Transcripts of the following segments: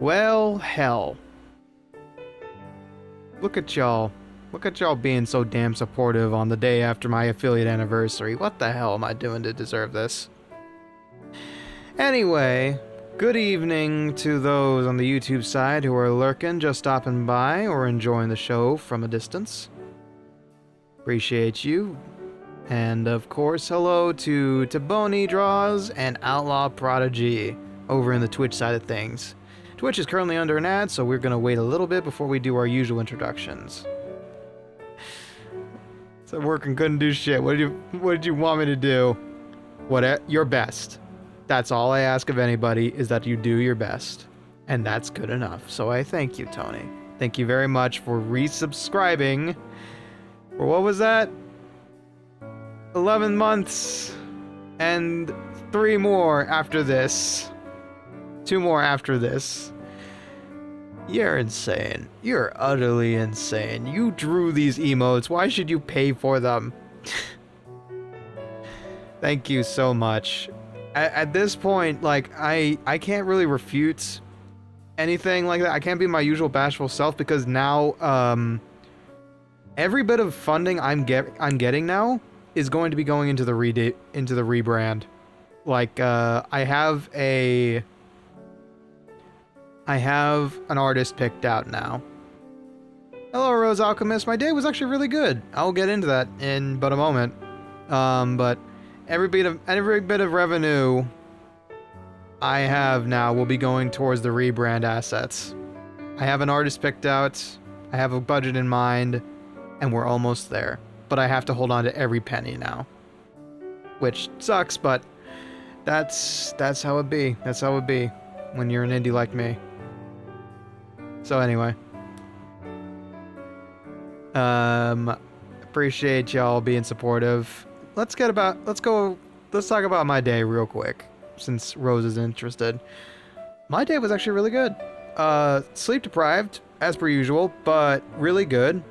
Well, hell. Look at y'all. Look at y'all being so damn supportive on the day after my affiliate anniversary. What the hell am I doing to deserve this? Anyway, good evening to those on the YouTube side who are lurking, just stopping by, or enjoying the show from a distance. Appreciate you. And of course, hello to TboniDraws and Outlaw Prodigy over in the Twitch side of things. Twitch is currently under an ad, so we're gonna wait a little bit before we do our usual introductions. So working couldn't do shit. What did you want me to do? Your best. That's all I ask of anybody, is that you do your best. And that's good enough. So I thank you, Tony. Thank you very much for resubscribing. For what was that? 11 months. And 3 more after this. 2 more after this. You're insane. You're utterly insane. You drew these emotes. Why should you pay for them? Thank you so much. At this point, like, I can't really refute anything like that. I can't be my usual bashful self because now, every bit of funding I'm getting now is going to be going into the rebrand. Like, I have an artist picked out now. Hello, Rose Alchemist. My day was actually really good. I'll get into that in but a moment. But every bit of revenue I have now will be going towards the rebrand assets. I have an artist picked out. I have a budget in mind, and we're almost there. But I have to hold on to every penny now, which sucks. But that's how it be. That's how it be when you're an indie like me. So anyway, appreciate y'all being supportive. Let's talk about my day real quick, since Rose is interested. My day was actually really good. Sleep deprived, as per usual, but really good.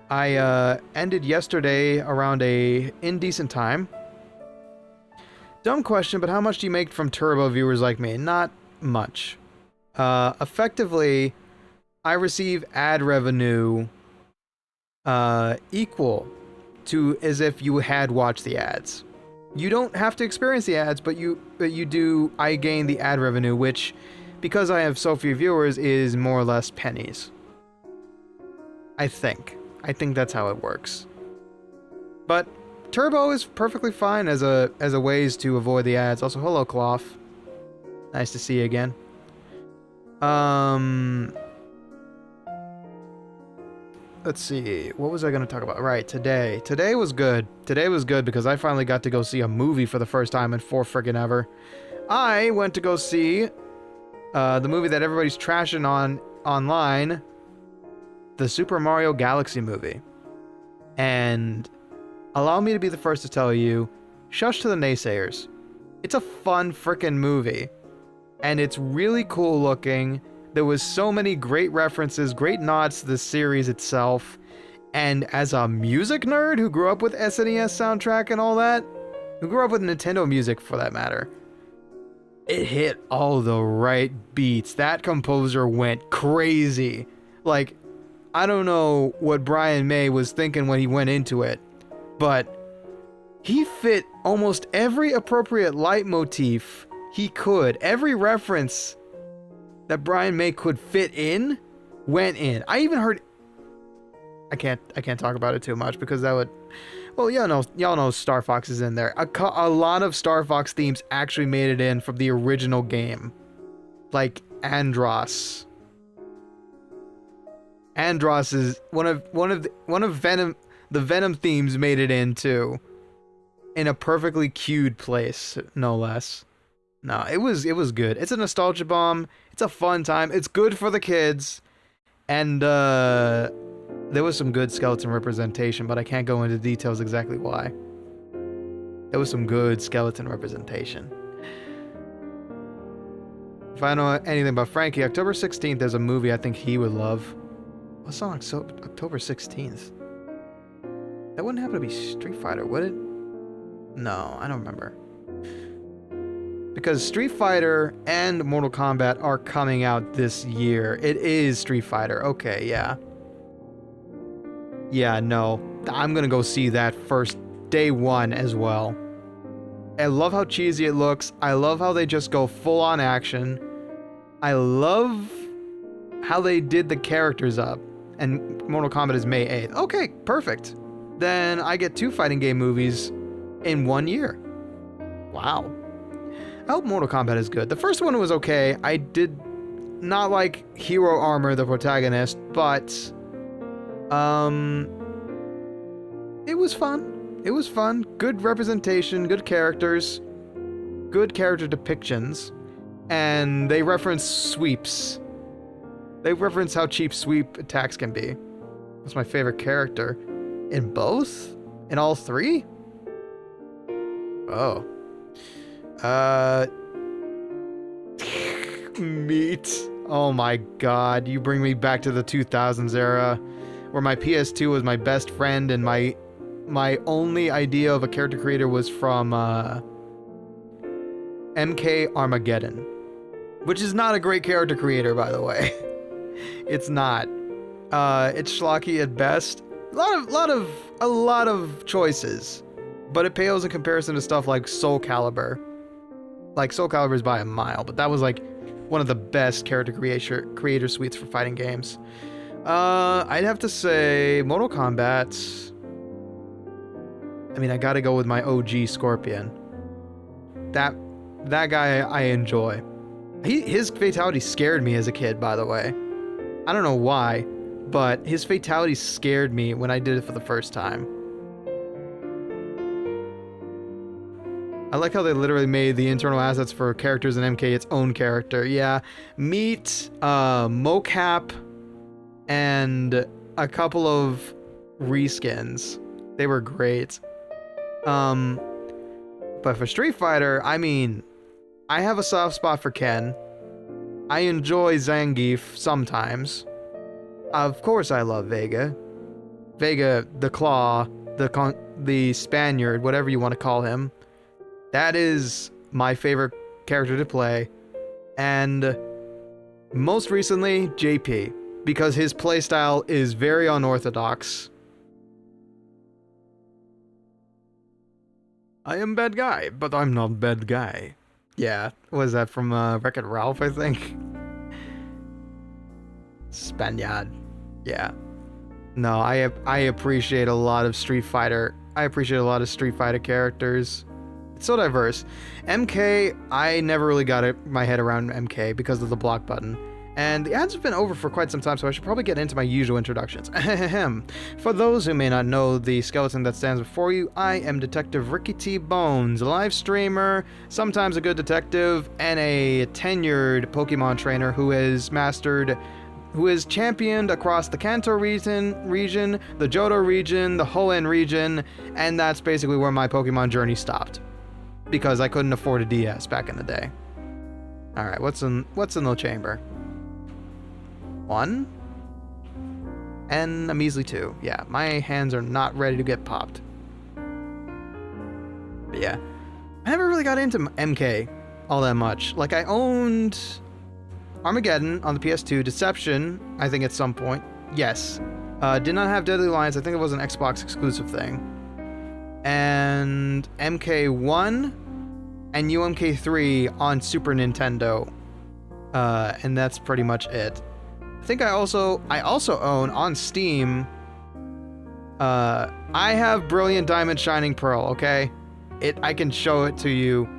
I ended yesterday around a indecent time. Dumb question, but how much do you make from turbo viewers like me? Not much. Effectively, I receive ad revenue equal to as if you had watched the ads. You don't have to experience the ads, but you do. I gain the ad revenue, which, because I have so few viewers, is more or less pennies. I think that's how it works. But turbo is perfectly fine as a ways to avoid the ads. Also, hello, Cloth. Nice to see you again. Let's see. What was I going to talk about? Right, today. Today was good. Today was good because I finally got to go see a movie for the first time in friggin' ever. I went to go see the movie that everybody's trashing online, the Super Mario Galaxy movie. And allow me to be the first to tell you, shush to the naysayers. It's a fun frickin' movie. And it's really cool looking. There was so many great references, great nods to the series itself. And as a music nerd who grew up with SNES soundtrack and all that, who grew up with Nintendo music for that matter, it hit all the right beats. That composer went crazy. Like, I don't know what Brian May was thinking when he went into it, but he fit almost every appropriate leitmotif he could. Every reference that Brian May could fit in went in. I even heard, I can't talk about it too much because that would, well, y'all know Star Fox is in there. A lot of Star Fox themes actually made it in from the original game, like Andross. Andross is one of Venom. The Venom themes made it in too, in a perfectly cued place, no less. No, it was good. It's a nostalgia bomb. It's a fun time. It's good for the kids, and there was some good skeleton representation, but I can't go into details exactly why. There was some good skeleton representation. If I know anything about Franky, October 16th, there's a movie I think he would love. What's on October 16th? That wouldn't happen to be Street Fighter, would it? No, I don't remember. Because Street Fighter and Mortal Kombat are coming out this year. It is Street Fighter. Okay, yeah. Yeah, no. I'm gonna go see that first day one as well. I love how cheesy it looks. I love how they just go full on action. I love how they did the characters up. And Mortal Kombat is May 8th. Okay, perfect. Then I get 2 fighting game movies in 1 year. Wow. I hope Mortal Kombat is good. The first one was okay. I did not like Hero Armor, the protagonist, but it was fun. It was fun. Good representation, good characters, good character depictions, and they reference sweeps. They reference how cheap sweep attacks can be. That's my favorite character. In both? In all 3? Oh. Meat. Oh my god, you bring me back to the 2000s era, where my PS2 was my best friend, and my only idea of a character creator was from MK Armageddon, which is not a great character creator, by the way. It's not. It's schlocky at best. A lot of choices, but it pales in comparison to stuff like Soul Calibur. Like, Soul Calibur is by a mile, but that was like one of the best character creator suites for fighting games. I'd have to say Mortal Kombat. I mean, I gotta go with my OG Scorpion. That guy I enjoy. His fatality scared me as a kid, by the way. I don't know why, but his fatality scared me when I did it for the first time. I like how they literally made the internal assets for characters in MK its own character. Yeah, Meat, Mocap, and a couple of reskins. They were great. But for Street Fighter, I mean, I have a soft spot for Ken. I enjoy Zangief sometimes. Of course I love Vega. Vega, the Claw, the Spaniard, whatever you want to call him. That is my favorite character to play. And most recently, JP, because his playstyle is very unorthodox. I am bad guy, but I'm not bad guy. Yeah, was that from Wreck-It Ralph, I think? Spaniard. Yeah. No, I appreciate a lot of Street Fighter. I appreciate a lot of Street Fighter characters. It's so diverse. MK, I never really got my head around MK because of the block button. And the ads have been over for quite some time, so I should probably get into my usual introductions. For those who may not know the skeleton that stands before you, I am Detective Ricky T. Bones, a live streamer, sometimes a good detective, and a tenured Pokemon trainer who is championed across the Kanto region, the Johto region, the Hoenn region, and that's basically where my Pokemon journey stopped. Because I couldn't afford a DS back in the day. Alright, what's in the chamber? 1? And a measly 2. Yeah, my hands are not ready to get popped. But yeah, I never really got into MK all that much. Like, I owned Armageddon on the PS2, Deception, I think at some point. Yes. Did not have Deadly Alliance, I think it was an Xbox exclusive thing. And MK1 and UMK3 on Super Nintendo. And that's pretty much it. I think I also own on Steam. I have Brilliant Diamond Shining Pearl, okay? I can show it to you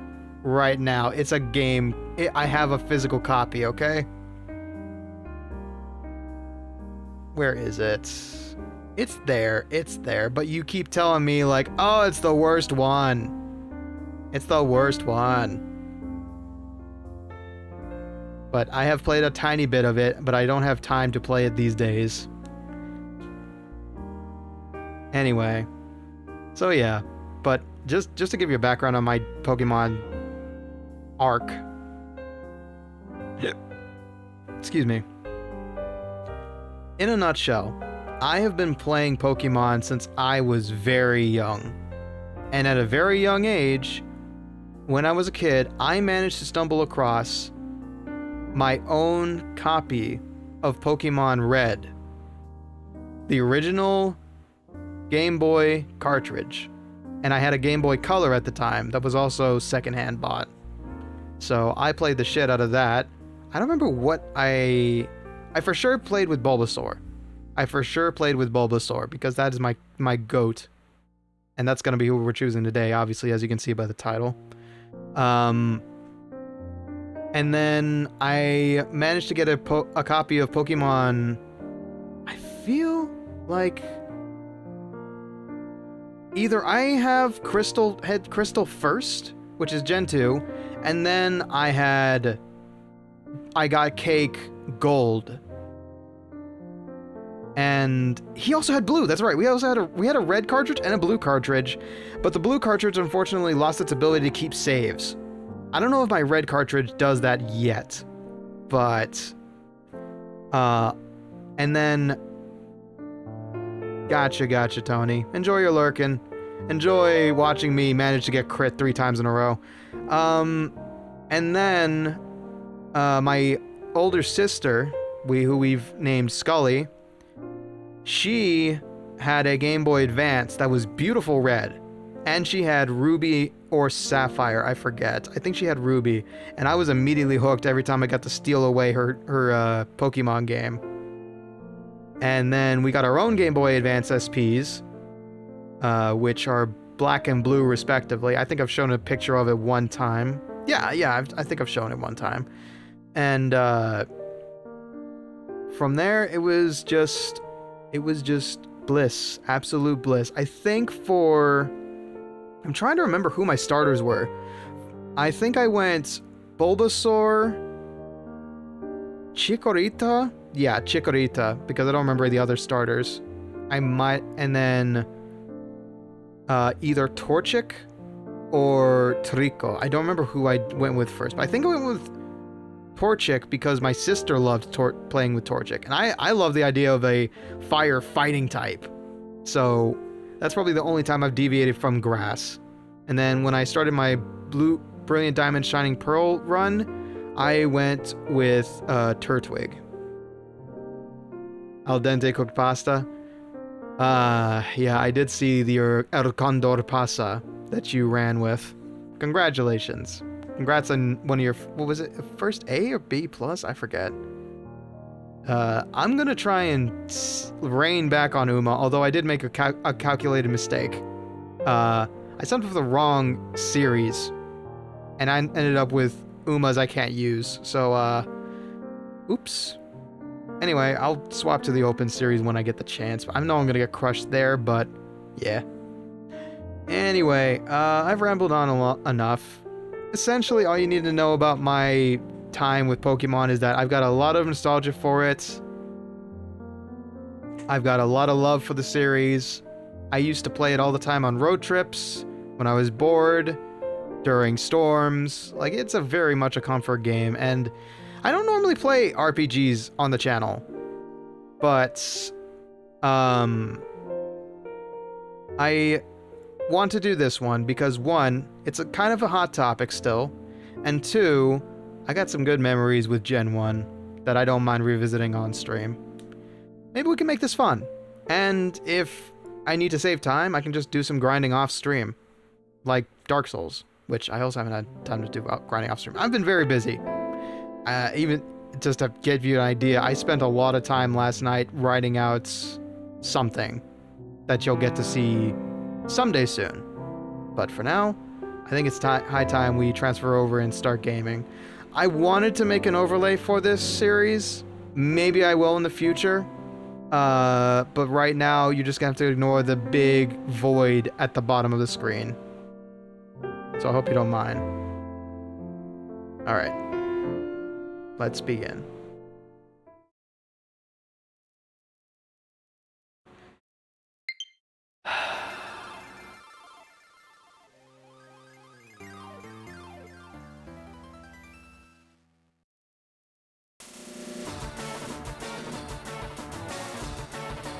right now. It's a game. I have a physical copy, okay? Where is it? It's there, but you keep telling me like, oh, it's the worst one. It's the worst one. But I have played a tiny bit of it, but I don't have time to play it these days. Anyway. So yeah, but just to give you a background on my Pokemon arc. Excuse me. In a nutshell, I have been playing Pokemon since I was very young. And at a very young age, when I was a kid, I managed to stumble across my own copy of Pokemon Red. The original Game Boy cartridge. And I had a Game Boy Color at the time that was also secondhand bought. So I played the shit out of that. I don't remember what I for sure played with Bulbasaur. I for sure played with Bulbasaur because that is my GOAT. And that's going to be who we're choosing today, obviously, as you can see by the title. And then I managed to get a copy of Pokemon. I feel like either I have Crystal first, which is Gen 2, and then I got Cake Gold. And he also had blue. That's right. We had a red cartridge and a blue cartridge, but the blue cartridge unfortunately lost its ability to keep saves. I don't know if my red cartridge does that yet, but and then gotcha, Tony. Enjoy your lurking. Enjoy watching me manage to get crit 3 times in a row. And then my older sister, who we've named Scully, she had a Game Boy Advance that was beautiful red, and she had Ruby or Sapphire, I forget. I think she had Ruby, and I was immediately hooked every time I got to steal away her Pokemon game. And then we got our own Game Boy Advance SPs, which are black and blue respectively. I think I've shown a picture of it one time. Yeah, I think I've shown it one time. And from there, it was just bliss, absolute bliss. I think I'm trying to remember who my starters were. I think I went Bulbasaur, Chikorita. Yeah, Chikorita, because I don't remember the other starters. And then either Torchic or Trico. I don't remember who I went with first, but I think I went with Torchic because my sister loved playing with Torchic, and I love the idea of a fire fighting type. So that's probably the only time I've deviated from grass. And then when I started my Brilliant Diamond Shining Pearl run, I went with Turtwig. Al dente cooked pasta. Yeah, I did see the El Condor Pasa that you ran with. Congratulations. Congrats on one of your, what was it, first A or B plus? I forget. I'm gonna try and rein back on Uma, although I did make a calculated mistake. I signed up for the wrong series, and I ended up with Umas I can't use, so, oops. Anyway, I'll swap to the open series when I get the chance. I know I'm gonna get crushed there, but yeah. Anyway, I've rambled on enough. Essentially, all you need to know about my time with Pokemon is that I've got a lot of nostalgia for it. I've got a lot of love for the series. I used to play it all the time on road trips, when I was bored, during storms. Like, it's very much a comfort game, and I don't normally play RPGs on the channel, but I want to do this one because, one, it's kind of a hot topic still, and two, I got some good memories with Gen 1 that I don't mind revisiting on stream. Maybe we can make this fun, and if I need to save time, I can just do some grinding off stream, like Dark Souls, which I also haven't had time to do grinding off stream. I've been very busy. Even just to give you an idea, I spent a lot of time last night writing out something that you'll get to see someday soon. But for now, I think it's high time we transfer over and start gaming. I wanted to make an overlay for this series. Maybe I will in the future. But right now, you're just gonna have to ignore the big void at the bottom of the screen. So I hope you don't mind. Alright. Let's begin.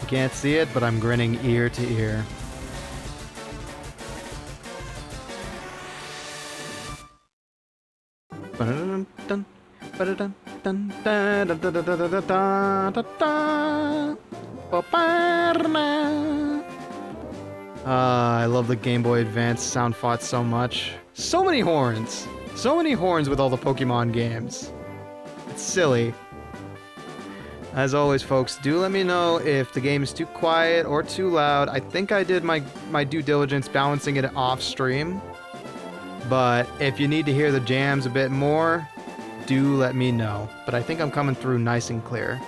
You can't see it, but I'm grinning ear to ear. I love the Game Boy Advance sound font so much. So many horns! So many horns with all the Pokemon games. It's silly. As always, folks, do let me know if the game is too quiet or too loud. I think I did my due diligence balancing it off stream. But if you need to hear the jams a bit more, do let me know. But I think I'm coming through nice and clear.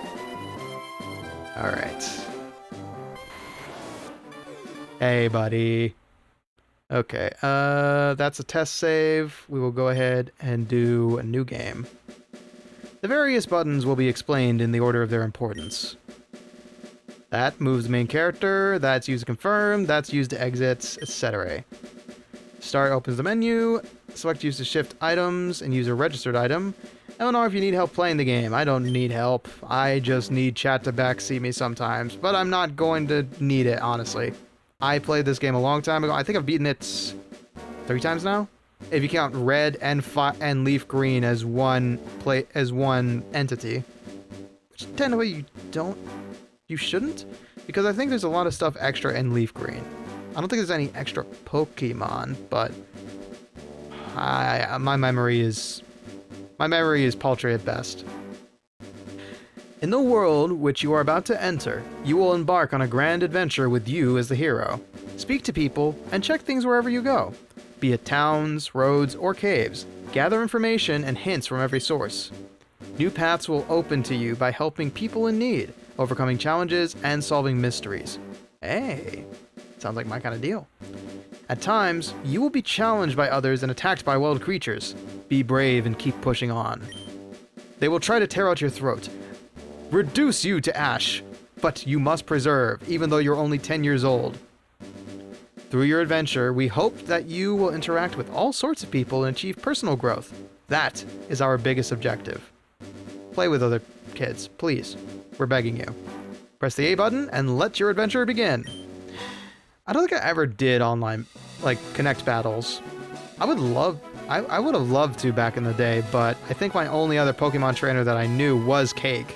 Alright. Hey, buddy. Okay, that's a test save. We will go ahead and do a new game. The various buttons will be explained in the order of their importance. That moves the main character, that's used to confirm, that's used to exit, etc. Start opens the menu, select use to shift items, and use a registered item. I don't know if you need help playing the game. I don't need help. I just need chat to backseat me sometimes, but I'm not going to need it, honestly. I played this game a long time ago. I think I've beaten it 3 times now. If you count Red and LeafGreen as one entity, which technically you shouldn't, because I think there's a lot of stuff extra in LeafGreen. I don't think there's any extra Pokemon, but my memory is paltry at best. In the world which you are about to enter, you will embark on a grand adventure with you as the hero. Speak to people and check things wherever you go. Be it towns, roads, or caves. Gather information and hints from every source. New paths will open to you by helping people in need, overcoming challenges, and solving mysteries. Hey, sounds like my kind of deal. At times, you will be challenged by others and attacked by wild creatures. Be brave and keep pushing on. They will try to tear out your throat, reduce you to ash, but you must preserve, even though you're only 10 years old. Through your adventure, we hope that you will interact with all sorts of people and achieve personal growth. That is our biggest objective. Play with other kids, please. We're begging you. Press the A button and let your adventure begin. I don't think I ever did online, like, Connect battles. I would have loved to back in the day, but I think my only other Pokemon trainer that I knew was Cake,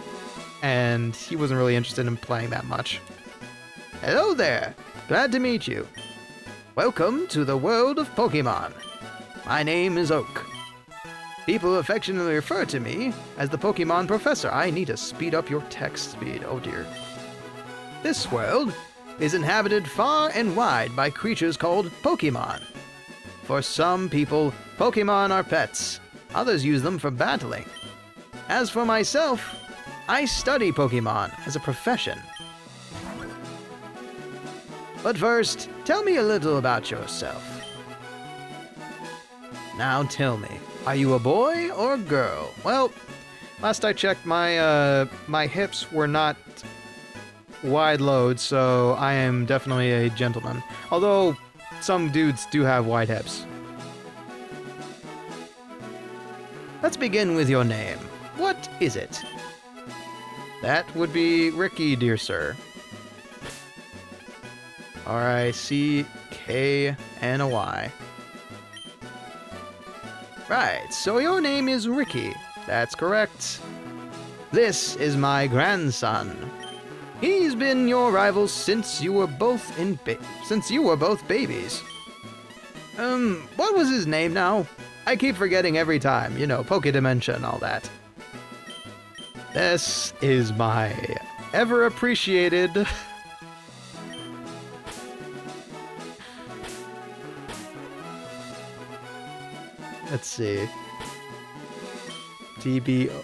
and he wasn't really interested in playing that much. Hello there! Glad to meet you. Welcome to the world of Pokemon. My name is Oak. People affectionately refer to me as the Pokemon Professor. I need to speed up your text speed, oh dear. This world is inhabited far and wide by creatures called Pokemon. For some people, Pokemon are pets. Others use them for battling. As for myself, I study Pokemon as a profession. But first, tell me a little about yourself. Now tell me, are you a boy or a girl? Well, last I checked, my hips were not wide load, so I am definitely a gentleman. Although, some dudes do have wide hips. Let's begin with your name. What is it? That would be Ricky, dear sir. R-I-C-K-N-O-Y. Right, so your name is Ricky. That's correct. This is my grandson. He's been your rival since you were both babies. What was his name now? I keep forgetting every time, you know, Poke Dementia and all that. This is my ever appreciated... Let's see. T-B-O-N-I.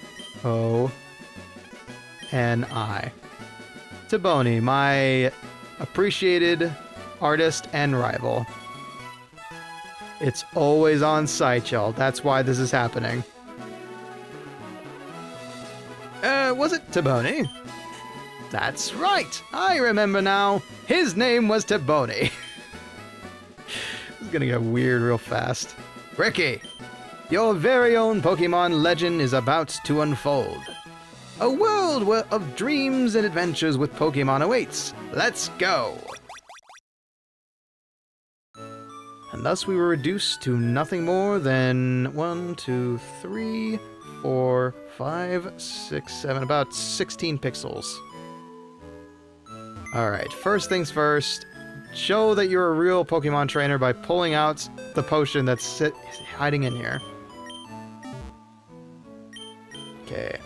Tiboni, my appreciated artist and rival. It's always on site, y'all. That's why this is happening. Was it Tiboni? That's right. I remember now. His name was Tiboni. This is gonna get weird real fast. Ricky, your very own Pokemon legend is about to unfold. A world of dreams and adventures with Pokemon awaits. Let's go! And thus we were reduced to nothing more than 1, 2, 3, 4, 5, 6, 7, about 16 pixels. Alright, first things first, show that you're a real Pokemon trainer by pulling out the potion that's hiding in here. Okay.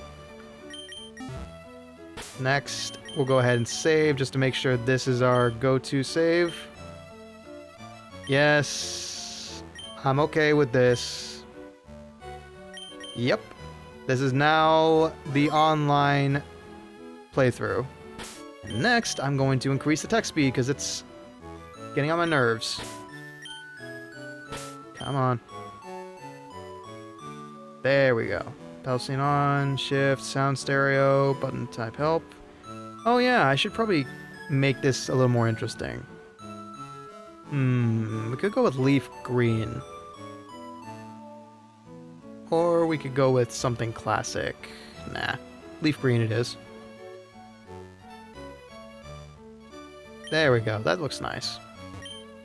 Next, we'll go ahead and save just to make sure this is our go-to save. Yes, I'm okay with this. Yep, this is now the online playthrough. Next, I'm going to increase the text speed because it's getting on my nerves. Come on. There we go. Pulsing on, shift, sound stereo, button type help. Oh yeah, I should probably make this a little more interesting. We could go with LeafGreen. Or we could go with something classic. Nah, LeafGreen it is. There we go, that looks nice.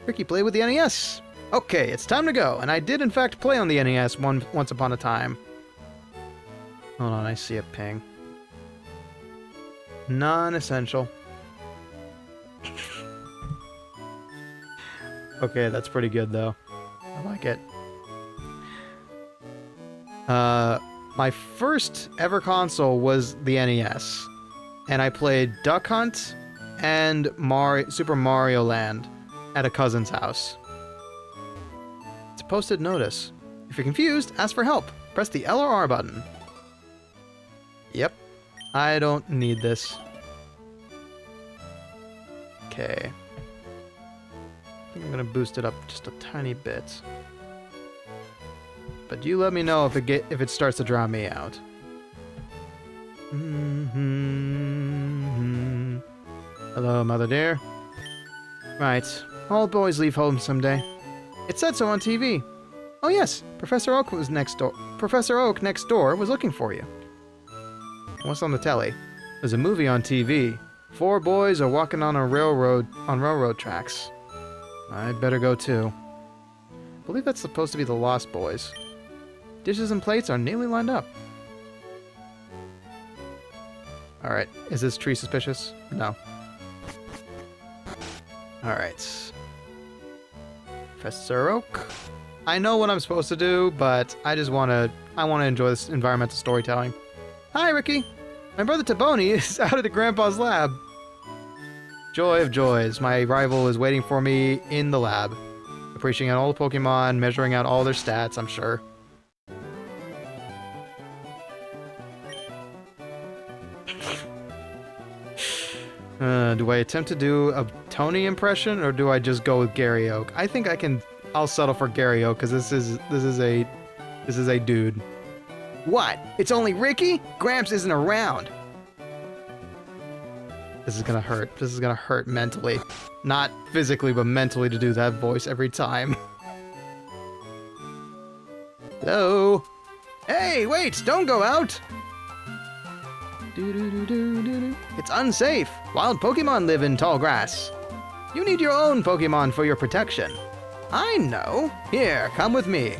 Ricky played with the NES! Okay, it's time to go, and I did in fact play on the NES once upon a time. Hold on, I see a ping. Non-essential. Okay, that's pretty good though. I like it. My first ever console was the NES, and I played Duck Hunt and Super Mario Land at a cousin's house. It's a posted notice. If you're confused, ask for help. Press the L or R button. Yep. I don't need this. Okay. I think I'm gonna boost it up just a tiny bit. But you let me know if it starts to drown me out. Hello, Mother dear. Right. All boys leave home someday. It said so on TV. Oh yes, Professor Oak was next door. Professor Oak next door was looking for you. What's on the telly? There's a movie on TV. 4 boys are walking on railroad tracks. I'd better go too. I believe that's supposed to be the Lost Boys. Dishes and plates are neatly lined up. Alright, is this tree suspicious? No. Alright. Professor Oak. I know what I'm supposed to do, but I wanna enjoy this environmental storytelling. Hi, Ricky! My brother TboniDraws is out at the Grandpa's lab. Joy of joys, my rival is waiting for me in the lab. Appreciating all the Pokemon, measuring out all their stats, I'm sure. Do I attempt to do a Tony impression, or do I just go with Gary Oak? I think I'll settle for Gary Oak, because this is a dude. What? It's only Ricky? Gramps isn't around. This is gonna hurt. This is gonna hurt mentally. Not physically, but mentally to do that voice every time. Hello? Hey, wait! Don't go out! It's unsafe. Wild Pokemon live in tall grass. You need your own Pokemon for your protection. I know. Here, come with me.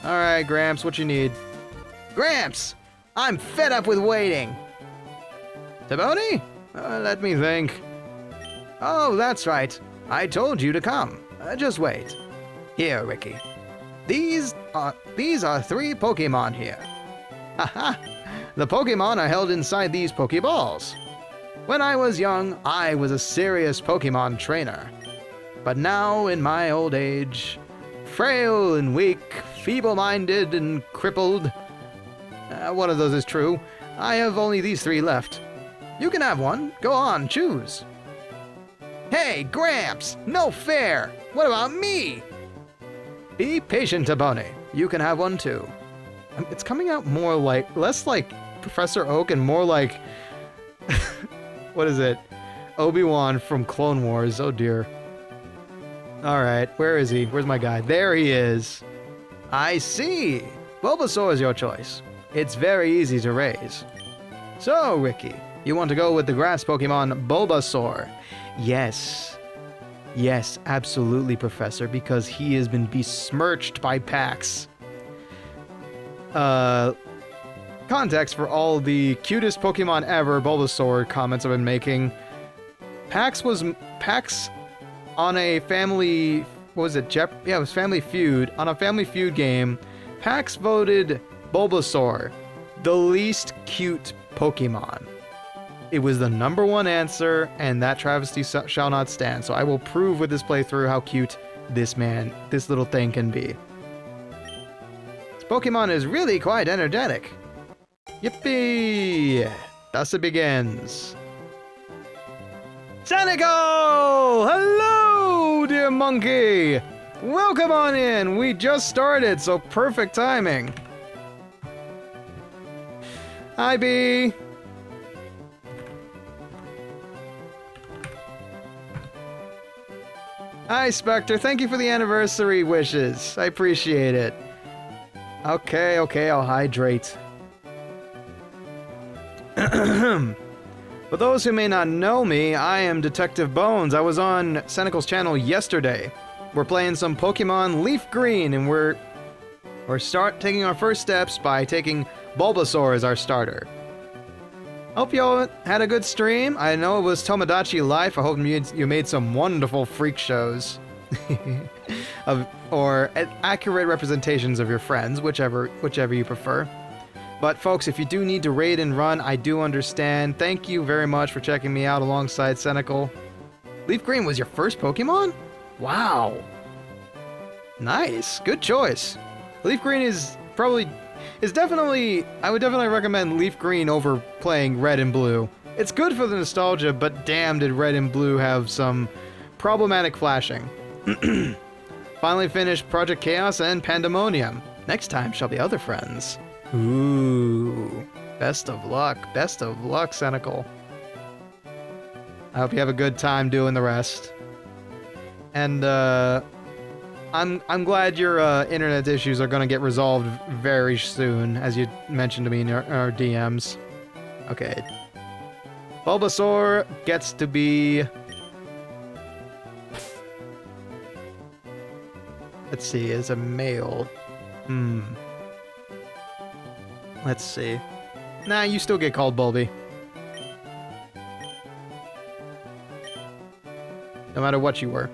Alright, Gramps, what you need? Gramps! I'm fed up with waiting. TboniDraws? Let me think. Oh, that's right. I told you to come. Just wait. Here, Ricky. These are 3 Pokemon here. Haha! The Pokemon are held inside these Pokeballs. When I was young, I was a serious Pokemon trainer. But now, in my old age, frail and weak, feeble-minded and crippled, one of those is true, I have only these 3 left. You can have one. Go on, choose. Hey, Gramps! No fair! What about me? Be patient, TboniDraws. You can have one too. It's coming out less like Professor Oak and more like, what is it? Obi-Wan from Clone Wars. Oh dear. Alright, where is he? Where's my guy? There he is. I see. Bulbasaur is your choice. It's very easy to raise. So, Ricky, You want to go with the grass Pokemon Bulbasaur? Yes. Yes, absolutely, Professor, because he has been besmirched by PAX. Context for all the cutest Pokemon ever Bulbasaur comments I've been making. PAX on a family... What was it? Yeah, it was Family Feud. On a Family Feud game, PAX voted Bulbasaur the least cute Pokemon. It was the '1 answer, and that travesty shall not stand. So I will prove with this playthrough how cute this little thing can be. This Pokemon is really quite energetic. Yippee! Thus it begins. Chroneco! Hello, dear monkey! Welcome on in! We just started, so perfect timing. Hi, Bee! Hi, Spectre. Thank you for the anniversary wishes. I appreciate it. Okay, I'll hydrate. For those who may not know me, I am Detective Bones. I was on Senecal's channel yesterday. We're playing some Pokemon LeafGreen, and we're taking our first steps by taking Bulbasaur as our starter. Hope you all had a good stream. I know it was Tomodachi Life. I hope you made some wonderful freak shows. or accurate representations of your friends, whichever you prefer. But folks, if you do need to raid and run, I do understand. Thank you very much for checking me out alongside Senecal. LeafGreen was your first Pokemon? Wow. Nice. Good choice. LeafGreen I would definitely recommend LeafGreen over playing Red and Blue. It's good for the nostalgia, but damn did Red and Blue have some problematic flashing. Finally finished Project Chaos and Pandemonium. Next time shall be other friends. Ooh. Best of luck, Senecal. I hope you have a good time doing the rest. And, I'm glad your internet issues are gonna get resolved very soon, as you mentioned to me in our DMs. Okay. Bulbasaur gets to be... Let's see, is a male. Let's see. Nah, you still get called Bulby. No matter what you were.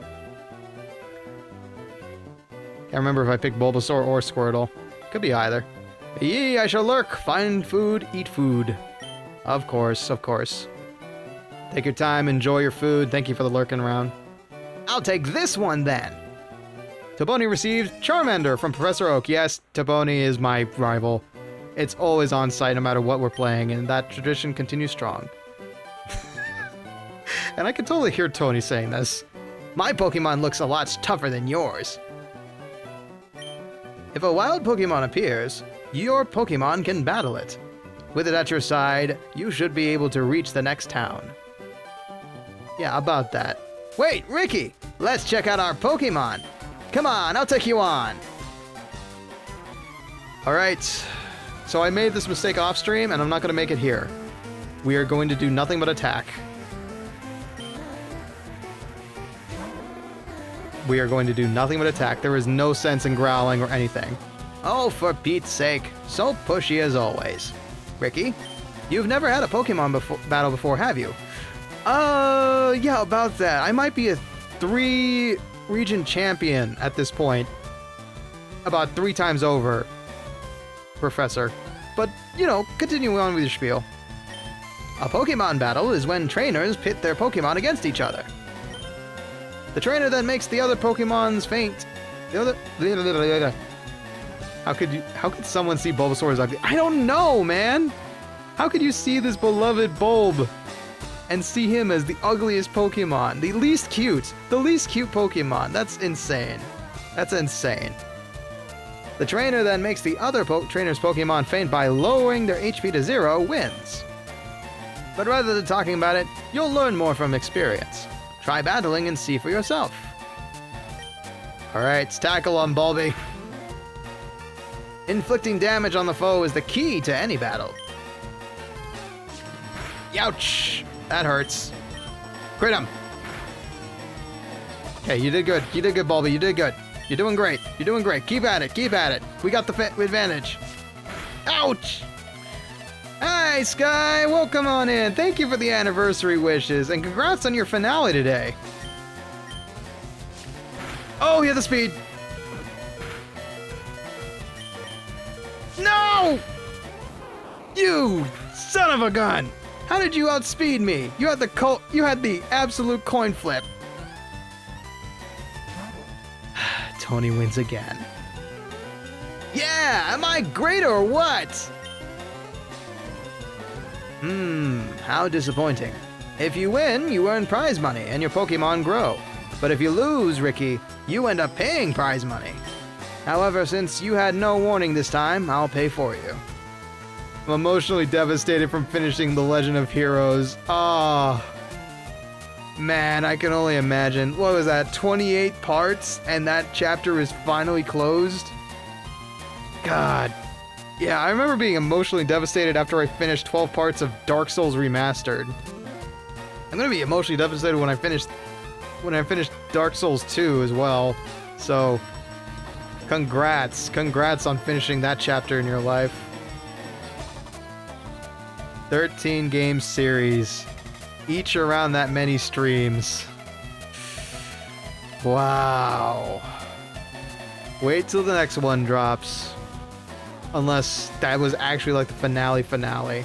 Can't remember if I picked Bulbasaur or Squirtle. Could be either. Yee, I shall lurk. Find food, eat food. Of course, of course. Take your time, enjoy your food. Thank you for the lurking around. I'll take this one then. Toboni received Charmander from Professor Oak. Yes, Toboni is my rival. It's always on site no matter what we're playing, and that tradition continues strong. And I can totally hear Tony saying this. My Pokemon looks a lot tougher than yours. If a wild Pokemon appears, your Pokemon can battle it. With it at your side, you should be able to reach the next town. Yeah, about that. Wait, Ricky! Let's check out our Pokemon! Come on, I'll take you on! Alright, so I made this mistake off stream, and I'm not going to make it here. We are going to do nothing but attack. We are going to do nothing but attack. There is no sense in growling or anything. Oh, for Pete's sake. So pushy as always. Ricky, you've never had a Pokemon battle before, have you? Yeah, about that. I might be a 3-region champion at this point. About 3 times over, Professor. But, you know, continue on with your spiel. A Pokemon battle is when trainers pit their Pokemon against each other. The trainer then makes the other Pokemon's faint. How could someone see Bulbasaur as ugly? I don't know, man! How could you see this beloved Bulb and see him as the ugliest Pokemon? The least cute Pokemon. That's insane. That's insane. The trainer then makes the other trainer's Pokemon faint by lowering their HP to 0, wins. But rather than talking about it, you'll learn more from experience. Try battling and see for yourself. Alright, tackle on Bulby. Inflicting damage on the foe is the key to any battle. Ouch! That hurts. Crit him. Okay, you did good. You did good, Bulby. You did good. You're doing great. You're doing great. Keep at it. Keep at it. We got the advantage. Ouch! Hi, Sky. Welcome on in. Thank you for the anniversary wishes, and congrats on your finale today. Oh, you have the speed. No! You son of a gun! How did you outspeed me? You had the absolute coin flip. Tony wins again. Yeah, am I great or what? How disappointing. If you win, you earn prize money and your Pokemon grow. But if you lose, Ricky, you end up paying prize money. However, since you had no warning this time, I'll pay for you. I'm emotionally devastated from finishing The Legend of Heroes. Ah. Man, I can only imagine. What was that, 28 parts, and that chapter is finally closed? God. Yeah, I remember being emotionally devastated after I finished 12 parts of Dark Souls Remastered. I'm gonna be emotionally devastated when I finish Dark Souls 2 as well. So, congrats on finishing that chapter in your life. 13 game series, each around that many streams. Wow. Wait till the next one drops. Unless that was actually like the finale.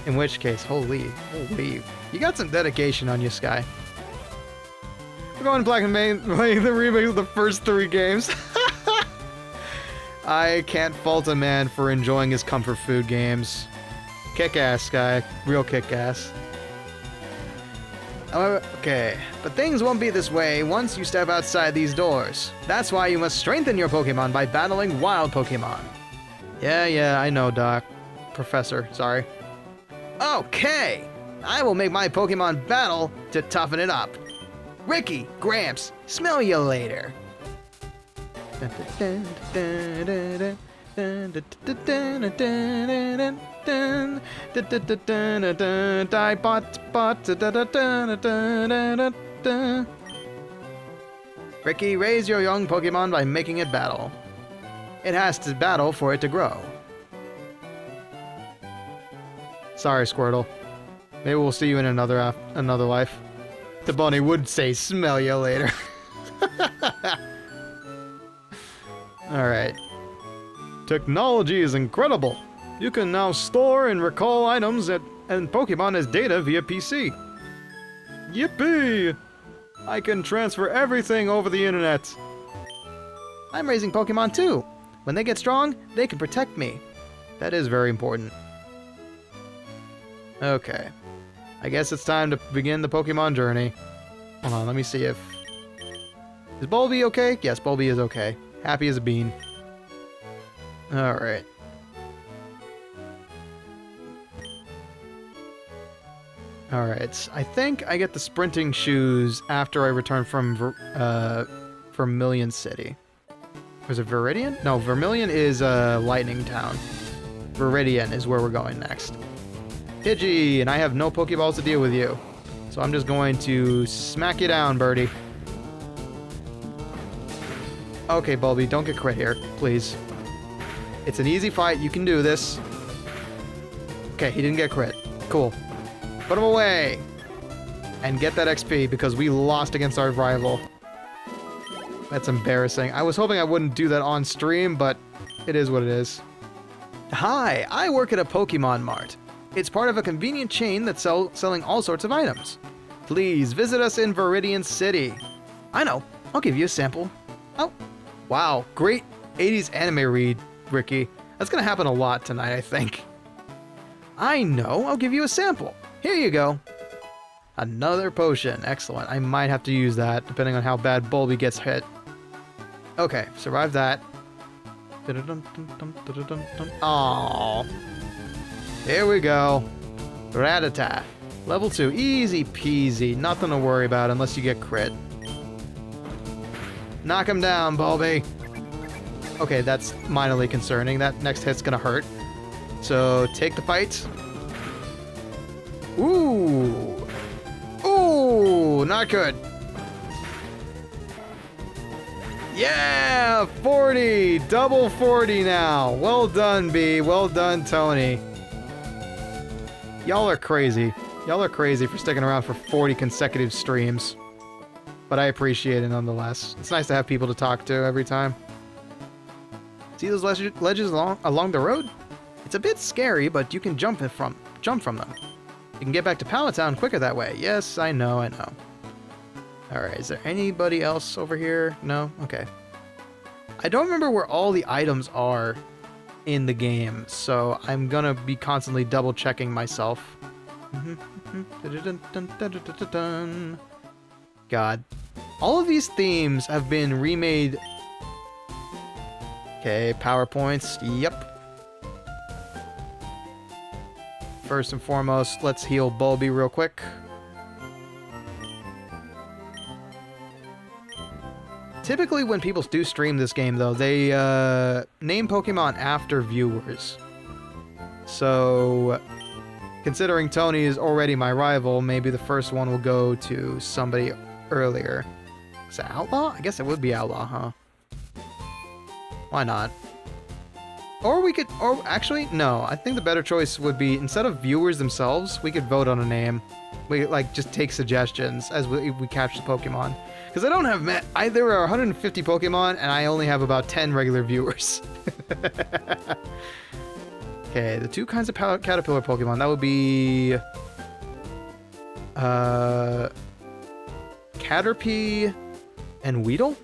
In which case, holy, you got some dedication on you, Sky. We're going black and playing the remake of the first 3 games. I can't fault a man for enjoying his comfort food games. Kick-ass, Sky. Real kick-ass. Okay, but things won't be this way once you step outside these doors. That's why you must strengthen your Pokemon by battling wild Pokemon. Yeah, I know, Doc. Professor, sorry. Okay, I will make my Pokemon battle to toughen it up. Ricky, Gramps, smell you later. Ricky, raise your young Pokemon by making it battle. It has to battle for it to grow. Sorry, Squirtle. Maybe we'll see you in another life. The bunny would say, smell you later. Alright. Technology is incredible. You can now store and recall items and Pokemon as data via PC. Yippee! I can transfer everything over the internet. I'm raising Pokemon too. When they get strong, they can protect me. That is very important. Okay. I guess it's time to begin the Pokemon journey. Hold on, let me see if... Is Bulby okay? Yes, Bulby is okay. Happy as a bean. Alright. Alright, I think I get the sprinting shoes after I return from Vermilion City. Was it Viridian? No, Vermilion is Lightning Town. Viridian is where we're going next. Pidgey, and I have no Pokeballs to deal with you. So I'm just going to smack you down, birdie. Okay, Bulby, don't get crit here, please. It's an easy fight, you can do this. Okay, he didn't get crit. Cool. Put him away! And get that XP, because we lost against our rival. That's embarrassing. I was hoping I wouldn't do that on stream, but it is what it is. Hi, I work at a Pokemon Mart. It's part of a convenient chain that's selling all sorts of items. Please visit us in Viridian City. I know. I'll give you a sample. Oh, wow. Great 80s anime read, Ricky. That's gonna happen a lot tonight, I think. I know. I'll give you a sample. Here you go. Another potion. Excellent. I might have to use that, depending on how bad Bulby gets hit. Okay, survive that. Aww. Here we go. Rattata. Level 2. Easy peasy. Nothing to worry about unless you get crit. Knock him down, Bulby. Okay, that's minorly concerning. That next hit's gonna hurt. So, take the fight. Ooh. Ooh, not good. Yeah, 40. Double 40 now. Well done, B. Well done, Tony. Y'all are crazy. Y'all are crazy for sticking around for 40 consecutive streams. But I appreciate it nonetheless. It's nice to have people to talk to every time. See those ledges along the road? It's a bit scary, but you can jump from them. You can get back to Pallet Town quicker that way. Yes, I know. Alright, is there anybody else over here? No? Okay. I don't remember where all the items are in the game, so I'm gonna be constantly double checking myself. God. All of these themes have been remade. Okay, PowerPoints. Yep. First and foremost, let's heal Bulby real quick. Typically, when people do stream this game, though, they name Pokemon after viewers. So, considering Tony is already my rival, maybe the first one will go to somebody earlier. Is it Outlaw? I guess it would be Outlaw, huh? Why not? Or we could, or actually, no. I think the better choice would be, instead of viewers themselves, we could vote on a name. We, like, just take suggestions as we catch the Pokemon. Because I don't have, there are 150 Pokemon, and I only have about 10 regular viewers. Okay, the two kinds of caterpillar Pokemon, that would be... Caterpie and Weedle?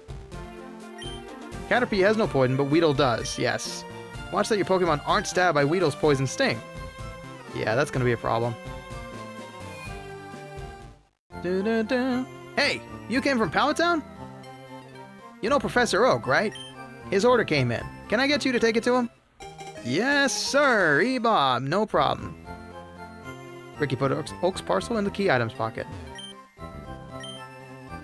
Caterpie has no poison, but Weedle does, yes. Watch that your Pokemon aren't stabbed by Weedle's poison sting. Yeah, that's gonna be a problem. Hey, you came from Pallet Town? You know Professor Oak, right? His order came in. Can I get you to take it to him? Yes, sir, E-Bob, no problem. Ricky put Oak's parcel in the key items pocket.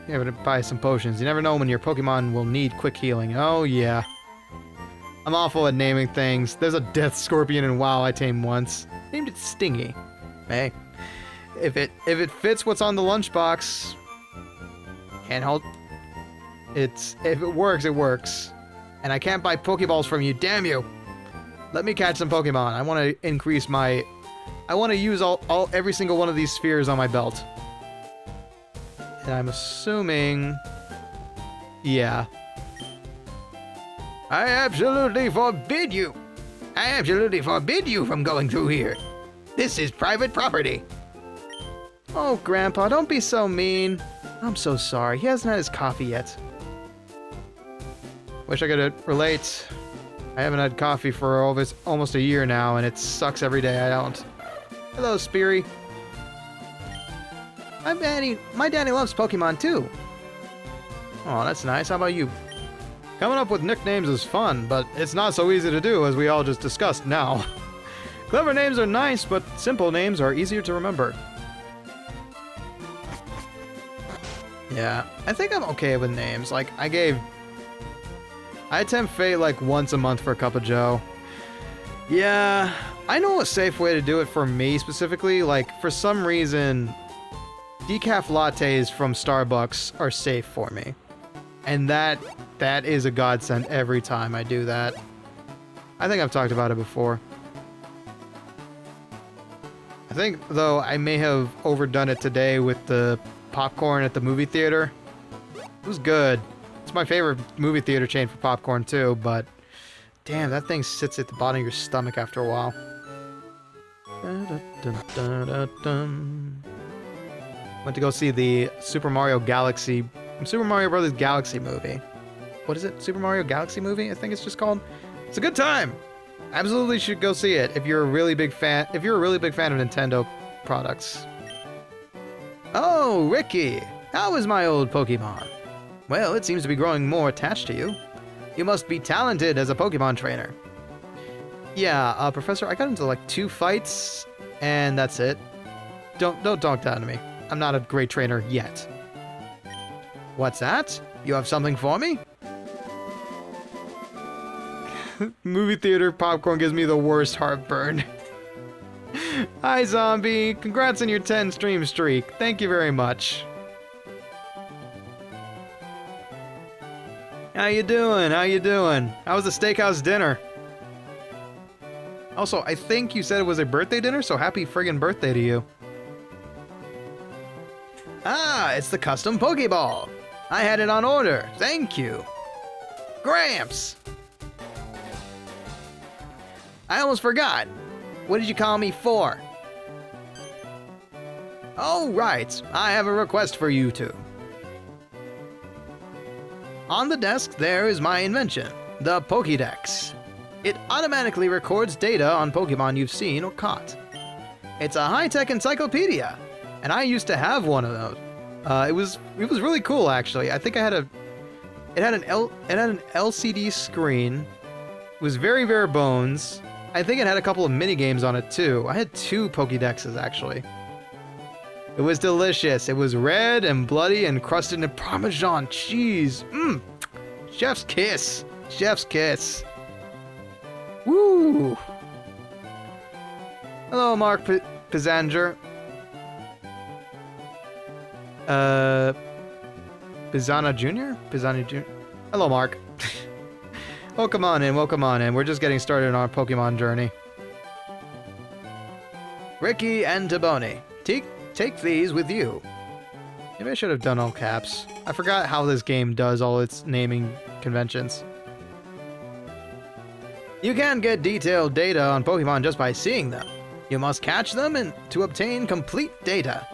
You're gonna buy some potions. You never know when your Pokemon will need quick healing. Oh, yeah. I'm awful at naming things. There's a death scorpion in WoW I tamed once. Named it Stingy. Hey, if it fits what's on the lunchbox, can't hold. If it works, it works. And I can't buy Pokeballs from you. Damn you! Let me catch some Pokemon. I want to increase my. I want to use every single one of these spheres on my belt. And I'm assuming... Yeah. I absolutely forbid you! I absolutely forbid you from going through here! This is private property! Oh, Grandpa, don't be so mean. I'm so sorry. He hasn't had his coffee yet. Wish I could relate. I haven't had coffee for almost a year now, and it sucks every day I don't. Hello, Speary. My daddy loves Pokemon too. Oh, that's nice. How about you? Coming up with nicknames is fun, but it's not so easy to do, as we all just discussed now. Clever names are nice, but simple names are easier to remember. Yeah, I think I'm okay with names. Like, I attempt Fate like once a month for a cup of joe. Yeah, I know a safe way to do it for me specifically. Like, for some reason, decaf lattes from Starbucks are safe for me. And that is a godsend every time I do that. I think I've talked about it before. I think, though, I may have overdone it today with the popcorn at the movie theater. It was good. It's my favorite movie theater chain for popcorn, too, but... Damn, that thing sits at the bottom of your stomach after a while. Went to go see the Super Mario Brothers Galaxy movie. What is it? Super Mario Galaxy movie? I think it's just called. It's a good time. Absolutely should go see it if you're a really big fan. If you're a really big fan of Nintendo products. Oh, Ricky, how is my old Pokemon? Well, it seems to be growing more attached to you. You must be talented as a Pokemon trainer. Yeah, Professor, I got into like 2 fights, and that's it. Don't talk down to me. I'm not a great trainer yet. What's that? You have something for me? Movie theater popcorn gives me the worst heartburn. Hi, Zombie. Congrats on your 10 stream streak. Thank you very much. How you doing? How you doing? How was the steakhouse dinner? Also, I think you said it was a birthday dinner, so happy friggin' birthday to you. Ah, it's the custom Pokeball. I had it on order. Thank you. Gramps! I almost forgot. What did you call me for? Oh, right. I have a request for you two. On the desk, there is my invention, the Pokédex. It automatically records data on Pokemon you've seen or caught. It's a high-tech encyclopedia, and I used to have one of those. It was really cool, actually. I think I had it had an LCD screen. It was very bare bones. I think it had a couple of mini games on it too. I had 2 Pokédexes actually. It was delicious. It was red and bloody and crusted in Parmesan cheese. Mmm. Chef's kiss. Chef's kiss. Woo. Hello, Mark Pizanger. Pizana Jr.? Pizana Jr.? Hello, Mark. Welcome on in, welcome on in. We're just getting started on our Pokemon journey. Ricky and Taboni, take these with you. Maybe I should have done all caps. I forgot how this game does all its naming conventions. You can't get detailed data on Pokemon just by seeing them. You must catch them and to obtain complete data.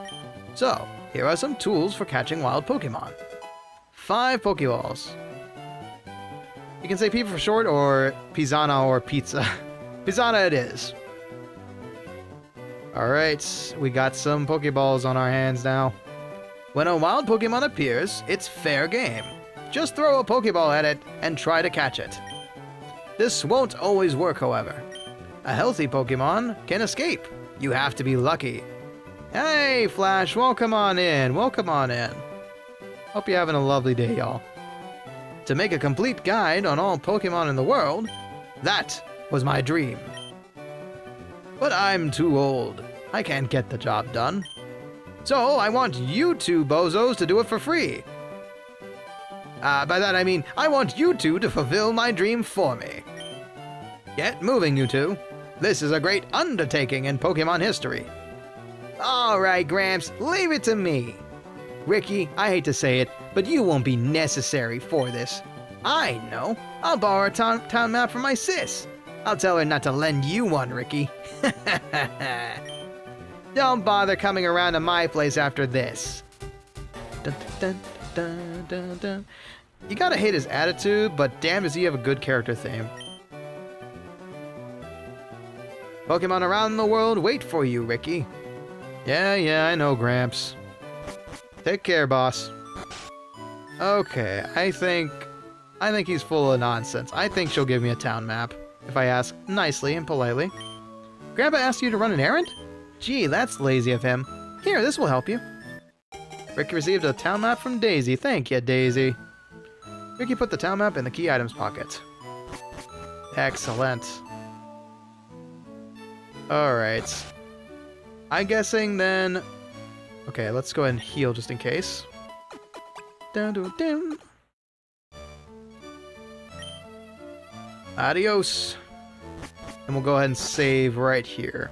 So, here are some tools for catching wild Pokemon. 5 Pokeballs. You can say P for short, or Pizana, or pizza. Pizana it is. Alright, we got some Pokeballs on our hands now. When a wild Pokemon appears, it's fair game. Just throw a Pokeball at it and try to catch it. This won't always work, however. A healthy Pokemon can escape. You have to be lucky. Hey, Flash, welcome on in. Welcome on in. Hope you're having a lovely day, y'all. To make a complete guide on all Pokemon in the world, that was my dream. But I'm too old. I can't get the job done. So I want you two bozos to do it for free. By that I mean, I want you two to fulfill my dream for me. Get moving, you two. This is a great undertaking in Pokemon history. Alright, Gramps, leave it to me. Ricky, I hate to say it, but you won't be necessary for this. I know. I'll borrow a town map from my sis. I'll tell her not to lend you one, Ricky. Don't bother coming around to my place after this. Dun, dun, dun, dun, dun. You gotta hate his attitude, but damn does he have a good character theme. Pokemon around the world wait for you, Ricky. Yeah, I know, Gramps. Take care, boss. Okay, I think he's full of nonsense. I think she'll give me a town map, if I ask nicely and politely. Grandpa asked you to run an errand? Gee, that's lazy of him. Here, this will help you. Ricky received a town map from Daisy. Thank you, Daisy. Ricky put the town map in the key items pocket. Excellent. Alright. I'm guessing then... Okay, let's go ahead and heal just in case. Dun, dun, dun. Adios. And we'll go ahead and save right here.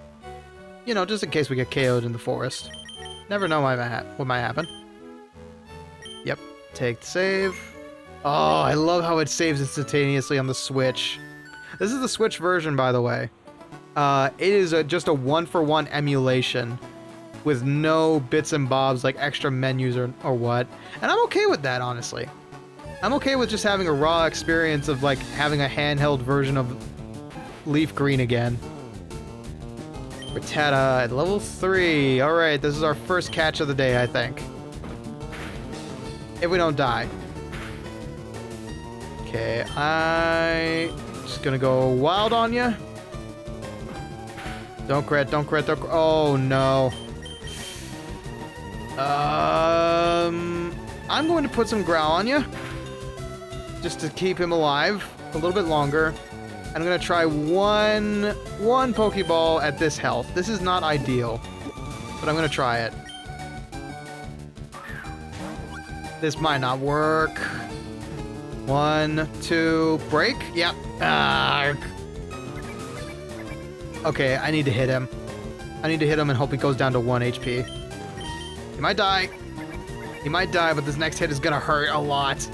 You know, just in case we get KO'd in the forest. Never know what might happen. Yep, take the save. Oh, I love how it saves instantaneously on the Switch. This is the Switch version, by the way. It is just a one-for-one emulation with no bits and bobs like extra menus or what. And I'm okay with that, honestly. I'm okay with just having a raw experience of like having a handheld version of LeafGreen again. Rattata at level 3. Alright, this is our first catch of the day, I think. If we don't die. Okay, I'm just gonna go wild on you. Don't crit, don't crit, don't crit. Oh no. I'm going to put some growl on you. Just to keep him alive a little bit longer. I'm gonna try one Pokeball at this health. This is not ideal, but I'm gonna try it. This might not work. 1, 2, break? Yep. Okay, I need to hit him. I need to hit him and hope he goes down to 1 HP. He might die. He might die, but this next hit is gonna hurt a lot.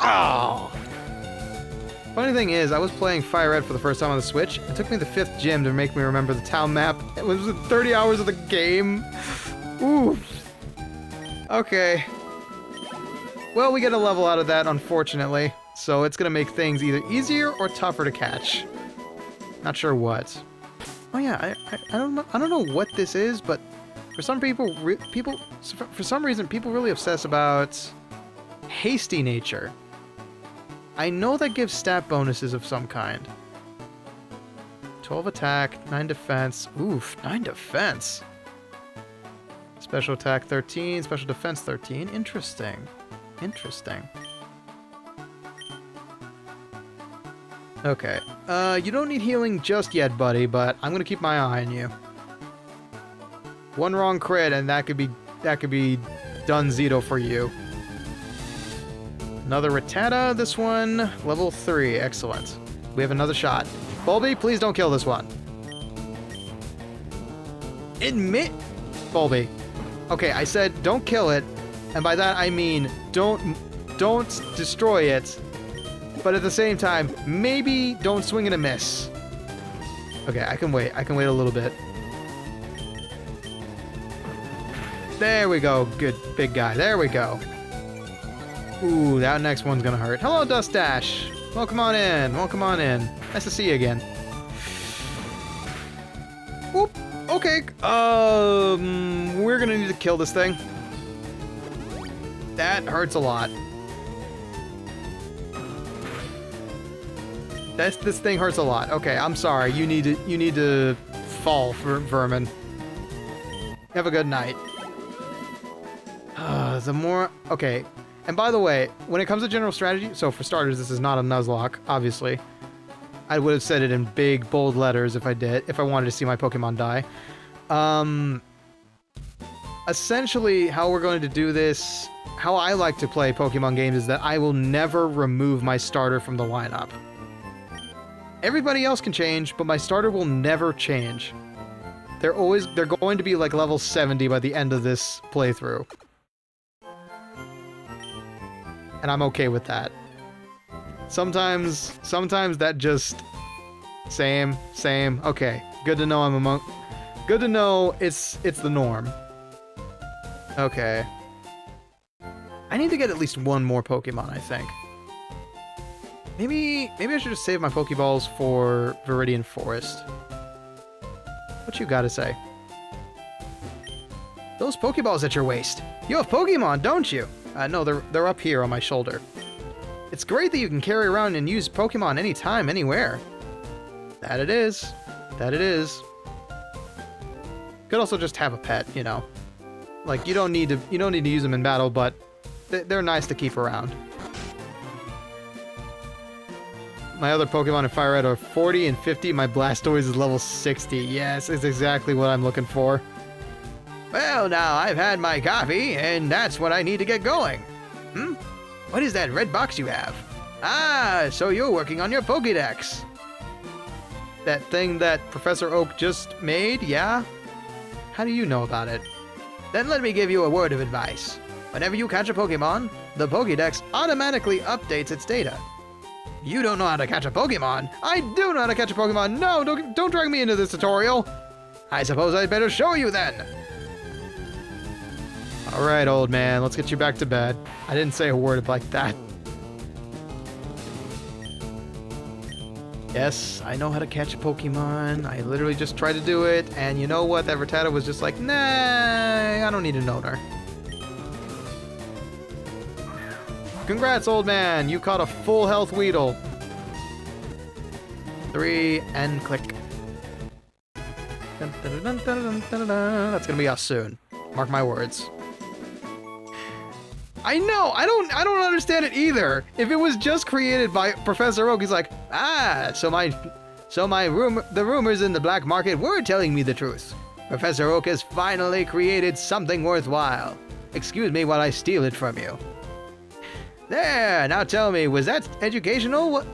Oh. Funny thing is, I was playing Fire Red for the first time on the Switch. It took me the 5th gym to make me remember the town map. It was 30 hours of the game. Ooh. Okay. Well, we get a level out of that, unfortunately. So it's gonna make things either easier or tougher to catch. Not sure what. Oh yeah, I don't know what this is, but for some people, for some reason, people really obsess about hasty nature. I know that gives stat bonuses of some kind. 12 attack, 9 defense. Oof, 9 defense. Special attack 13, special defense 13. Interesting. Interesting. Okay. You don't need healing just yet, buddy, but I'm gonna keep my eye on you. One wrong crit and that could be Dunzito for you. Another Rattata, this one, level 3, excellent. We have another shot. Bulby, please don't kill this one. Admit, Bulby. Okay, I said don't kill it, and by that I mean don't destroy it, but at the same time, maybe don't swing and a miss. Okay, I can wait a little bit. There we go, good big guy, there we go. Ooh, that next one's gonna hurt. Hello, Dust Dash. Welcome on in. Welcome on in. Nice to see you again. Oop. Okay. We're gonna need to kill this thing. That hurts a lot. This thing hurts a lot. Okay, I'm sorry. You need to fall, vermin. Have a good night. Okay. And by the way, when it comes to general strategy, so for starters, this is not a Nuzlocke, obviously. I would have said it in big, bold letters if I wanted to see my Pokemon die. Essentially, how we're going to do this, how I like to play Pokemon games is that I will never remove my starter from the lineup. Everybody else can change, but my starter will never change. They're going to be like level 70 by the end of this playthrough. And I'm okay with that. Sometimes that just same. Okay, good to know good to know it's the norm. Okay. I need to get at least one more Pokemon, I think. Maybe I should just save my Pokeballs for Viridian Forest. What you gotta say? Those Pokeballs at your waist. You have Pokemon, don't you? No, they're up here on my shoulder. It's great that you can carry around and use Pokemon anytime, anywhere. That it is. That it is. Could also just have a pet, you know. Like you don't need to use them in battle, but they're nice to keep around. My other Pokemon in Fire Red are 40 and 50. My Blastoise is level 60. Yes, it's exactly what I'm looking for. Well, now I've had my coffee, and that's what I need to get going. What is that red box you have? Ah, so you're working on your Pokédex. That thing that Professor Oak just made, yeah? How do you know about it? Then let me give you a word of advice. Whenever you catch a Pokemon, the Pokédex automatically updates its data. You don't know how to catch a Pokemon? I do know how to catch a Pokemon! No, don't drag me into this tutorial! I suppose I'd better show you then! Alright, old man, let's get you back to bed. I didn't say a word like that. Yes, I know how to catch a Pokemon. I literally just tried to do it, and you know what? That Rattata was just like, nah, I don't need an owner. Congrats, old man! You caught a full health Weedle. 3, and click. That's gonna be us soon. Mark my words. I know. I don't understand it either. If it was just created by Professor Oak, he's like, the rumors in the black market were telling me the truth. Professor Oak has finally created something worthwhile. Excuse me while I steal it from you. There, now tell me, was that educational?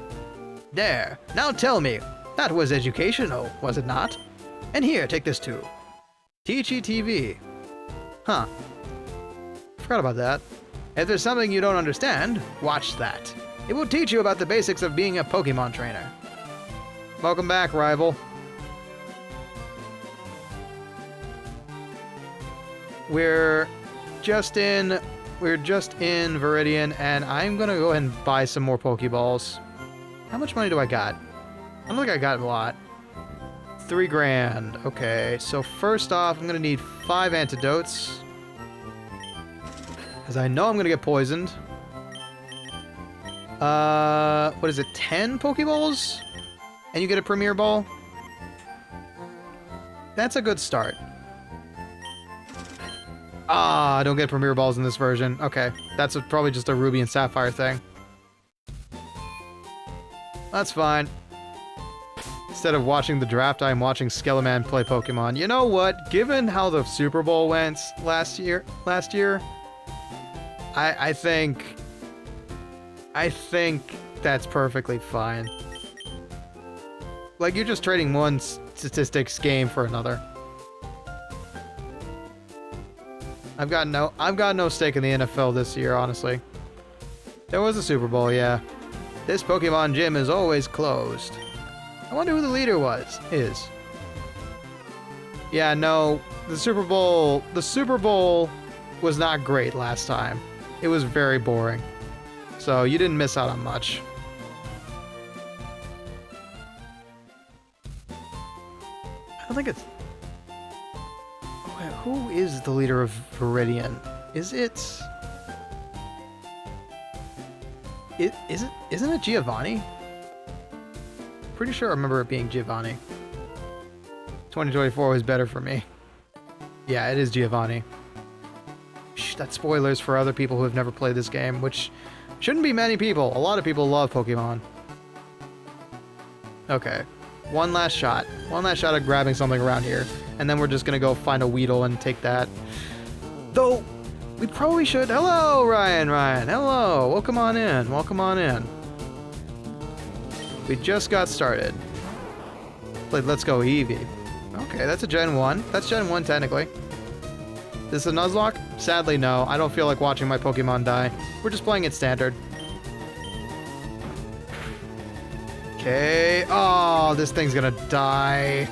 There, now tell me, that was educational, was it not? And here, take this too. Teachy TV. Huh. Forgot about that. If there's something you don't understand, watch that. It will teach you about the basics of being a Pokemon trainer. Welcome back, rival. We're just in Viridian, and I'm gonna go ahead and buy some more Pokeballs. How much money do I got? I don't think I got a lot. 3 grand. Okay, so first off, I'm gonna need 5 antidotes. Because I know I'm gonna get poisoned. What is it, 10 Pokeballs? And you get a Premier Ball? That's a good start. Ah, I don't get Premier Balls in this version. Okay, that's probably just a Ruby and Sapphire thing. That's fine. Instead of watching the draft, I'm watching Skeleman play Pokemon. You know what? Given how the Super Bowl went last year, I think that's perfectly fine. Like, you're just trading one statistics game for another. I've got no stake in the NFL this year, honestly. There was a Super Bowl, yeah. This Pokemon gym is always closed. I wonder who the leader is. Yeah, no, the Super Bowl was not great last time. It was very boring. So you didn't miss out on much. I don't think it's... Wait, who is the leader of Viridian? Is it... Isn't it Giovanni? Pretty sure I remember it being Giovanni. 2024 was better for me. Yeah, it is Giovanni. Shh, that's spoilers for other people who have never played this game, which shouldn't be many people. A lot of people love Pokemon. Okay. One last shot. One last shot at grabbing something around here. And then we're just gonna go find a Weedle and take that. Though, we probably should... Hello, Ryan. Hello. Welcome on in. Welcome on in. We just got started. Played Let's Go Eevee. Okay, that's a Gen 1. That's Gen 1, technically. This is a Nuzlocke? Sadly, no. I don't feel like watching my Pokemon die. We're just playing it standard. Okay. Oh, this thing's gonna die.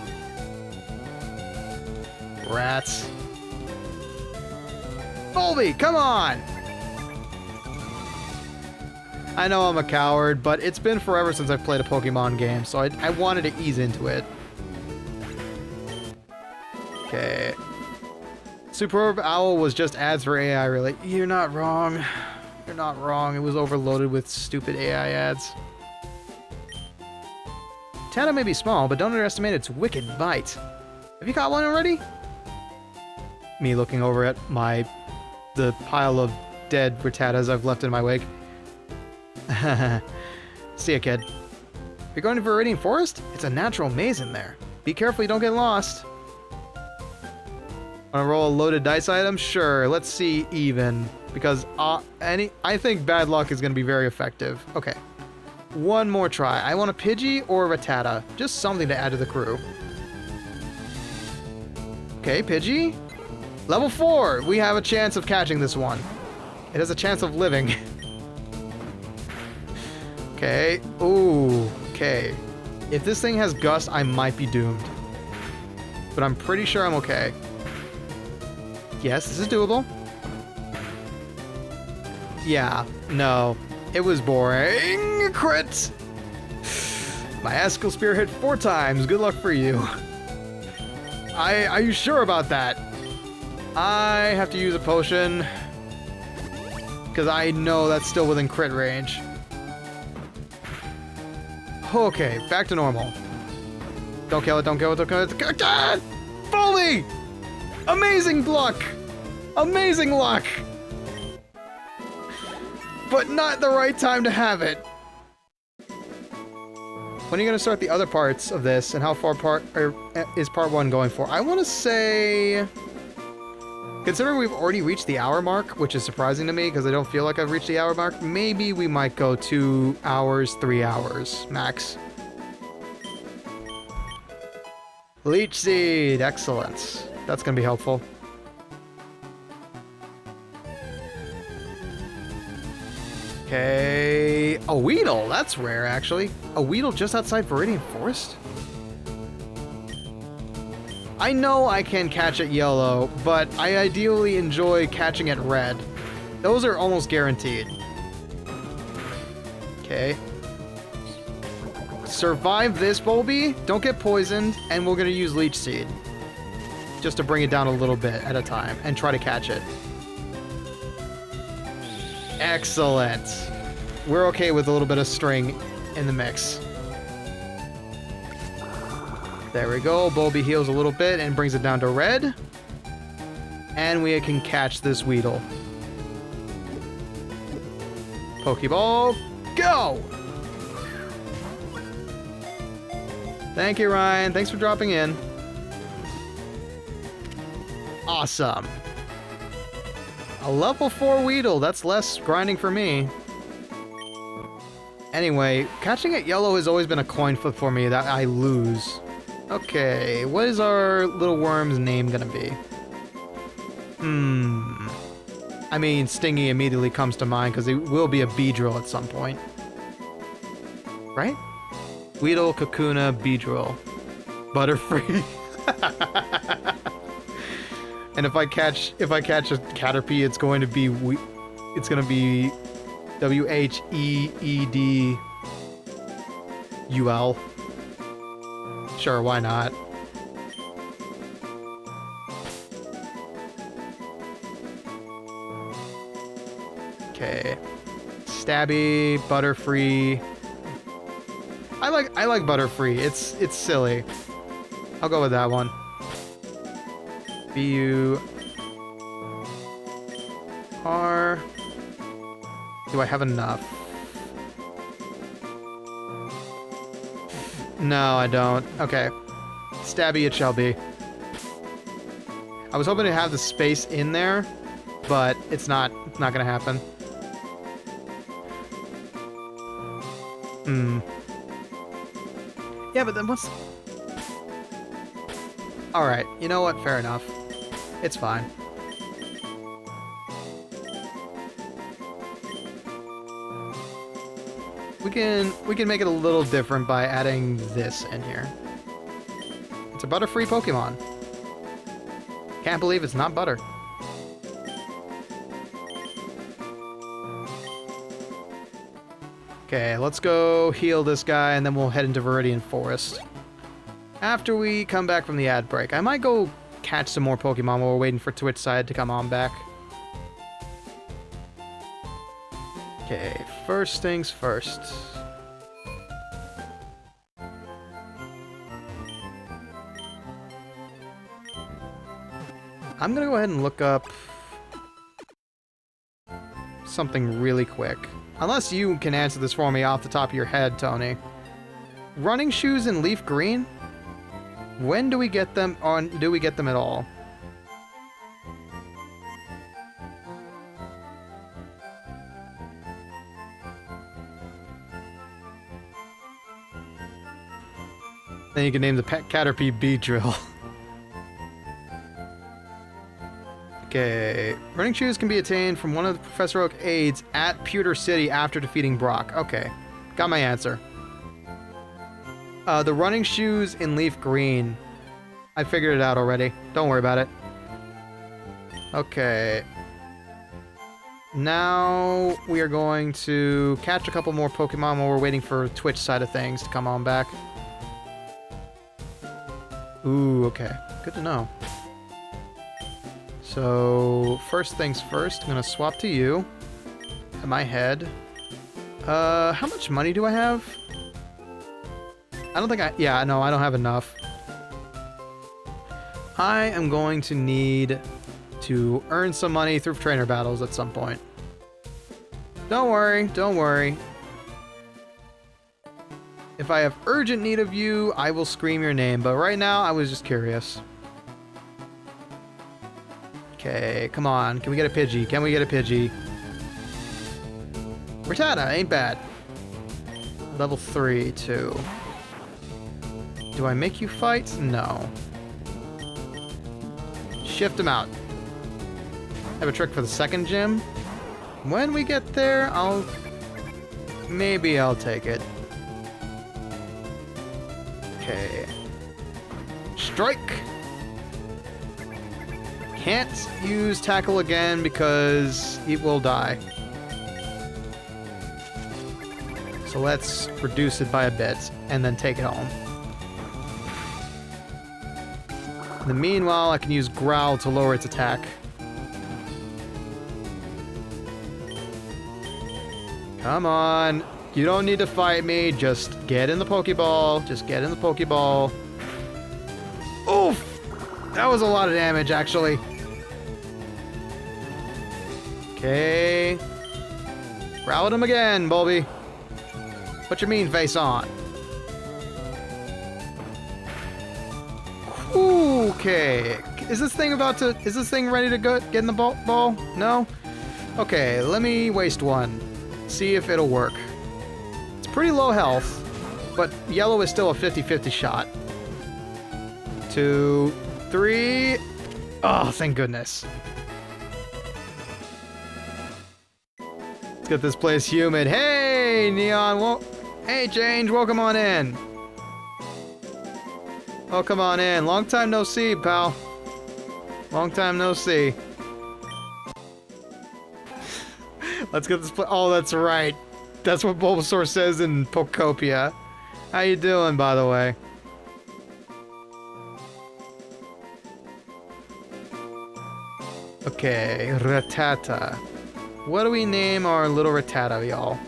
Rats. Bulby, come on! I know I'm a coward, but it's been forever since I've played a Pokemon game, so I wanted to ease into it. Okay. Superb Owl was just ads for AI, really. You're not wrong. You're not wrong. It was overloaded with stupid AI ads. Rattata may be small, but don't underestimate its wicked bite. Have you caught one already? Me looking over at the pile of dead Rattatas I've left in my wake. See ya, kid. You're going to Viridian Forest? It's a natural maze in there. Be careful you don't get lost. Wanna roll a loaded dice item? Sure, let's see even. Because I think bad luck is gonna be very effective. Okay. One more try. I want a Pidgey or a Rattata. Just something to add to the crew. Okay, Pidgey. Level 4! We have a chance of catching this one. It has a chance of living. Okay. Ooh. Okay. If this thing has Gust, I might be doomed. But I'm pretty sure I'm okay. Yes, this is doable. Yeah. No. It was boring. Crit! My Askill Spear hit 4 times. Good luck for you. Are you sure about that? I have to use a potion. Because I know that's still within crit range. Okay, back to normal. Don't kill it, don't kill it, don't kill it. God! Bulby! Amazing luck! Amazing luck! but not the right time to have it. When are you going to start the other parts of this, and how far is part 1 going for? I want to say... Considering we've already reached the hour mark, which is surprising to me because I don't feel like I've reached the hour mark, maybe we might go 2 hours, 3 hours max. Leech Seed, excellent. That's going to be helpful. Okay, a Weedle, that's rare actually. A Weedle just outside Viridian Forest? I know I can catch at yellow, but I ideally enjoy catching at red. Those are almost guaranteed. Okay. Survive this, Bulby. Don't get poisoned, and we're gonna use Leech Seed. Just to bring it down a little bit at a time, and try to catch it. Excellent. We're okay with a little bit of string in the mix. There we go. Bulby heals a little bit and brings it down to red. And we can catch this Weedle. Pokeball, go! Thank you, Ryan. Thanks for dropping in. Awesome. A level 4 Weedle. That's less grinding for me. Anyway, catching at yellow has always been a coin flip for me that I lose. Okay, what is our little worm's name gonna be? I mean, Stingy immediately comes to mind because it will be a Beedrill at some point. Right? Weedle, Kakuna, Beedrill. Butterfree. And if I catch a Caterpie, it's going to be Wheedul. Sure, why not? Okay. Stabby, Butterfree. I like Butterfree. It's silly. I'll go with that one. B-U-R. Do I have enough? No, I don't. Okay. Stabby it shall be. I was hoping to have the space in there, but it's not gonna happen. Yeah, but then what's... Alright, you know what? Fair enough. It's fine. We can make it a little different by adding this in here. It's a butter-free Pokemon. Can't believe it's not butter. Okay, let's go heal this guy and then we'll head into Viridian Forest. After we come back from the ad break, I might go catch some more Pokemon while we're waiting for Twitch side to come on back. Okay, first things first. I'm gonna go ahead and look up something really quick. Unless you can answer this for me off the top of your head, Tony. Running shoes in LeafGreen? When do we get them, or do we get them at all? Then you can name the pet Caterpie Beedrill. Okay. Running shoes can be attained from one of the Professor Oak aides at Pewter City after defeating Brock. Okay. Got my answer. The running shoes in LeafGreen. I figured it out already. Don't worry about it. Okay. Now we are going to catch a couple more Pokemon while we're waiting for Twitch side of things to come on back. Ooh, okay. Good to know. So, first things first, I'm gonna swap to you. At my head. How much money do I have? I don't think yeah, no, I don't have enough. I am going to need to earn some money through trainer battles at some point. Don't worry, don't worry. If I have urgent need of you, I will scream your name, but right now I was just curious. Okay, come on. Can we get a Pidgey? Can we get a Pidgey? Rattata, ain't bad. Level 3, too. Do I make you fight? No. Shift him out. I have a trick for the second gym. When we get there, maybe I'll take it. Okay. Strike! Can't use tackle again because he will die. So let's reduce it by a bit and then take it home. In the meanwhile, I can use Growl to lower its attack. Come on. You don't need to fight me. Just get in the Pokeball. Just get in the Pokeball. Oof! That was a lot of damage, actually. Okay. Growl at him again, Bulby. Put your mean face on. Okay. Is this thing ready to get in the ball? No? Okay, let me waste one. See if it'll work. It's pretty low health, but yellow is still a 50-50 shot. 2, 3. Oh, thank goodness. Let's get this place humid. Hey, Neon. Hey, Change. Welcome on in. Welcome on in. Long time no see, pal. Long time no see. Let's get this. Oh, that's right. That's what Bulbasaur says in Pokopia. How you doing, by the way? Okay, Rattata. What do we name our little Rattata, y'all?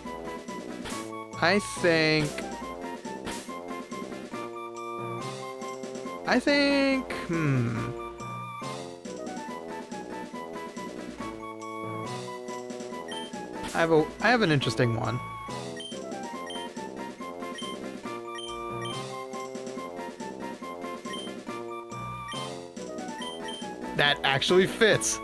I think, I have an interesting one. That actually fits.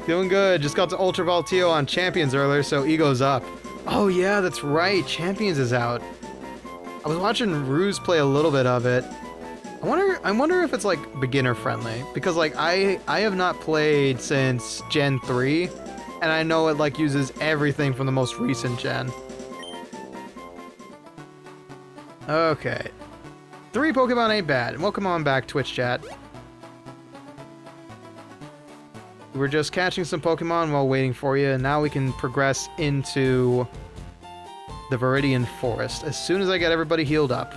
Doing good. Just got to Ultra Voltio on Champions earlier, so ego's up. Oh yeah, that's right. Champions is out. I was watching Ruse play a little bit of it. I wonder if it's like beginner friendly, because like I have not played since Gen 3, and I know it like uses everything from the most recent gen. Okay. 3 Pokemon ain't bad. Welcome on back, Twitch chat. We're just catching some Pokemon while waiting for you, and now we can progress into the Viridian Forest as soon as I get everybody healed up.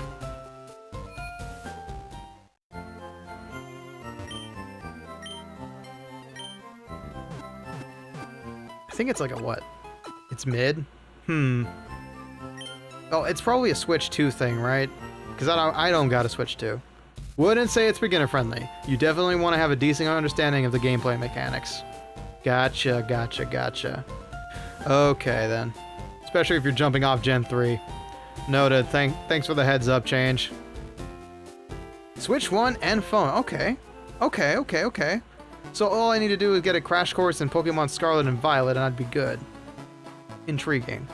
I think it's like a what? It's mid? Oh, it's probably a Switch 2 thing, right? Because I don't got a Switch 2. Wouldn't say it's beginner friendly. You definitely want to have a decent understanding of the gameplay mechanics. Gotcha, gotcha, gotcha. Okay then. Especially if you're jumping off Gen 3. Noted. Thanks for the heads up, Change. Switch 1 and phone. Okay. Okay. So all I need to do is get a crash course in Pokemon Scarlet and Violet and I'd be good. Intriguing.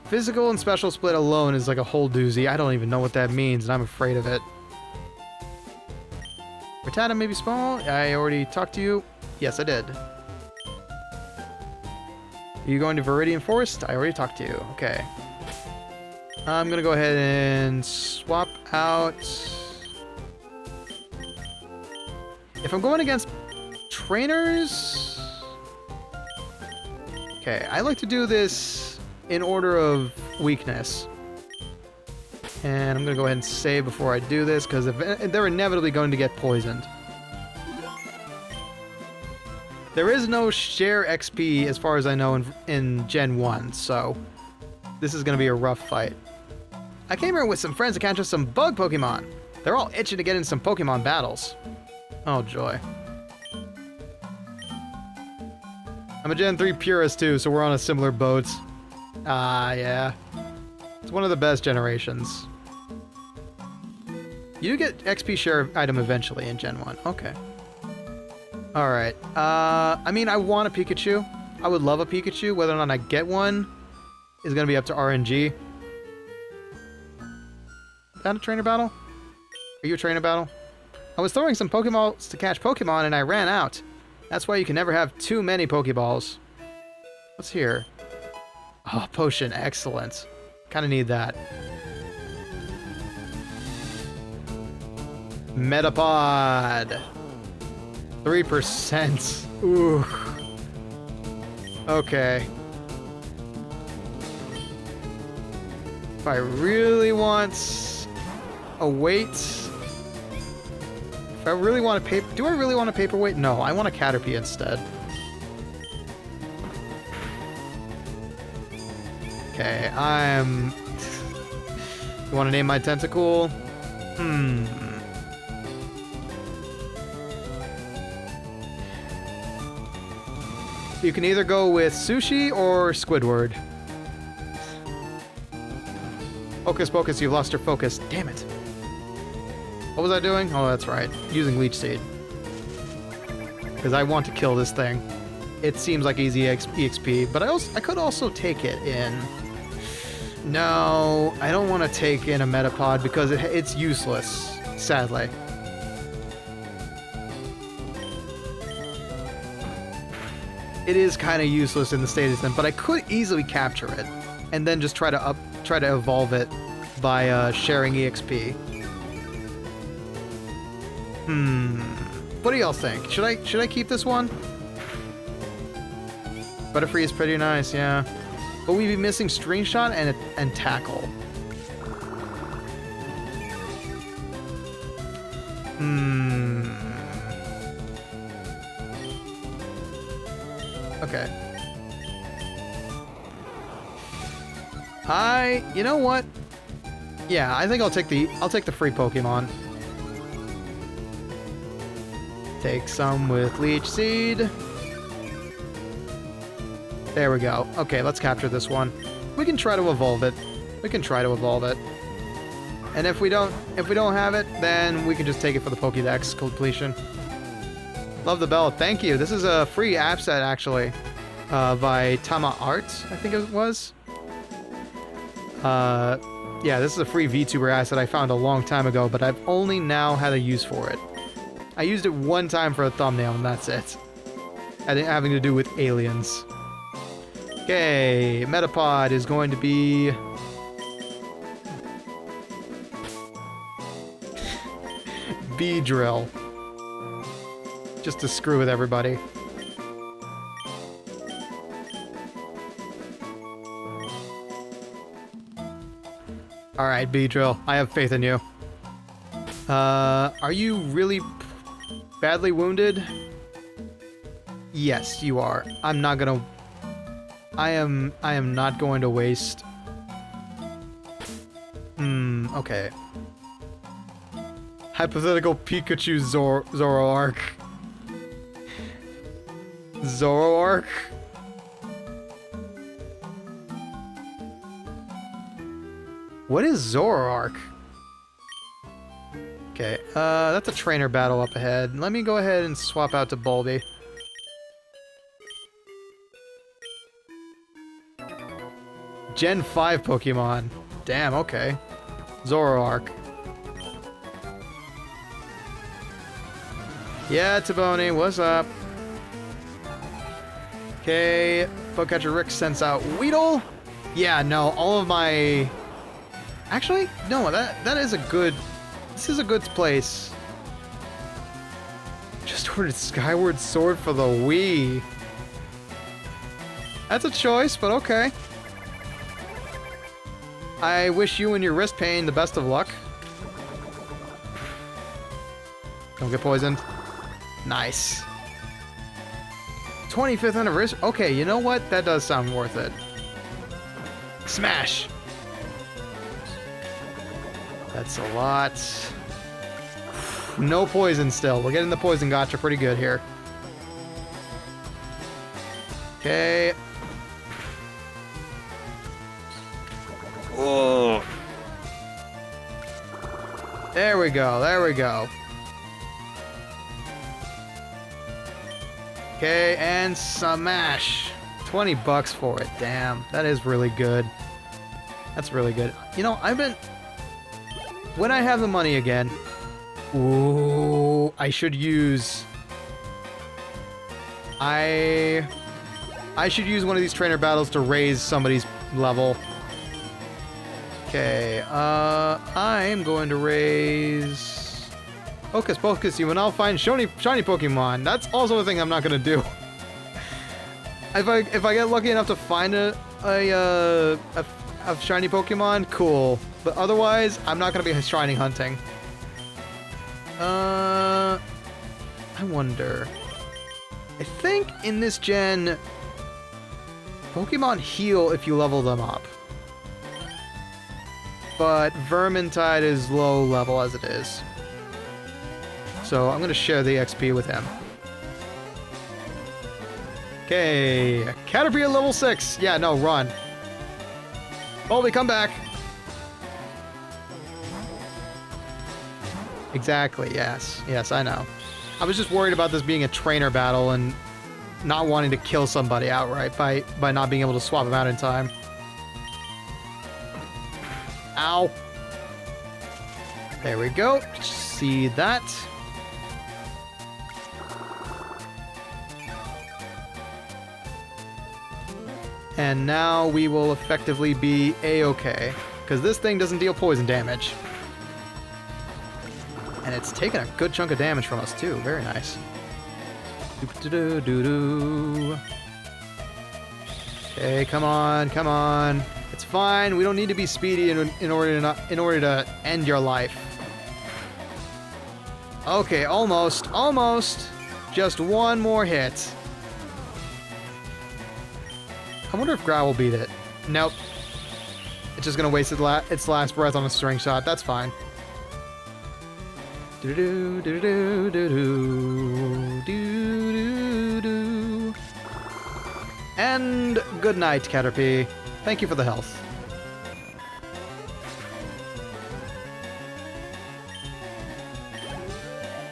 Physical and special split alone is like a whole doozy. I don't even know what that means, and I'm afraid of it. Rattata may be small. I already talked to you. Yes, I did. Are you going to Viridian Forest? I already talked to you. Okay. I'm gonna go ahead and swap out. If I'm going against trainers... Okay, I like to do this in order of weakness. And I'm gonna go ahead and save before I do this, because they're inevitably going to get poisoned. There is no share XP, as far as I know, in Gen 1, so this is gonna be a rough fight. I came here with some friends to catch us some bug Pokemon. They're all itching to get in some Pokemon battles. Oh, joy. I'm a Gen 3 purist too, so we're on a similar boat. Ah, yeah. It's one of the best generations. You do get XP share item eventually in Gen 1. Okay. Alright. I mean, I want a Pikachu. I would love a Pikachu. Whether or not I get one is going to be up to RNG. Is that a trainer battle? Are you a trainer battle? I was throwing some Pokeballs to catch Pokemon and I ran out. That's why you can never have too many Pokeballs. What's here? Oh, potion. Excellent. Kind of need that. Metapod. 3%. Ooh. Okay. If I really want a weight... If I really want a paper... Do I really want a paperweight? No, I want a Caterpie instead. Okay, I'm... You want to name my tentacle? You can either go with Sushi or Squidward. Focus, focus, you've lost your focus. Damn it. What was I doing? Oh, that's right. Using Leech Seed. Because I want to kill this thing. It seems like easy EXP, but I could also take it in... No, I don't want to take in a Metapod because it's useless, sadly. It is kind of useless in the state it's in, but I could easily capture it and then just try to evolve it by sharing EXP. What do y'all think? Should I keep this one? Butterfree is pretty nice, yeah. But we'd be missing Screenshot and Tackle. Okay. You know what? Yeah, I think I'll take the free Pokemon. Take some with Leech Seed. There we go. Okay, let's capture this one. We can try to evolve it. And if we don't have it, then we can just take it for the Pokédex completion. Love the bell. Thank you. This is a free app set actually, by Tama Art, I think it was. Yeah, this is a free VTuber asset I found a long time ago, but I've only now had a use for it. I used it one time for a thumbnail, and that's it. Having to do with aliens. Okay, Metapod is going to be... Beedrill. Just to screw with everybody. Alright, Beedrill. I have faith in you. Are you really badly wounded? Yes, you are. I'm not gonna... I am not going to waste... okay. Hypothetical Pikachu Zoroark. Zoroark? What is Zoroark? Okay, that's a trainer battle up ahead. Let me go ahead and swap out to Bulby. Gen 5 Pokemon. Damn, okay. Zoroark. Yeah, Taboni, what's up? Okay, Bugcatcher Rick sends out Weedle. Yeah, no, all of my... Actually, no, that is a good... This is a good place. Just ordered Skyward Sword for the Wii. That's a choice, but okay. I wish you and your wrist pain the best of luck. Don't get poisoned. Nice. 25th anniversary. Okay, you know what? That does sound worth it. Smash! That's a lot. No poison still. We're getting the poison gotcha pretty good here. Okay. Oh. There we go. There we go. Okay, and smash. 20 bucks for it. Damn, that is really good. That's really good. You know, when I have the money again, ooh, I should use... I should use one of these trainer battles to raise somebody's level. Okay, I'm going to raise... Hocus Pocus you, and I'll find shiny Pokemon. That's also a thing I'm not gonna do. If I get lucky enough to find a shiny Pokemon, cool. But otherwise, I'm not gonna be shiny hunting. I wonder. I think in this gen, Pokemon heal if you level them up. But Vermintide is low level as it is. So I'm going to share the XP with him. Okay, Caterpie at level 6. Yeah, no, run. Bulby, come back. Exactly, yes. Yes, I know. I was just worried about this being a trainer battle and not wanting to kill somebody outright by not being able to swap them out in time. Ow. There we go. See that. And now we will effectively be A-okay, because this thing doesn't deal poison damage. And it's taken a good chunk of damage from us too. Very nice. Okay, come on, come on. It's fine. We don't need to be speedy in order to end your life. Okay, almost. Just one more hit. I wonder if Growl will beat it. Nope. It's just gonna waste its last breath on a string shot. That's fine. And good night, Caterpie. Thank you for the health.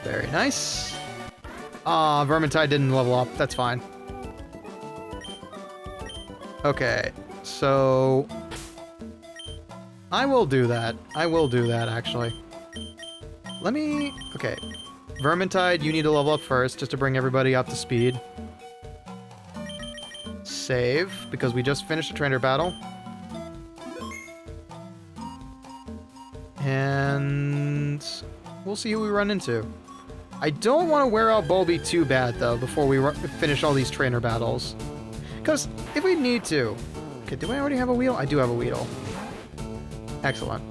Very nice. Ah, Vermintide didn't level up. That's fine. Okay, so I will do that. I will do that, actually. Let me... Okay. Vermintide, you need to level up first, just to bring everybody up to speed. Save, because we just finished a trainer battle. And we'll see who we run into. I don't want to wear out Bulby too bad, though, before we finish all these trainer battles. Because if we need to... Okay, do I already have a Weedle? I do have a Weedle. Excellent.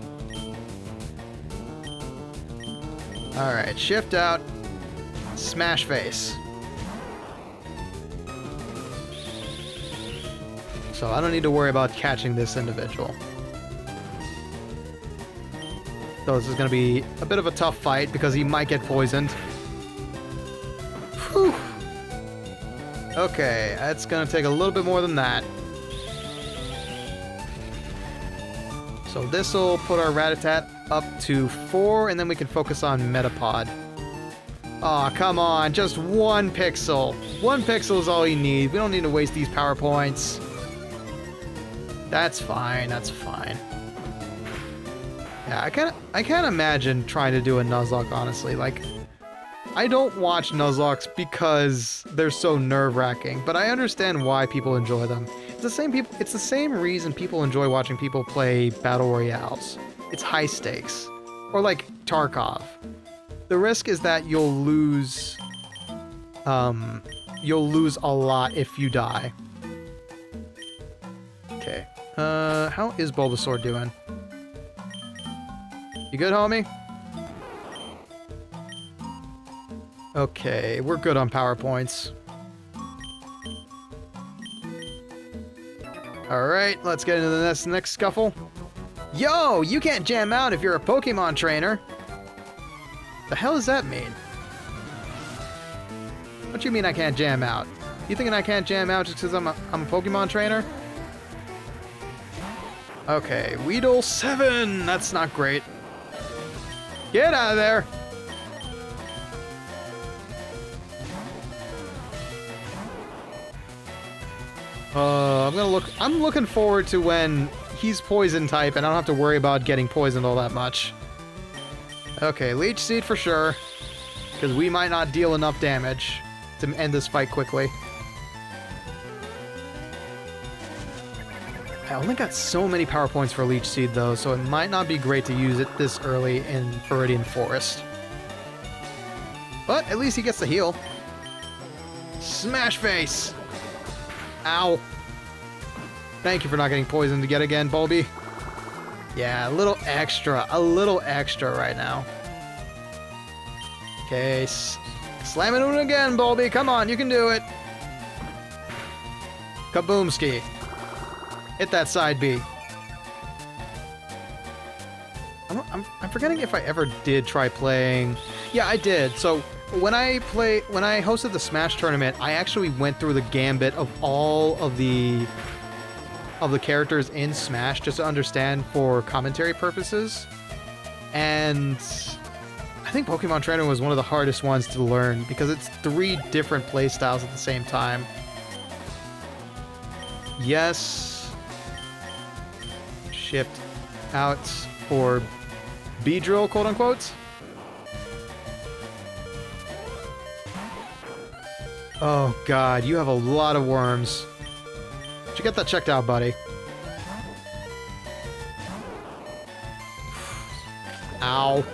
Alright, shift out. Smash face. So I don't need to worry about catching this individual. So this is going to be a bit of a tough fight because he might get poisoned. Whew. Okay, that's going to take a little bit more than that. So this will put our Rattata up to 4, and then we can focus on Metapod. Aw, come on, just 1 pixel. 1 pixel is all you need. We don't need to waste these power points. That's fine, that's fine. Yeah, I can't imagine trying to do a Nuzlocke, honestly. Like, I don't watch Nuzlockes because they're so nerve-wracking, but I understand why people enjoy them. It's the same reason people enjoy watching people play Battle Royales. It's high stakes. Or like Tarkov. The risk is that you'll lose a lot if you die. Okay. How is Bulbasaur doing? You good, homie? Okay, we're good on power points. Alright, let's get into the next scuffle. Yo, you can't jam out if you're a Pokemon trainer. The hell does that mean? What do you mean I can't jam out? You thinking I can't jam out just because I'm a Pokemon trainer? Okay, Weedle 7! That's not great. Get out of there! I'm looking forward to when he's poison type and I don't have to worry about getting poisoned all that much. Okay, Leech Seed for sure. Because we might not deal enough damage to end this fight quickly. I only got so many power points for Leech Seed though, so it might not be great to use it this early in Viridian Forest. But at least he gets the heal. Smash Face! Ow. Thank you for not getting poisoned yet again, Bulby. Yeah, a little extra right now. Okay, slam it in again, Bulby. Come on, you can do it. Kaboomski. Hit that side B. I'm forgetting if I ever did try playing. Yeah, I did. So when I hosted the Smash tournament, I actually went through the gambit of all of the characters in Smash just to understand for commentary purposes. And I think Pokemon Trainer was one of the hardest ones to learn because it's 3 different playstyles at the same time. Yes. Shift out for B-Drill, quote unquote. Oh god, you have a lot of worms. Should get that checked out, buddy. Ow.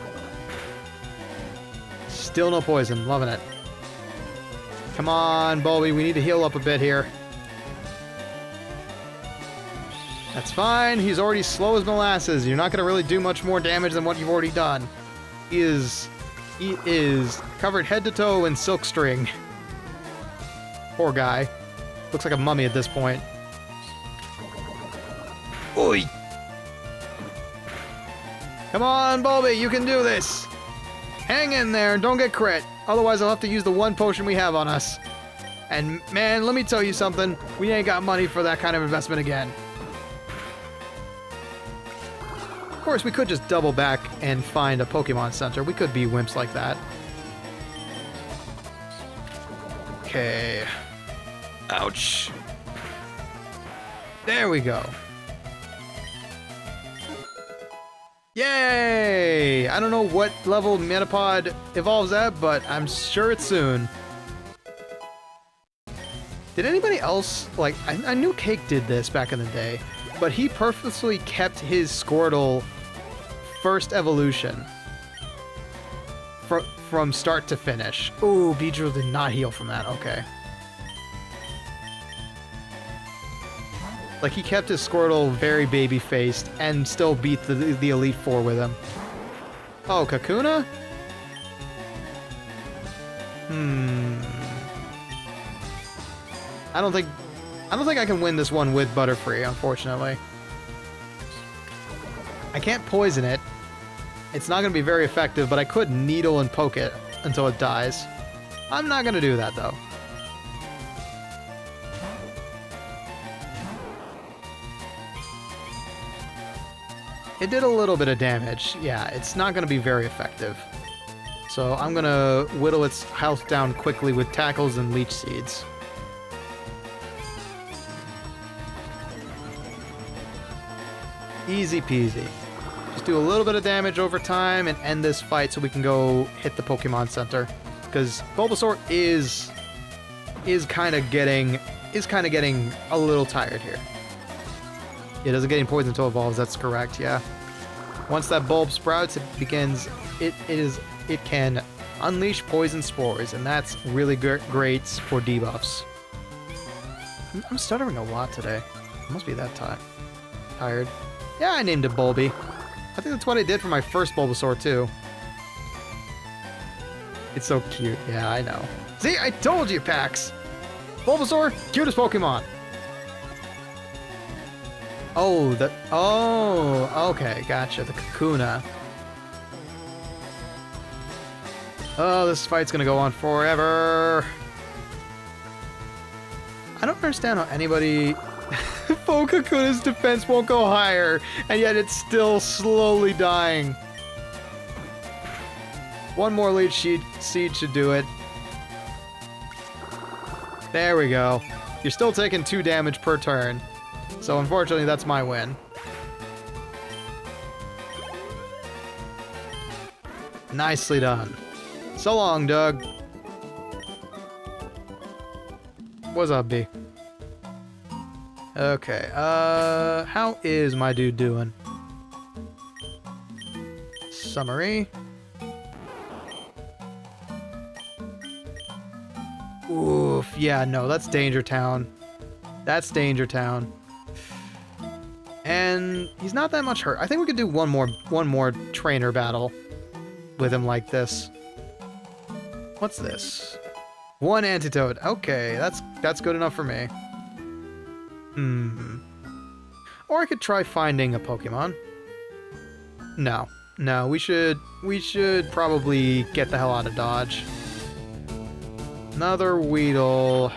Still no poison. Loving it. Come on, Bulby. We need to heal up a bit here. That's fine. He's already slow as molasses. You're not going to really do much more damage than what you've already done. He is covered head to toe in silk string. Poor guy. Looks like a mummy at this point. Oi! Come on, Bulby, you can do this! Hang in there and don't get crit. Otherwise I'll have to use the one potion we have on us. And man, let me tell you something. We ain't got money for that kind of investment again. Of course, we could just double back and find a Pokemon Center. We could be wimps like that. Okay. Ouch. There we go. Yay! I don't know what level Metapod evolves at, but I'm sure it's soon. Did anybody else, like, I knew Cake did this back in the day, but he purposely kept his Squirtle first evolution from start to finish. Ooh, Beedrill did not heal from that, okay. Like, he kept his Squirtle very baby-faced and still beat the Elite Four with him. Oh, Kakuna? I don't think I can win this one with Butterfree, unfortunately. I can't poison it. It's not going to be very effective, but I could needle and poke it until it dies. I'm not going to do that, though. It did a little bit of damage. Yeah, it's not going to be very effective. So I'm going to whittle its health down quickly with Tackles and Leech Seeds. Easy peasy. Just do a little bit of damage over time and end this fight so we can go hit the Pokemon Center. Because Bulbasaur is kind of getting a little tired here. It doesn't get poisoned until it evolves, that's correct, yeah. Once that bulb sprouts, it can unleash poison spores, and that's really great for debuffs. I'm stuttering a lot today. It must be that tired. Yeah, I named it Bulby. I think that's what I did for my first Bulbasaur, too. It's so cute. Yeah, I know. See, I told you, Pax! Bulbasaur, cutest Pokemon! Oh, okay, gotcha. The Kakuna. Oh, this fight's gonna go on forever. I don't understand how anybody... Full-Cocoon's defense won't go higher, and yet it's still slowly dying. One more lead seed should do it. There we go. You're still taking 2 damage per turn. So unfortunately, that's my win. Nicely done. So long, Doug. What's up, B? Okay, how is my dude doing? Summary. Oof, yeah, no, that's Danger Town. That's Danger Town. And he's not that much hurt. I think we could do one more trainer battle with him like this. What's this? 1 antidote. Okay, that's good enough for me. Or I could try finding a Pokemon. No, we should probably get the hell out of Dodge. Another Weedle.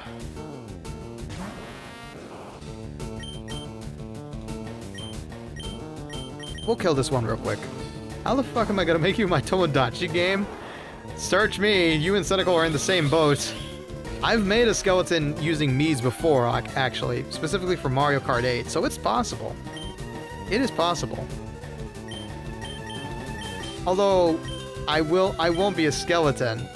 We'll kill this one real quick. How the fuck am I gonna make you my Tomodachi game? Search me, you and Cynical are in the same boat. I've made a skeleton using Mii's before, actually, specifically for Mario Kart 8, so it's possible. It is possible. Although, I won't be a skeleton.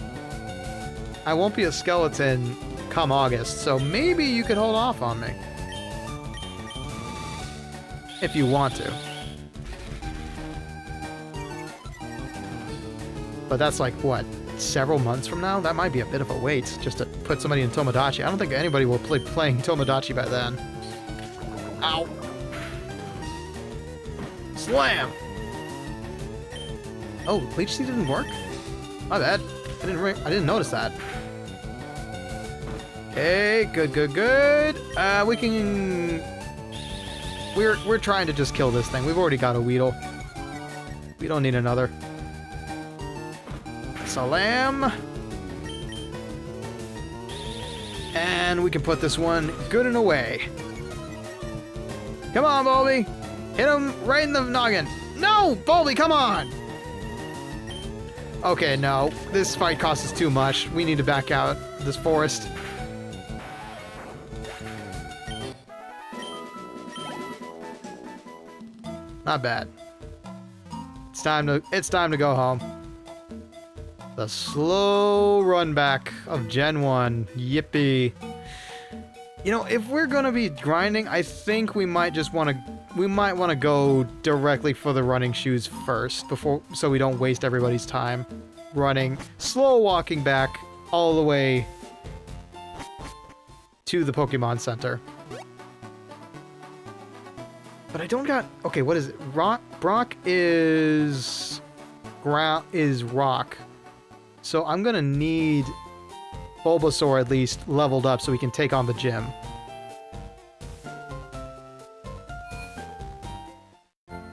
I won't be a skeleton come August, so maybe you could hold off on me. If you want to. But that's like, what, several months from now? That might be a bit of a wait, just to put somebody in Tomodachi. I don't think anybody will be playing Tomodachi by then. Ow. Slam! Oh, Leech Seed didn't work? My bad. I didn't notice that. Okay, good. We can... We're trying to just kill this thing. We've already got a Weedle. We don't need another. Salam. And we can put this one good and away. Come on, Bulby. Hit him right in the noggin. No, Bulby, come on. Okay, no. This fight costs us too much. We need to back out this forest. Not bad. It's time to go home. The slow run back of Gen 1. Yippee. You know, if we're gonna be grinding, I think we might want to go directly for the running shoes first, so we don't waste everybody's time running, slow walking back all the way to the Pokemon Center. But I don't got... Okay, what is it? Brock is rock. So I'm gonna need Bulbasaur at least leveled up so we can take on the gym.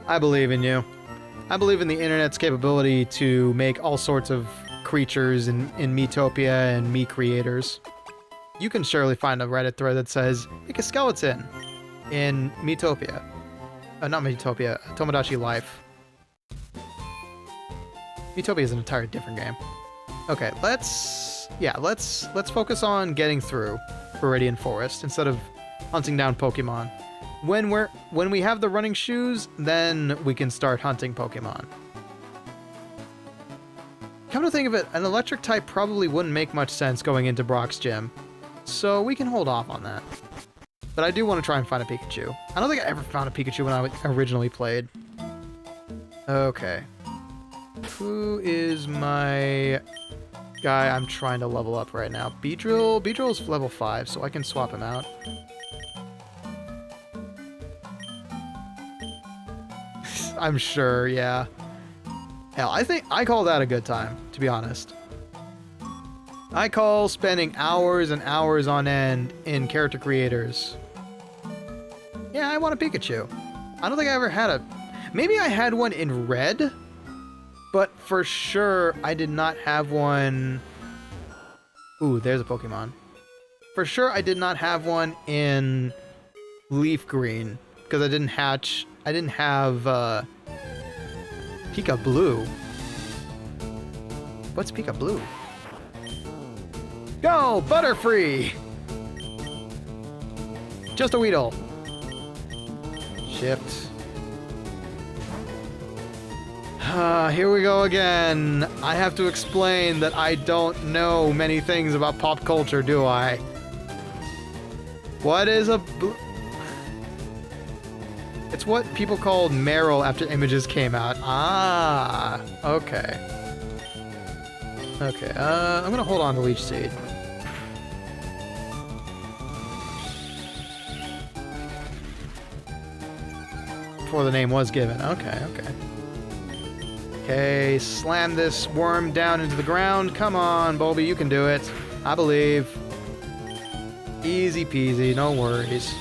I believe in you. I believe in the internet's capability to make all sorts of creatures in Miitopia and Mii creators. You can surely find a Reddit thread that says, make a skeleton in Miitopia. Not Miitopia, Tomodachi Life. Miitopia is an entirely different game. Okay, let's focus on getting through Viridian Forest instead of hunting down Pokemon. When we have the running shoes, then we can start hunting Pokemon. Come to think of it, an electric type probably wouldn't make much sense going into Brock's gym, so we can hold off on that. But I do want to try and find a Pikachu. I don't think I ever found a Pikachu when I originally played. Okay. Who is my guy I'm trying to level up right now? Beedrill? Beedrill's level 5, so I can swap him out. I'm sure, yeah. Hell, I think I call that a good time, to be honest. I call spending hours and hours on end in character creators. Yeah, I want a Pikachu. I don't think I ever had a... Maybe I had one in red, but for sure I did not have one... Ooh, there's a Pokemon. For sure I did not have one in LeafGreen, because I didn't have, Pika Blue. What's Pika Blue? Go! Butterfree! Just a Weedle. Shift. Here we go again. I have to explain that I don't know many things about pop culture, do I? What is a... It's what people called Meryl after images came out. Ah, okay. Okay, I'm gonna hold on to Leech Seed. Before the name was given. Okay, okay. Okay, slam this worm down into the ground. Come on, Bulby, you can do it. I believe. Easy peasy, no worries.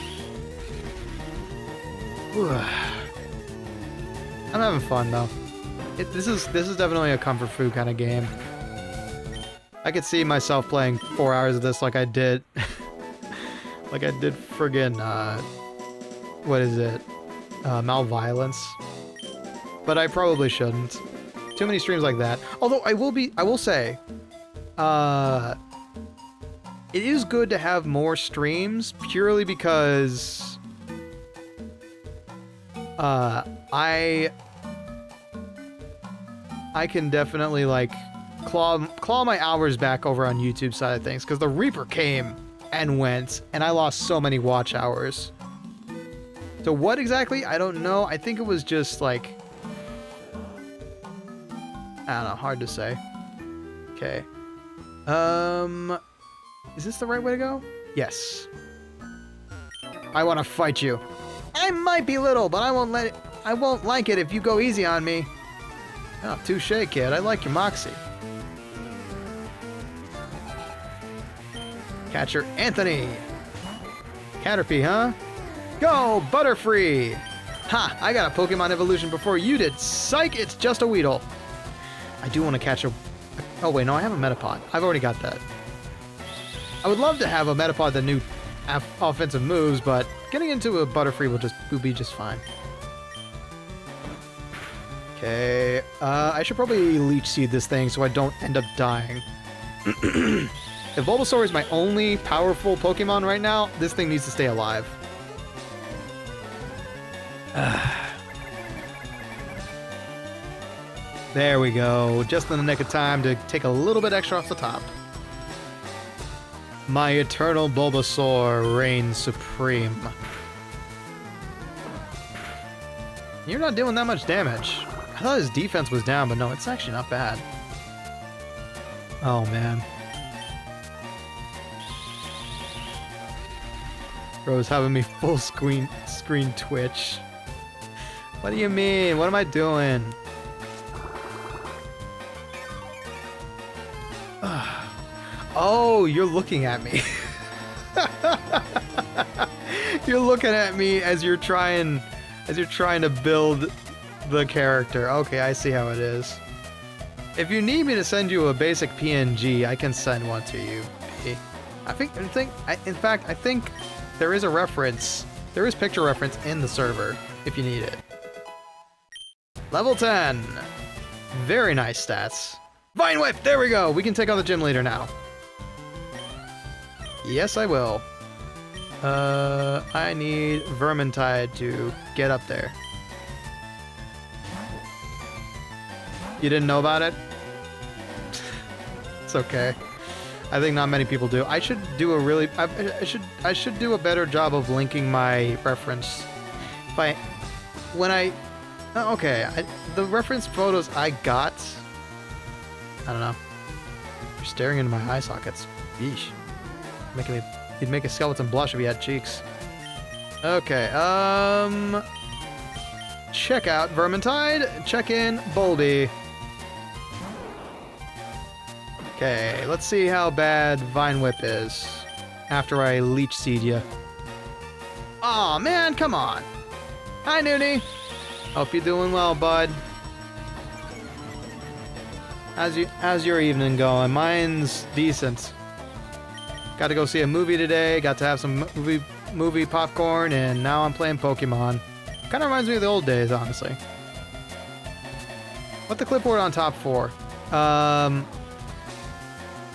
I'm having fun though. This is definitely a comfort food kind of game. I could see myself playing 4 hours of this like I did. Like I did friggin' what is it? Malviolence. But I probably shouldn't. Too many streams like that. Although I will say, it is good to have more streams purely because I can definitely like claw my hours back over on YouTube side of things, because the Reaper came and went and I lost so many watch hours. So what exactly? I don't know. I think it was just like, I don't know, hard to say. Okay. Is this the right way to go? Yes. I want to fight you. I might be little, but I won't like it if you go easy on me. Oh, touche, kid. I like your moxie. Catcher Anthony. Caterpie, huh? Go, Butterfree! Ha! I got a Pokemon evolution before you did. Psych! It's just a Weedle. I do want to catch a... Oh, wait, no, I have a Metapod. I've already got that. I would love to have a Metapod that knew offensive moves, but getting into a Butterfree will be just fine. Okay, I should probably Leech Seed this thing so I don't end up dying. If Bulbasaur is my only powerful Pokemon right now, this thing needs to stay alive. There we go. Just in the nick of time to take a little bit extra off the top. My eternal Bulbasaur reigns supreme. You're not doing that much damage. I thought his defense was down, but no, it's actually not bad. Oh, man. Bro's having me full screen twitch. What do you mean? What am I doing? Oh, you're looking at me. You're looking at me as you're trying to build the character. Okay, I see how it is. If you need me to send you a basic PNG, I can send one to you. In fact, I think there is a reference. There is picture reference in the server if you need it. Level 10. Very nice stats. Vine Whip! There we go! We can take on the gym leader now. Yes, I will. I need Vermintide to get up there. You didn't know about it? It's okay. I think not many people do. I should do a really... I should do a better job of linking my reference. The reference photos I got... I don't know. You're staring into my eye sockets. Yeesh. You'd make a skeleton blush if he had cheeks. Okay, check out Vermintide. Check in Bulby. Okay, let's see how bad Vine Whip is after I Leech Seed you. Aw, man, come on. Hi, Noonie. Hope you're doing well, bud. How's your evening going? Mine's decent. Got to go see a movie today. Got to have some movie popcorn, and now I'm playing Pokemon. Kind of reminds me of the old days, honestly. What the clipboard on top for?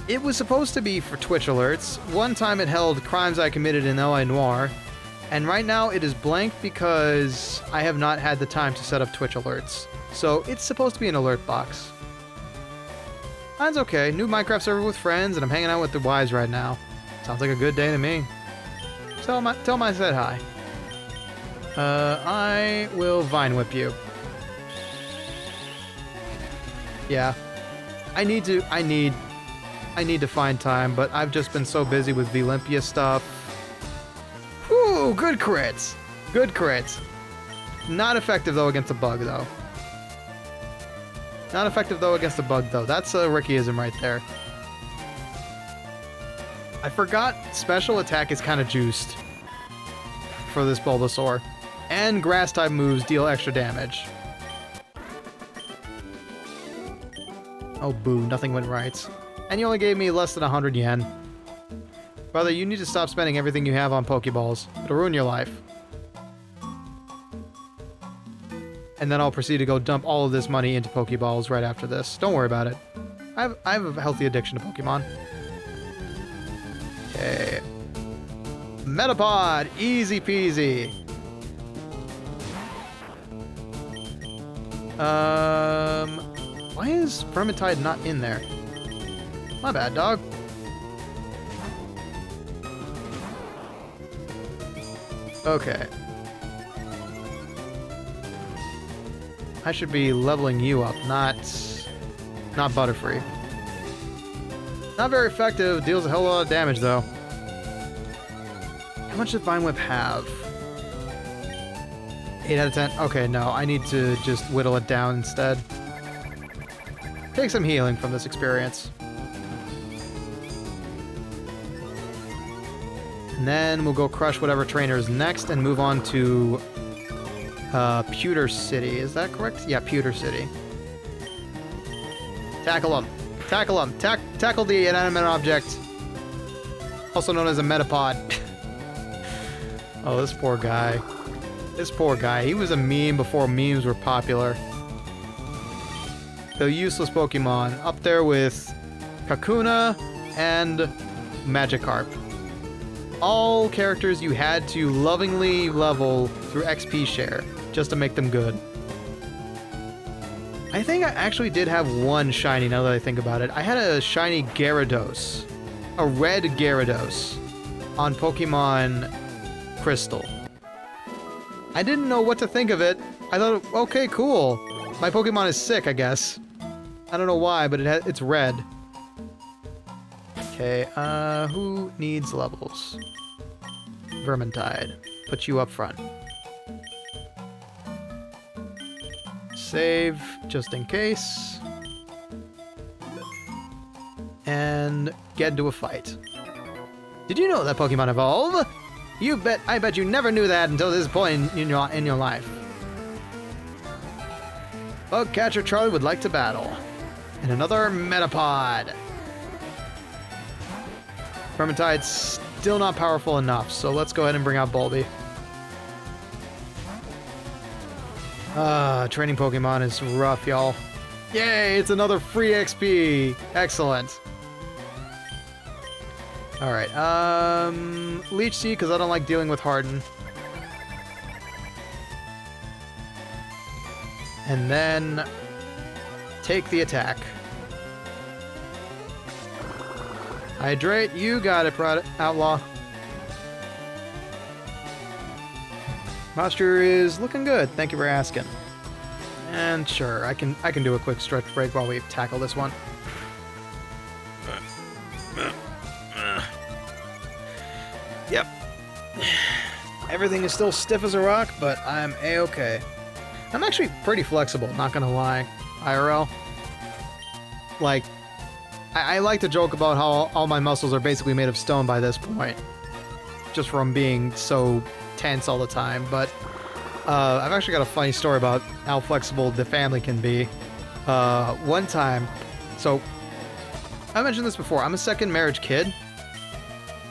It was supposed to be for Twitch alerts. One time it held crimes I committed in LA Noire, and right now it is blank because I have not had the time to set up Twitch alerts. So it's supposed to be an alert box. Mine's okay. New Minecraft server with friends, and I'm hanging out with the wives right now. Sounds like a good day to me. Tell 'em I said hi. I will Vine Whip you. Yeah. I need to find time, but I've just been so busy with Vylimpia stuff. Ooh, good crits. Good crits. Not effective, though, against a bug, though. Not effective, though, against a bug, though. That's a Rickyism right there. I forgot special attack is kind of juiced for this Bulbasaur. And grass-type moves deal extra damage. Oh, boo. Nothing went right. And you only gave me less than 100 yen. Brother, you need to stop spending everything you have on Pokeballs. It'll ruin your life. And then I'll proceed to go dump all of this money into Pokeballs right after this. Don't worry about it. I have a healthy addiction to Pokemon. Okay. Metapod! Easy peasy. Why is Vermintide not in there? My bad, dog. Okay. I should be leveling you up, not Butterfree. Not very effective, deals a hell of a lot of damage though. How much does Vine Whip have? 8 out of 10? Okay, no, I need to just whittle it down instead. Take some healing from this experience. And then we'll go crush whatever trainer is next and move on to Pewter City. Is that correct? Yeah, Pewter City. Tackle him. Tackle him. Tackle the inanimate object. Also known as a Metapod. Oh, this poor guy. This poor guy. He was a meme before memes were popular. The useless Pokemon. Up there with Kakuna and Magikarp. All characters you had to lovingly level through XP share just to make them good. I think I actually did have one shiny now that I think about it. I had a shiny Gyarados. A red Gyarados on Pokemon Crystal. I didn't know what to think of it. I thought, okay, cool. My Pokemon is sick, I guess. I don't know why, but it's red. Okay, who needs levels? Vermintide. Put you up front. Save, just in case. And get into a fight. Did you know that Pokemon evolve? I bet you never knew that until this point in your life. Bugcatcher Charlie would like to battle. And another Metapod. Vermintide's still not powerful enough, so let's go ahead and bring out Bulby. Training Pokemon is rough, y'all. Yay, it's another free XP. Excellent. Alright, Leech Seed, because I don't like dealing with Harden. And then take the attack. Hydrate, you got it, Outlaw. Posture is looking good, thank you for asking. And sure, I can do a quick stretch break while we tackle this one. Yep. Everything is still stiff as a rock, but I'm A-okay. I'm actually pretty flexible, not gonna lie, IRL. Like, I like to joke about how all my muscles are basically made of stone by this point. Just from being so tense all the time, but I've actually got a funny story about how flexible the family can be. One time, so I mentioned this before, I'm a second marriage kid,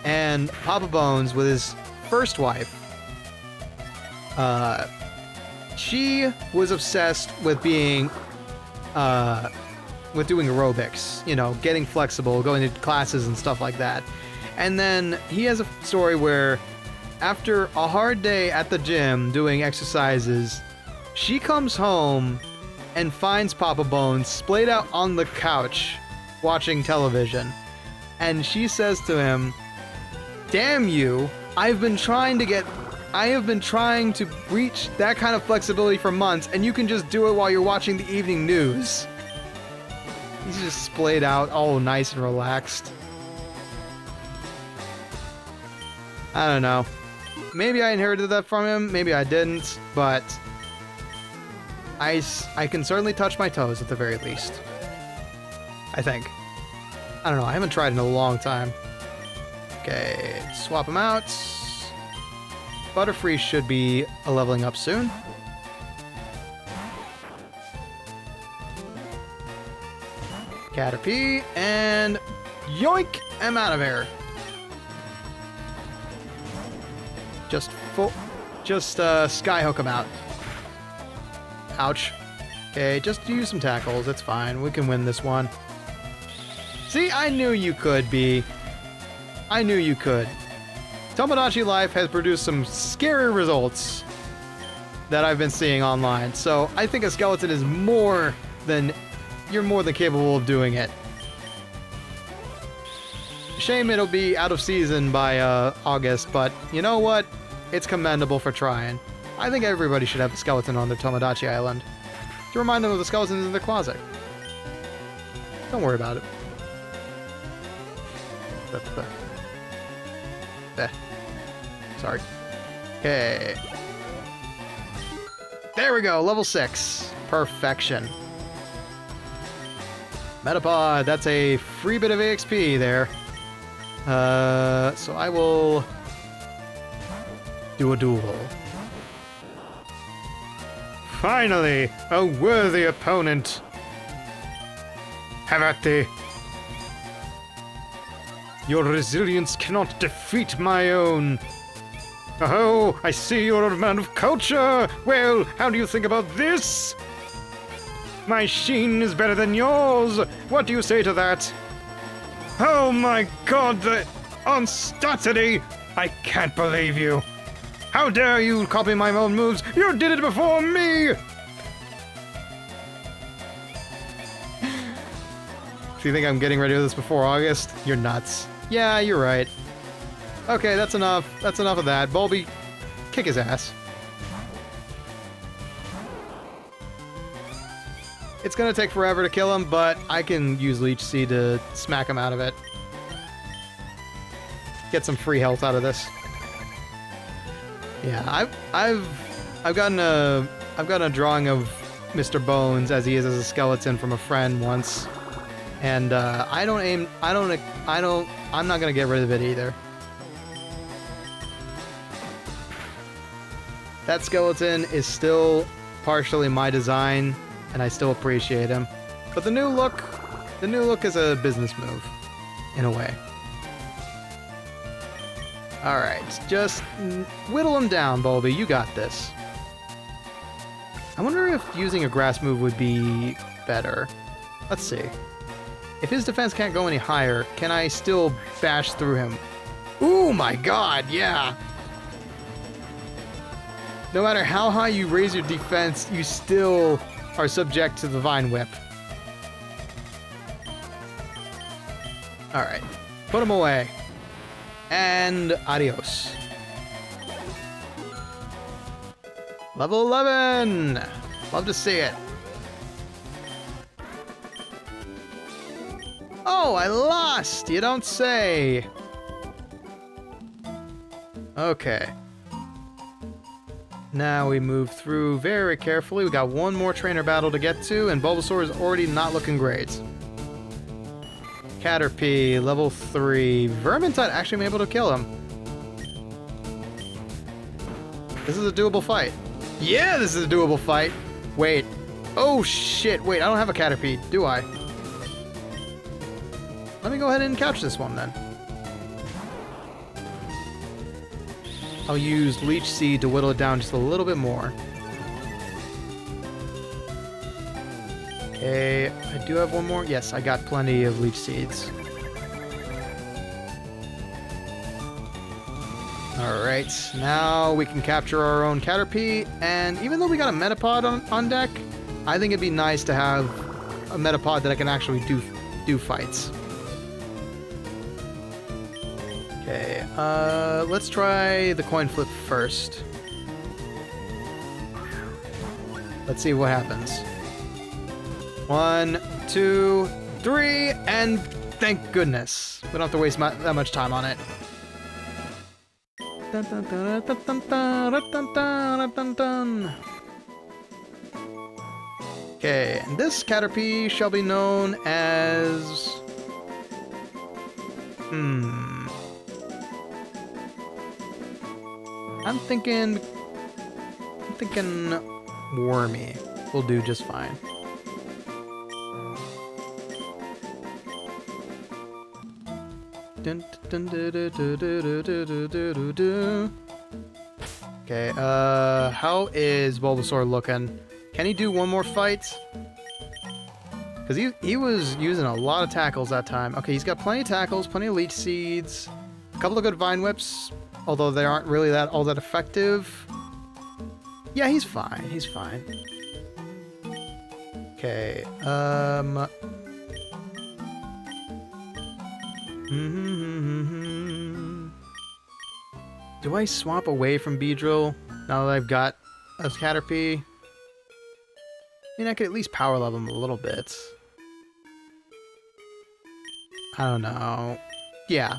And Papa Bones, with his first wife, she was obsessed with being, with doing aerobics, you know, getting flexible, going to classes and stuff like that. And then he has a story where after a hard day at the gym doing exercises, she comes home and finds Papa Bones splayed out on the couch watching television. And she says to him, "Damn you, I have been trying to reach that kind of flexibility for months, and you can just do it while you're watching the evening news." He's just splayed out, all nice and relaxed. I don't know. Maybe I inherited that from him, maybe I didn't, but I can certainly touch my toes at the very least. I think. I don't know, I haven't tried in a long time. Okay, swap them out. Butterfree should be leveling up soon. Caterpie, and yoink! I'm out of here. Just skyhook him out. Ouch. Okay, just use some tackles, it's fine. We can win this one. See, I knew you could, B. I knew you could. Tomodachi Life has produced some scary results that I've been seeing online, so I think a skeleton is more than... You're more than capable of doing it. Shame it'll be out of season by August, but you know what? It's commendable for trying. I think everybody should have a skeleton on their Tomodachi Island to remind them of the skeletons in their closet. Don't worry about it. Sorry. Okay. There we go, level 6. Perfection. Metapod, that's a free bit of EXP there. So I will do a duel. Finally, a worthy opponent. Have at thee. Your resilience cannot defeat my own. Oh, I see you're a man of culture. Well, how do you think about this? My sheen is better than yours. What do you say to that? Oh my god, the unstatity! I can't believe you. How dare you copy my own moves? You did it before me! If you think I'm getting ready for this before August, you're nuts. Yeah, you're right. Okay, that's enough. That's enough of that. Bulby, kick his ass. It's gonna take forever to kill him, but I can use Leech Seed to smack him out of it. Get some free health out of this. Yeah, I've gotten a drawing of Mr. Bones as he is as a skeleton from a friend once, and I'm not gonna get rid of it either. That skeleton is still partially my design, and I still appreciate him. But the new look is a business move, in a way. Alright, just whittle him down, Bulby, you got this. I wonder if using a grass move would be better. Let's see. If his defense can't go any higher, can I still bash through him? Ooh my god, yeah! No matter how high you raise your defense, you still are subject to the Vine Whip. Alright, put him away. And adios. Level 11! Love to see it. Oh, I lost! You don't say! Okay. Now we move through very carefully. We got one more trainer battle to get to, and Bulbasaur is already not looking great. Caterpie, level 3. Vermintide actually am able to kill him. This is a doable fight. Yeah, this is a doable fight. Wait. Oh shit, wait, I don't have a Caterpie, do I? Let me go ahead and couch this one then. I'll use Leech Seed to whittle it down just a little bit more. Okay, I do have one more. Yes, I got plenty of Leech Seeds. Alright, now we can capture our own Caterpie, and even though we got a Metapod on deck, I think it'd be nice to have a Metapod that I can actually do fights. Okay, let's try the coin flip first. Let's see what happens. 1, 2, 3, and thank goodness. We don't have to waste that much time on it. Okay, and this Caterpie shall be known as... I'm thinking Wormy will do just fine. Okay, how is Bulbasaur looking? Can he do one more fight? Because he was using a lot of tackles that time. Okay, he's got plenty of tackles, plenty of Leech Seeds, a couple of good Vine Whips, although they aren't really all that effective. Yeah, he's fine, he's fine. Okay, do I swap away from Beedrill now that I've got a Caterpie? I mean, I could at least power level him a little bit. I don't know. Yeah,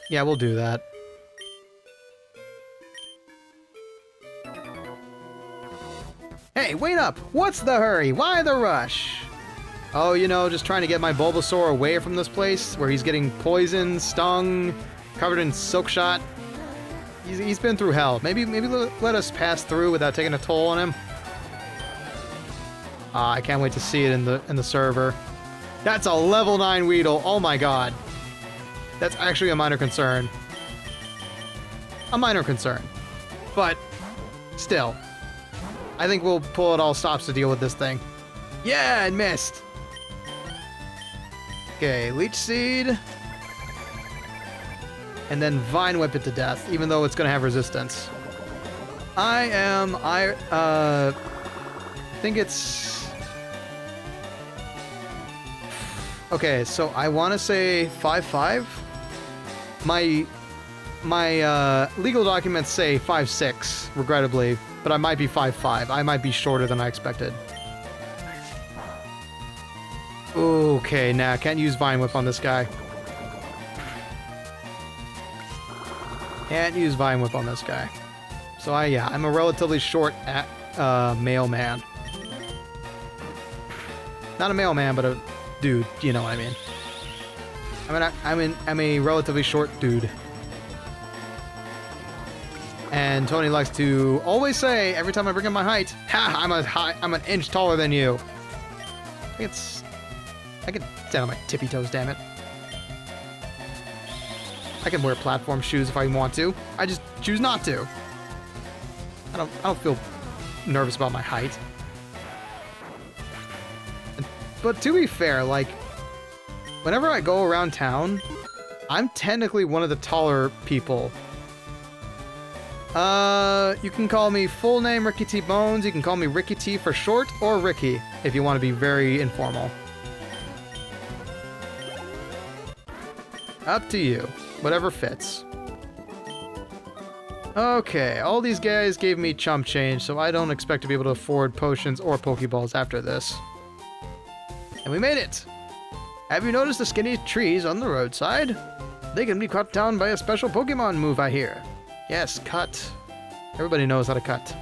we'll do that. Hey, wait up! What's the hurry? Why the rush? Oh, you know, just trying to get my Bulbasaur away from this place where he's getting poisoned, stung, covered in silk shot. He's been through hell. Maybe let us pass through without taking a toll on him. I can't wait to see it in the server. That's a level 9 Weedle. Oh my god. That's actually a minor concern. A minor concern. But still, I think we'll pull out all stops to deal with this thing. Yeah, it missed. Okay, Leech Seed. And then Vine Whip it to death, even though it's going to have resistance. I think it's... Okay, so I want to say 5'5". My legal documents say 5'6", regrettably, but I might be 5'5". I might be shorter than I expected. Okay, nah, can't use Vine Whip on this guy. Can't use Vine Whip on this guy. So I'm a relatively short mailman. Not a mailman, but a dude. You know what I mean. I'm a relatively short dude. And Tony likes to always say every time I bring up my height, "Ha! I'm an inch taller than you." I can stand on my tippy toes, damn it. I can wear platform shoes if I want to. I just choose not to. I don't feel nervous about my height. But to be fair, like, whenever I go around town, I'm technically one of the taller people. You can call me full name Ricky T. Bones. You can call me Ricky T for short, or Ricky, if you want to be very informal. Up to you. Whatever fits. Okay, all these guys gave me chump change, so I don't expect to be able to afford potions or Pokeballs after this. And we made it! Have you noticed the skinny trees on the roadside? They can be cut down by a special Pokemon move, I hear. Yes, cut. Everybody knows how to cut.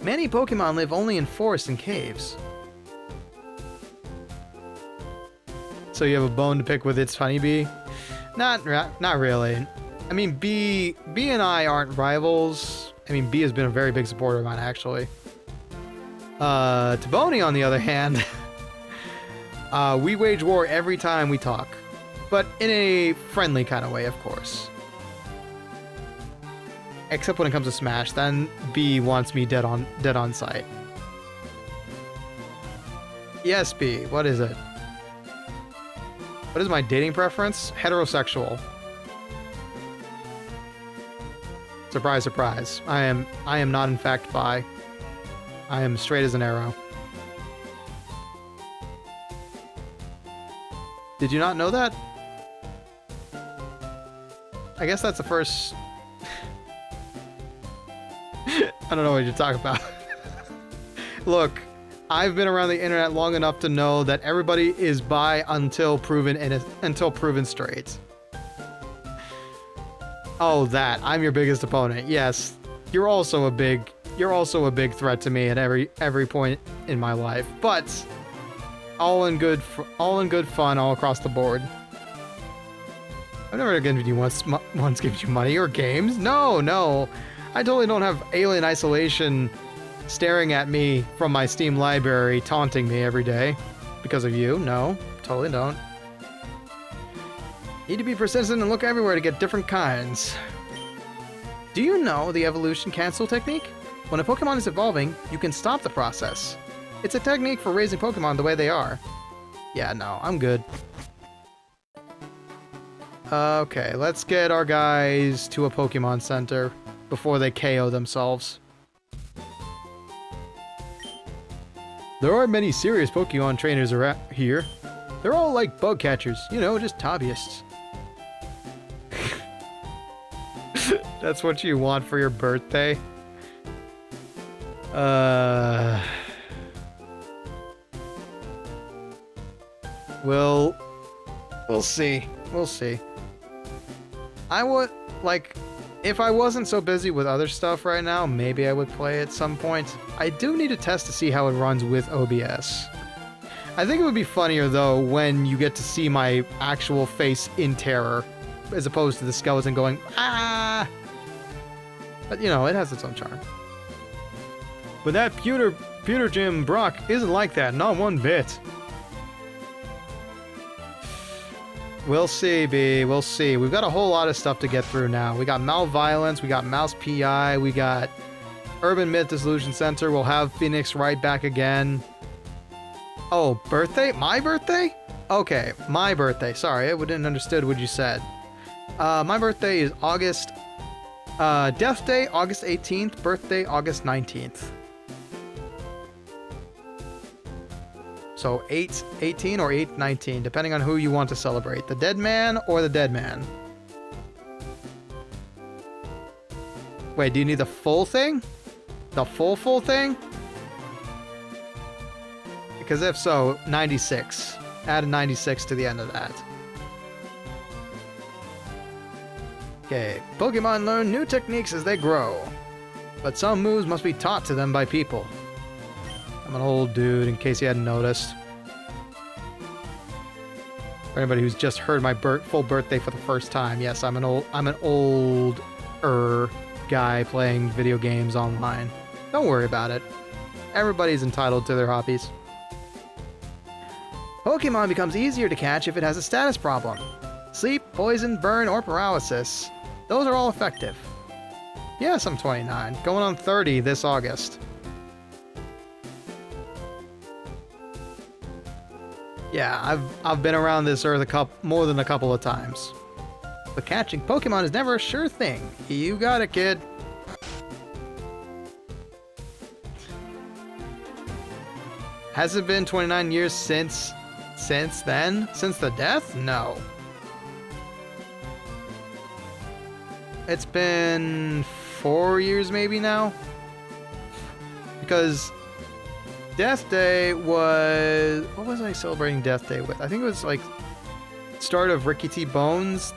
Many Pokemon live only in forests and caves. So you have a bone to pick with its HoneyBee? Not really. I mean, B and I aren't rivals. I mean, B has been a very big supporter of mine, actually. TboniDraws, on the other hand, we wage war every time we talk. But in a friendly kind of way, of course. Except when it comes to Smash, then B wants me dead on sight. Yes, B, what is it? What is my dating preference? Heterosexual. Surprise, surprise. I am not in fact bi. I am straight as an arrow. Did you not know that? I guess that's the first... I don't know what you're talking about. Look, I've been around the internet long enough to know that everybody is bi until proven straight. Oh, that. I'm your biggest opponent. Yes. You're also a big threat to me at every point in my life. But all in good fun all across the board. I've never given you once given you money or games. No. I totally don't have Alien Isolation staring at me from my Steam library, taunting me every day because of you. No, totally don't. Need to be persistent and look everywhere to get different kinds. Do you know the evolution cancel technique? When a Pokemon is evolving, you can stop the process. It's a technique for raising Pokemon the way they are. Yeah, no, I'm good. Okay, let's get our guys to a Pokemon Center before they KO themselves. There aren't many serious Pokemon trainers around here. They're all like bug catchers, you know, just hobbyists. That's what you want for your birthday? We'll see. We'll see. I would, like, if I wasn't so busy with other stuff right now, maybe I would play at some point. I do need a test to see how it runs with OBS. I think it would be funnier, though, when you get to see my actual face in terror, as opposed to the skeleton going, ah! But, you know, it has its own charm. But that Pewter Jim Brock isn't like that, not one bit. We'll see, B. We'll see. We've got a whole lot of stuff to get through now. We got Malviolence, we got Mouse PI, we got Urban Myth Dissolution Center. We'll have Phoenix right back again. Oh, birthday? My birthday? Okay, my birthday. Sorry, I didn't understood what you said. My birthday is August... Death Day, August 18th. Birthday, August 19th. So 8/18 or 8/19, depending on who you want to celebrate. The dead man or the dead man? Wait, do you need the full thing? The full thing? Because if so, 96. Add a 96 to the end of that. Okay, Pokemon learn new techniques as they grow. But some moves must be taught to them by people. I'm an old dude, in case you hadn't noticed. For anybody who's just heard my full birthday for the first time, yes, I'm an older guy playing video games online. Don't worry about it. Everybody's entitled to their hobbies. Pokemon becomes easier to catch if it has a status problem. Sleep, poison, burn, or paralysis. Those are all effective. Yes, I'm 29, going on 30 this August. Yeah, I've been around this earth more than a couple of times. But catching Pokemon is never a sure thing. You got it, kid. Has it been 29 years since then? Since the death? No. It's been 4 years maybe now? Because Death Day was... What was I celebrating Death Day with? I think it was like start of Ricky T. Bones.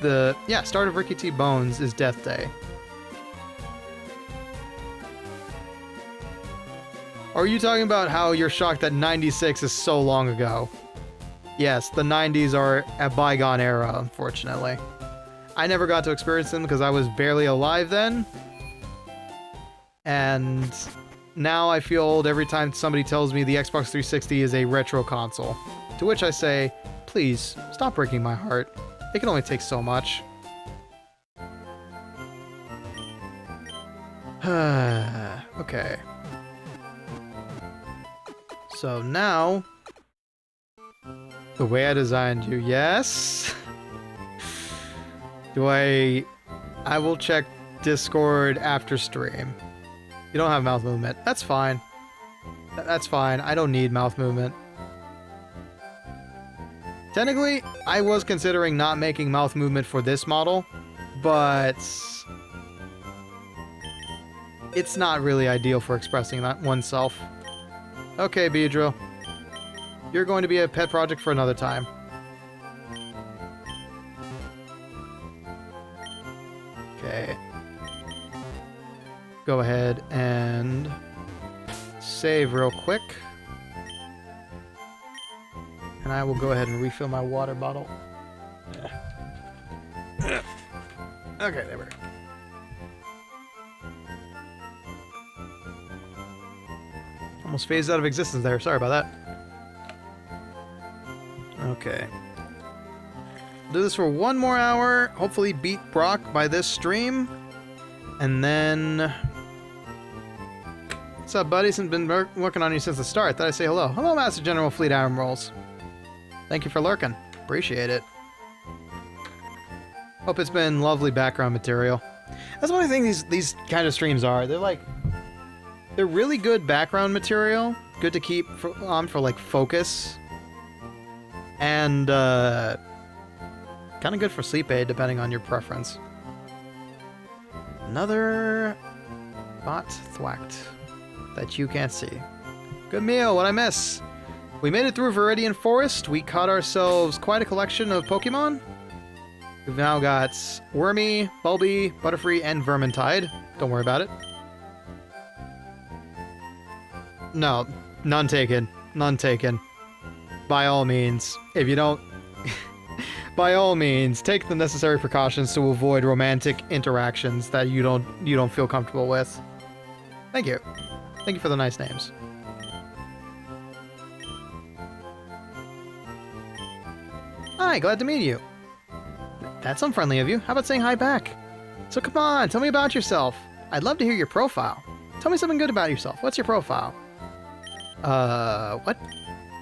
Start of Ricky T. Bones is Death Day. Or are you talking about how you're shocked that 96 is so long ago? Yes, the 90s are a bygone era, unfortunately. I never got to experience them because I was barely alive then. And now I feel old every time somebody tells me the Xbox 360 is a retro console. To which I say, please, stop breaking my heart. It can only take so much. Okay. So now, the way I designed you, yes? I will check Discord after stream. You don't have mouth movement. That's fine. That's fine. I don't need mouth movement. Technically, I was considering not making mouth movement for this model, but it's not really ideal for expressing that oneself. Okay, Beedrill. You're going to be a pet project for another time. Okay. Go ahead and save real quick. And I will go ahead and refill my water bottle. Okay, there we go. Almost phased out of existence there. Sorry about that. Okay. Do this for one more hour. Hopefully beat Brock by this stream. And then... What's up, buddy? Since been working on you since the start. Thought I'd say hello. Hello, Master General Fleet Admirals. Thank you for lurking. Appreciate it. Hope it's been lovely background material. That's one of the things these kind of streams are. They're really good background material. Good to keep on for like focus. And kind of good for sleep aid depending on your preference. Another bot thwacked that you can't see. Good meal, what'd I miss? We made it through Viridian Forest. We caught ourselves quite a collection of Pokemon. We've now got Wormy, Bulby, Butterfree, and Vermintide. Don't worry about it. No, none taken. None taken. By all means, if you don't... by all means, take the necessary precautions to avoid romantic interactions that you don't feel comfortable with. Thank you. Thank you for the nice names. Hi, glad to meet you. That's unfriendly of you. How about saying hi back? So come on, tell me about yourself. I'd love to hear your profile. Tell me something good about yourself. What's your profile? What?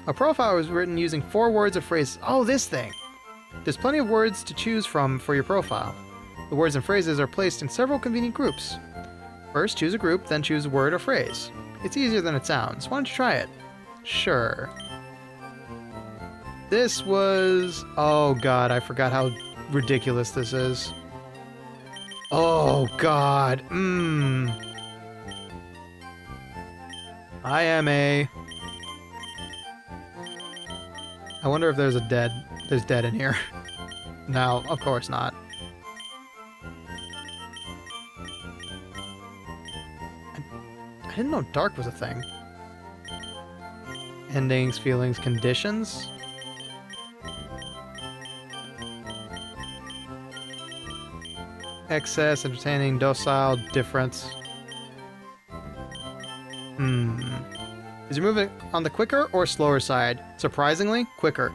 A profile was written using 4 words or phrases. Oh, this thing! There's plenty of words to choose from for your profile. The words and phrases are placed in several convenient groups. First, choose a group, then choose a word or phrase. It's easier than it sounds. Why don't you try it? Sure. This was... Oh god, I forgot how ridiculous this is. Oh god. I am a... I wonder if there's dead in here. No, of course not. I didn't know dark was a thing. Endings, feelings, conditions? Excess, entertaining, docile, difference. Is your movement on the quicker or slower side? Surprisingly, quicker.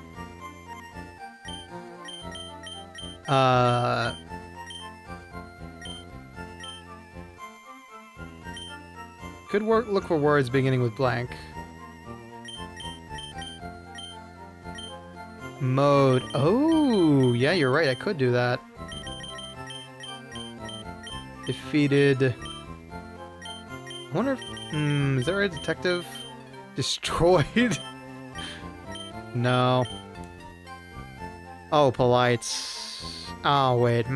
Could look for words beginning with blank. Mode. Oh, yeah, you're right. I could do that. Defeated. I wonder if... is there a detective? Destroyed? No. Oh, polite. Oh, wait.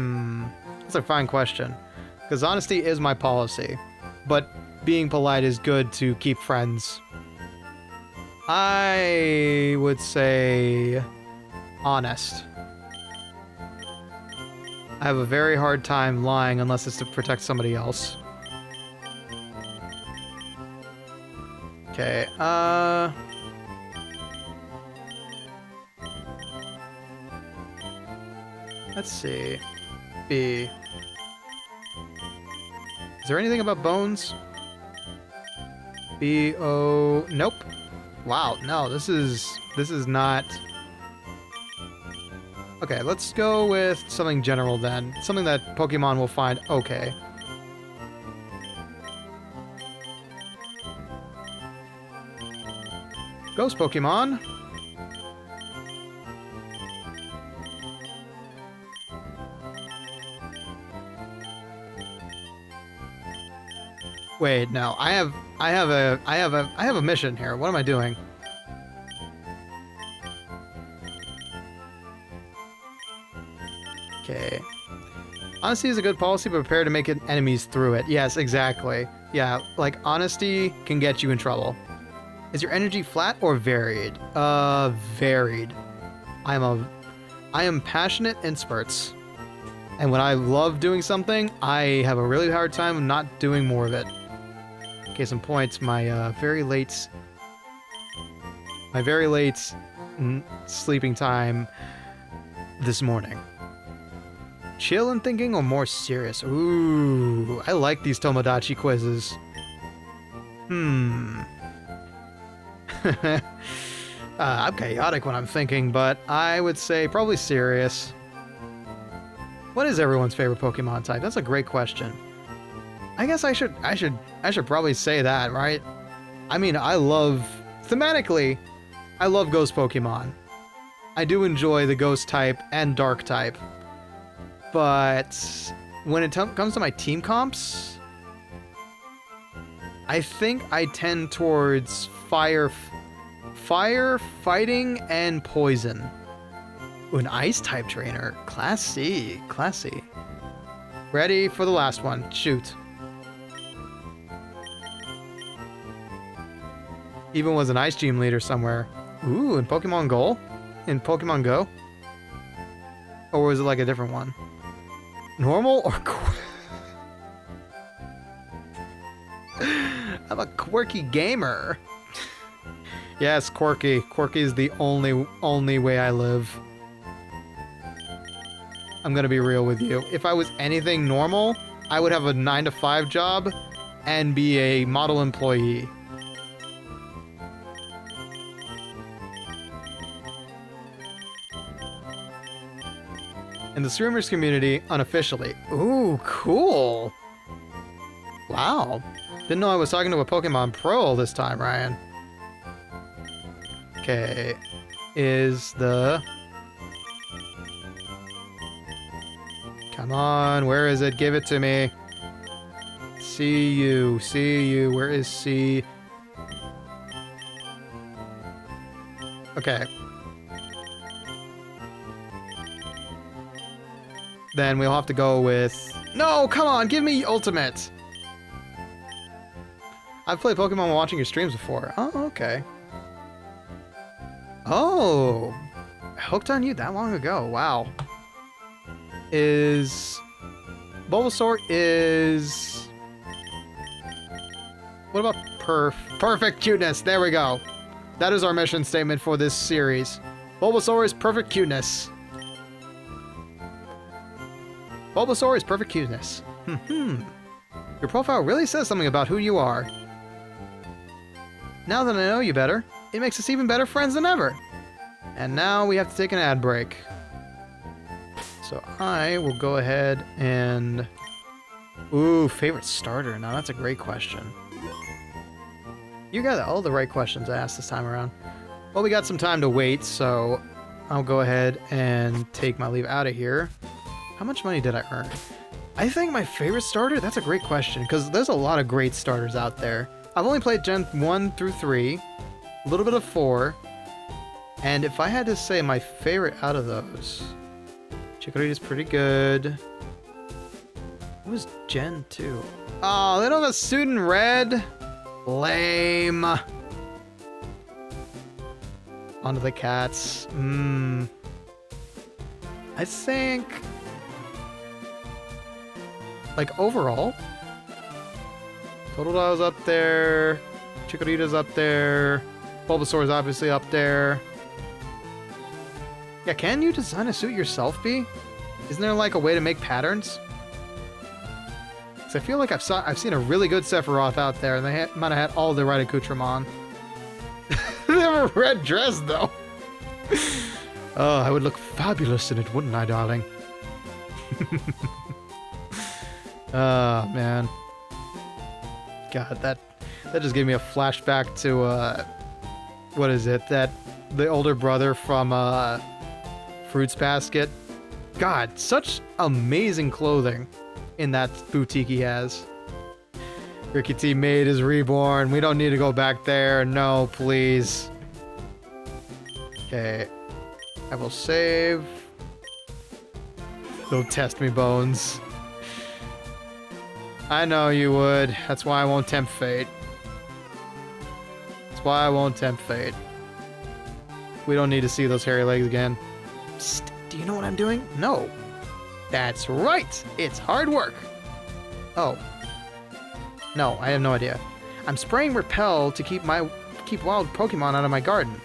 That's a fine question. Because honesty is my policy. But being polite is good to keep friends. I would say... honest. I have a very hard time lying unless it's to protect somebody else. Okay, let's see. B. Is there anything about bones? B-O... Nope. Wow, no, this is not... Okay, let's go with something general then. Something that Pokemon will find okay. Ghost Pokemon. Wait, no. I have a mission here. What am I doing? Okay. Honesty is a good policy, but prepare to make it enemies through it. Yes, exactly. Yeah, like honesty can get you in trouble. Is your energy flat or varied? Varied. I am passionate in spurts. And when I love doing something, I have a really hard time not doing more of it. Case in point, my very late sleeping time this morning. Chill and thinking or more serious? Ooh, I like these Tomodachi quizzes. I'm chaotic when I'm thinking, but I would say probably serious. What is everyone's favorite Pokemon type? That's a great question. I guess I should probably say that, right? I mean, thematically, I love Ghost Pokemon. I do enjoy the Ghost type and Dark type. But when it comes to my team comps, I think I tend towards fire, fighting, and poison. Ooh, an ice type trainer. Classy. Ready for the last one. Shoot. Even was an ice gym leader somewhere. Ooh, in Pokemon Go? In Pokemon Go? Or was it like a different one? Normal or I'm a quirky gamer. Yes, quirky. Quirky is the only way I live. I'm gonna be real with you. If I was anything normal, I would have a 9-to-5 job and be a model employee. In the streamers community, unofficially. Ooh, cool. Wow. Didn't know I was talking to a Pokemon Pro this time, Ryan. Okay. Is the... Come on, where is it? Give it to me. See you. Where is C? Okay. Then we'll have to go with... No, come on, give me Ultimate! I've played Pokemon while watching your streams before. Oh, okay. Oh! Hooked on you that long ago, wow. Bulbasaur is... What about perfect cuteness? There we go. That is our mission statement for this series. Bulbasaur is perfect cuteness. Bulbasaur is perfect cuteness. Your profile really says something about who you are. Now that I know you better, it makes us even better friends than ever. And now we have to take an ad break. So I will go ahead and... Ooh, favorite starter. Now that's a great question. You got all the right questions I asked this time around. Well, we got some time to wait, so I'll go ahead and take my leave out of here. How much money did I earn? I think my favorite starter? That's a great question, because there's a lot of great starters out there. I've only played Gen 1 through 3, a little bit of 4, and if I had to say my favorite out of those, Chikorita's pretty good. What was Gen 2? Oh, they don't have a suit in red? Lame. Onto the cats. I think... Like, overall, Totodil's up there, Chikorita's up there, Bulbasaur's obviously up there. Yeah, can you design a suit yourself, B? Isn't there, like, a way to make patterns? Because I feel like I've seen a really good Sephiroth out there, and they might have had all the right accoutrement. They have a red dress, though. Oh, I would look fabulous in it, wouldn't I, darling? Oh, man. God, that just gave me a flashback to what is it? That the older brother from Fruits Basket. God, such amazing clothing in that boutique he has. Ricky T. Maid is reborn. We don't need to go back there. No, please. Okay. I will save. Don't test me, Bones. I know you would. That's why I won't tempt fate. That's why I won't tempt fate. We don't need to see those hairy legs again. Psst, do you know what I'm doing? No. That's right. It's hard work. Oh. No, I have no idea. I'm spraying Repel to keep wild Pokemon out of my garden.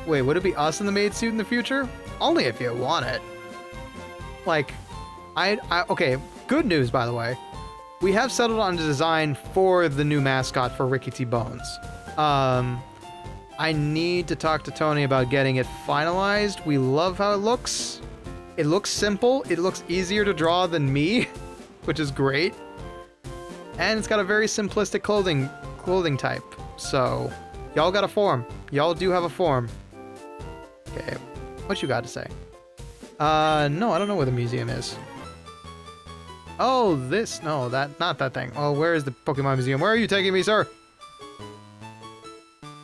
Wait, would it be us in the maid suit in the future? Only if you want it. Like, okay, good news, by the way. We have settled on the design for the new mascot for Ricky T. Bones. I need to talk to Tony about getting it finalized. We love how it looks. It looks simple. It looks easier to draw than me, which is great. And it's got a very simplistic clothing type. So, y'all got a form. Y'all do have a form. Okay, what you got to say? No, I don't know where the museum is. Oh, not that thing. Oh, where is the Pokemon Museum? Where are you taking me, sir?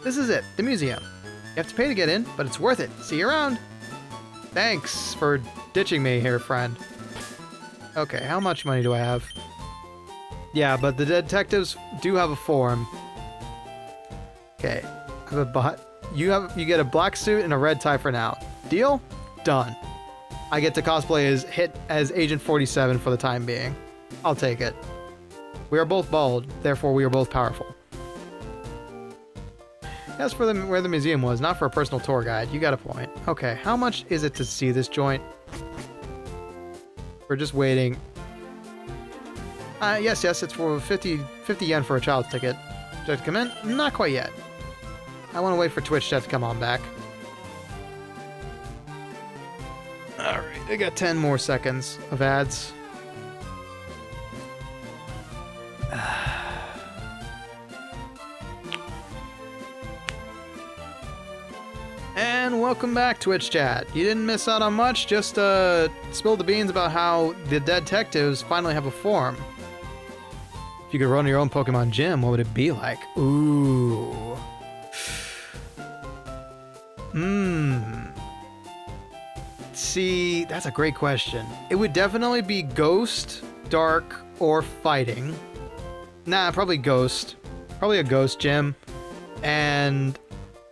This is it, the museum. You have to pay to get in, but it's worth it. See you around. Thanks for ditching me here, friend. Okay, how much money do I have? Yeah, but the detectives do have a form. Okay, I have a bot. You get a black suit and a red tie for now. Deal? Done. I get to cosplay as Agent 47 for the time being. I'll take it. We are both bald, therefore we are both powerful. That's for where the museum was, not for a personal tour guide. You got a point. Okay, how much is it to see this joint? We're just waiting. Yes, it's for 50 yen for a child's ticket. Do I have to come in? Not quite yet. I want to wait for Twitch Chat to come on back. Alright, I got 10 more seconds of ads. And welcome back, Twitch Chat. You didn't miss out on much, just spilled the beans about how the detectives finally have a form. If you could run your own Pokemon gym, what would it be like? Ooh. See, that's a great question. It would definitely be Ghost, Dark, or Fighting. Nah, probably Ghost. Probably a Ghost gym. And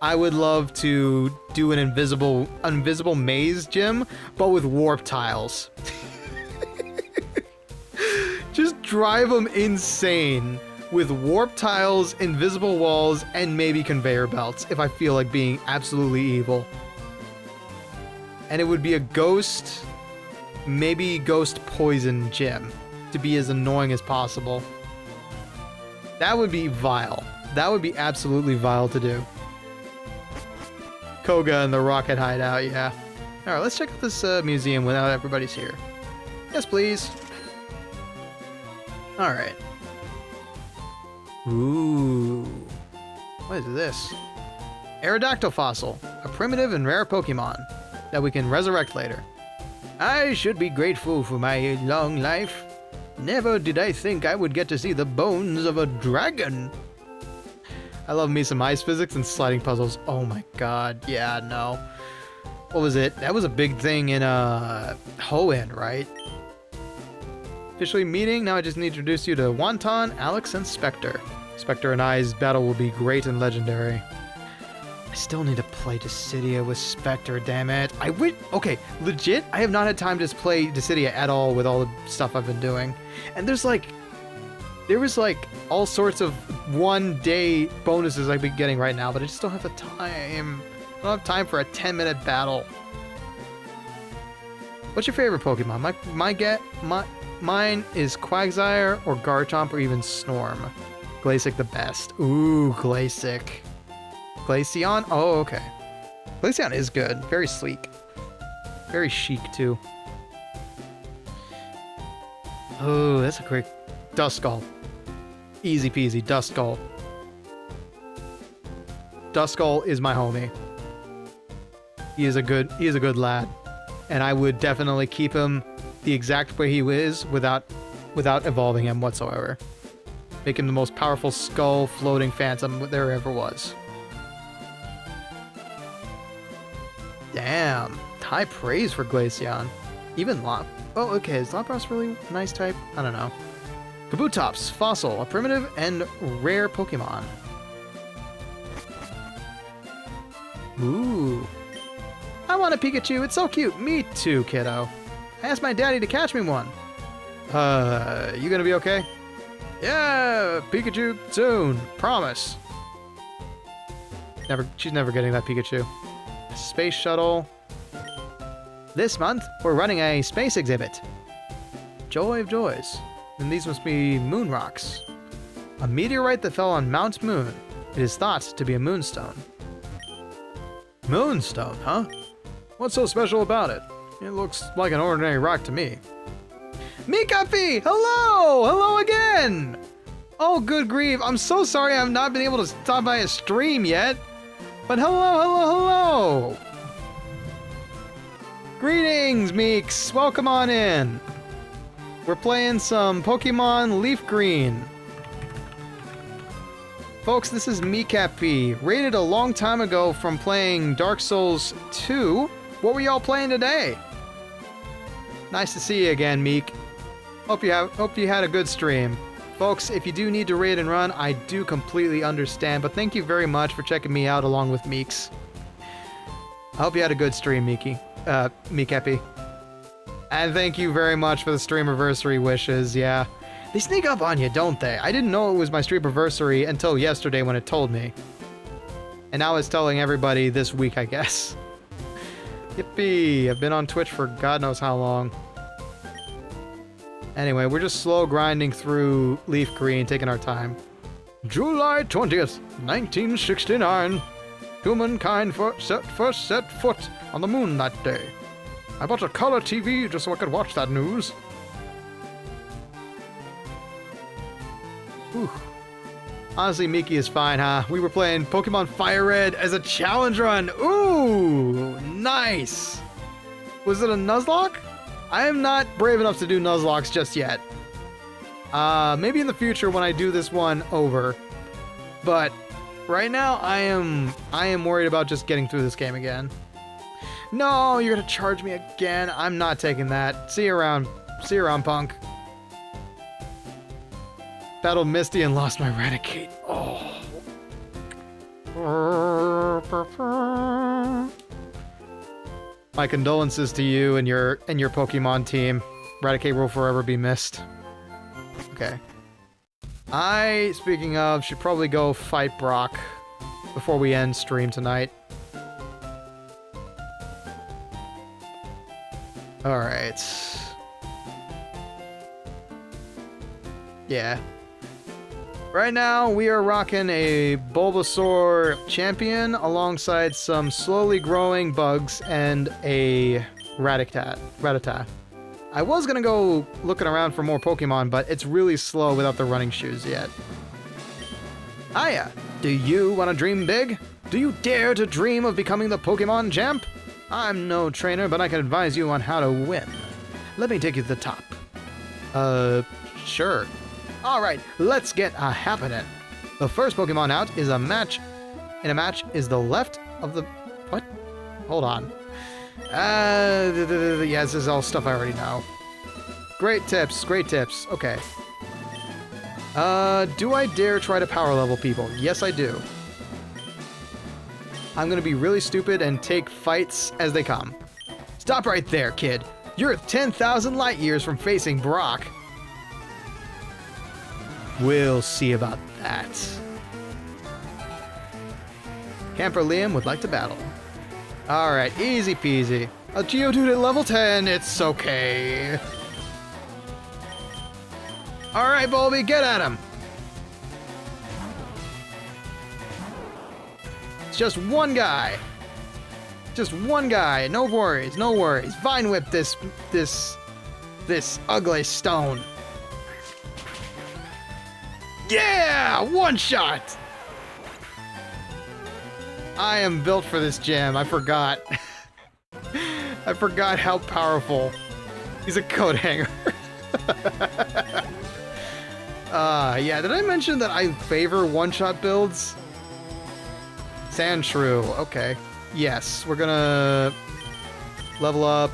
I would love to do an invisible maze gym, but with warp tiles. Just drive them insane with warp tiles, invisible walls, and maybe conveyor belts if I feel like being absolutely evil. And it would be a ghost, maybe ghost poison gym to be as annoying as possible. That would be vile. That would be absolutely vile to do. Koga and the Rocket Hideout, yeah. Alright, let's check out this museum without everybody's here. Yes, please. Alright. Ooh. What is this? Aerodactyl fossil, a primitive and rare Pokemon that we can resurrect later. I should be grateful for my long life. Never did I think I would get to see the bones of a dragon. I love me some ice physics and sliding puzzles. Oh my god, yeah, no. What was it? That was a big thing in Hoenn, right? Officially meeting, now I just need to introduce you to Wonton, Alex, and Spectre. Spectre and I's battle will be great and legendary. I still need to play Dissidia with Spectre, damn it. Okay, legit, I have not had time to play Dissidia at all with all the stuff I've been doing. And there was like all sorts of one-day bonuses I've been getting right now, but I just don't have the time. I don't have time for a 10-minute battle. What's your favorite Pokemon? Mine is Quagsire or Garchomp or even Snorm. Glacick the best. Ooh, Glacick. Glaceon? Oh, okay. Glaceon is good. Very sleek. Very chic, too. Oh, that's a great... Duskull. Easy peasy, Duskull. Duskull is my homie. He is a good lad. And I would definitely keep him the exact way he is without evolving him whatsoever. Make him the most powerful skull floating phantom there ever was. Damn. High praise for Glaceon. Even Lop. Oh, okay. Is Lapras really a nice type? I don't know. Kabutops, Fossil, a primitive and rare Pokemon. Ooh. I want a Pikachu. It's so cute. Me too, kiddo. I asked my daddy to catch me one. You gonna be okay? Yeah, Pikachu soon. Promise. She's never getting that Pikachu. Space Shuttle. This month, we're running a space exhibit. Joy of joys. And these must be moon rocks. A meteorite that fell on Mount Moon. It is thought to be a moonstone. Moonstone, huh? What's so special about it? It looks like an ordinary rock to me. Mikapi! Hello! Hello again! Oh, good grief. I'm so sorry I've not been able to stop by a stream yet. But hello! Greetings, Meeks! Welcome on in. We're playing some Pokemon LeafGreen. Folks, this is Mikapi, rated a long time ago from playing Dark Souls 2. What were y'all playing today? Nice to see you again, Meek. Hope you had a good stream. Folks, if you do need to raid and run, I do completely understand, but thank you very much for checking me out along with Meeks. I hope you had a good stream, Mikapi. And thank you very much for the streamiversary wishes, yeah. They sneak up on you, don't they? I didn't know it was my streamiversary until yesterday when it told me. And now it's telling everybody this week, I guess. Yippee! I've been on Twitch for God knows how long. Anyway, we're just slow grinding through LeafGreen, taking our time. July 20th, 1969. Humankind first set foot on the moon that day. I bought a color TV just so I could watch that news. Whew. Honestly, Miki is fine, huh? We were playing Pokemon Fire Red as a challenge run. Ooh, nice. Was it a Nuzlocke? I am not brave enough to do Nuzlocks just yet. Maybe in the future when I do this one over. But right now, I am worried about just getting through this game again. No, you're gonna charge me again. I'm not taking that. See you around. See you around, punk. Battled Misty and lost my Raticate. Oh. My condolences to you and your Pokemon team. Raticate will forever be missed. Okay. Speaking of, should probably go fight Brock before we end stream tonight. Alright. Yeah. Right now, we are rocking a Bulbasaur champion alongside some slowly growing bugs and a Rattata. I was gonna go looking around for more Pokemon, but it's really slow without the running shoes yet. Hiya! Do you want to dream big? Do you dare to dream of becoming the Pokemon champ? I'm no trainer, but I can advise you on how to win. Let me take you to the top. Sure. Alright, let's get a happening. The first Pokemon out is a match. In a match is the left of the... What? Hold on. Yeah, this is all stuff I already know. Great tips, great tips. Okay. Do I dare try to power level people? Yes, I do. I'm gonna be really stupid and take fights as they come. Stop right there, kid. You're 10,000 light years from facing Brock. We'll see about that. Camper Liam would like to battle. Alright, easy peasy. A Geodude at level 10, it's okay. Alright, Bulby, get at him. It's just one guy. Just one guy, no worries, no worries. Vine Whip this ugly stone. Yeah! One shot! I am built for this gym. I forgot. I forgot how powerful. He's a coat hanger. Yeah, did I mention that I favor one-shot builds? Sandshrew, okay. Yes, we're gonna level up.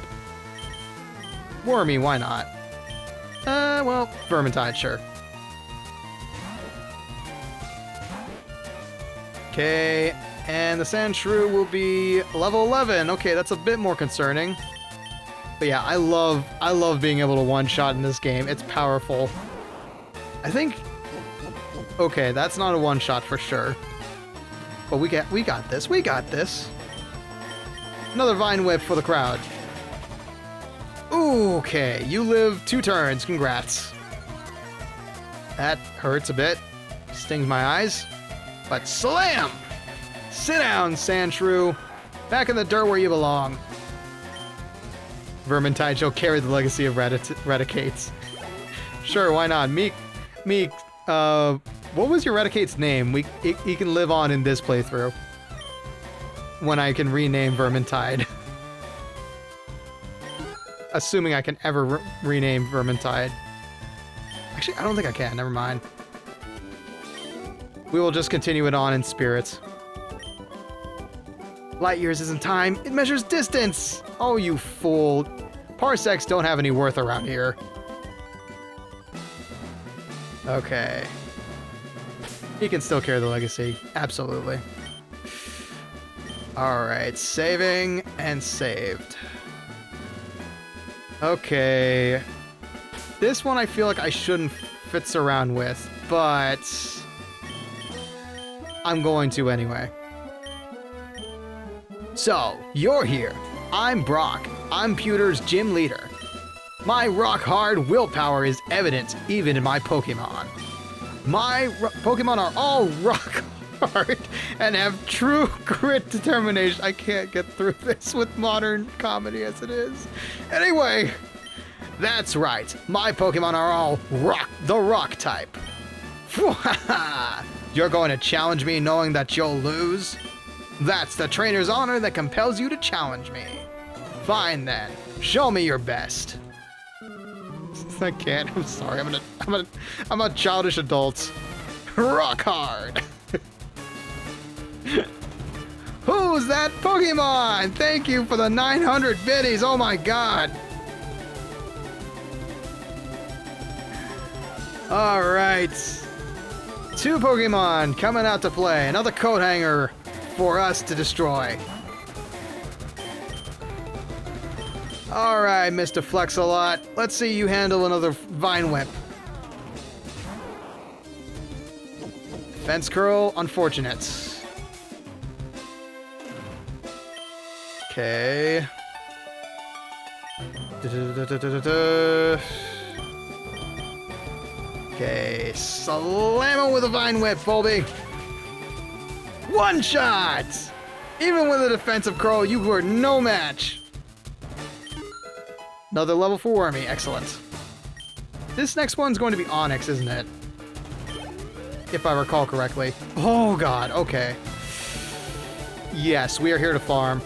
Wormy, why not? Well, Vermintide, sure. Okay, and the Sandshrew will be level 11. Okay, that's a bit more concerning. But yeah, I love being able to one-shot in this game. It's powerful. I think... Okay, that's not a one-shot for sure. But we got this. We got this. Another Vine Whip for the crowd. Ooh, okay, you live 2 turns. Congrats. That hurts a bit. Stings my eyes. But slam! Sit down, Sandshrew. Back in the dirt where you belong. Vermintide shall carry the legacy of Redicates. Sure, why not? Meek, what was your Redicate's name? He can live on in this playthrough. When I can rename Vermintide. Assuming I can ever rename Vermintide. Actually, I don't think I can. Never mind. We will just continue it on in spirits. Light years isn't time. It measures distance. Oh, you fool. Parsecs don't have any worth around here. Okay. He can still carry the legacy. Absolutely. Alright, saving and saved. Okay. This one I feel like I shouldn't fitz around with, but I'm going to anyway. So, you're here. I'm Brock. I'm Pewter's gym leader. My rock-hard willpower is evident even in my Pokémon. My Pokémon are all rock-hard and have true grit determination. I can't get through this with modern comedy as it is. Anyway, that's right. My Pokémon are all the rock type. You're going to challenge me knowing that you'll lose? That's the trainer's honor that compels you to challenge me. Fine then. Show me your best. I can't. I'm sorry. I'm a childish adult. Rock hard. Who's that Pokemon? Thank you for the 900 biddies. Oh my god. All right. 2 Pokemon coming out to play. Another coat hanger for us to destroy. Alright, Mr. Flex-a-Lot. Let's see you handle another Vine Whip. Fence Curl, unfortunate. Okay. Okay, slam him with a Vine Whip, Bulby. One shot! Even with a defensive curl, you were no match. Another level for Wormy, excellent. This next one's going to be Onyx, isn't it? If I recall correctly. Oh god, okay. Yes, we are here to farm.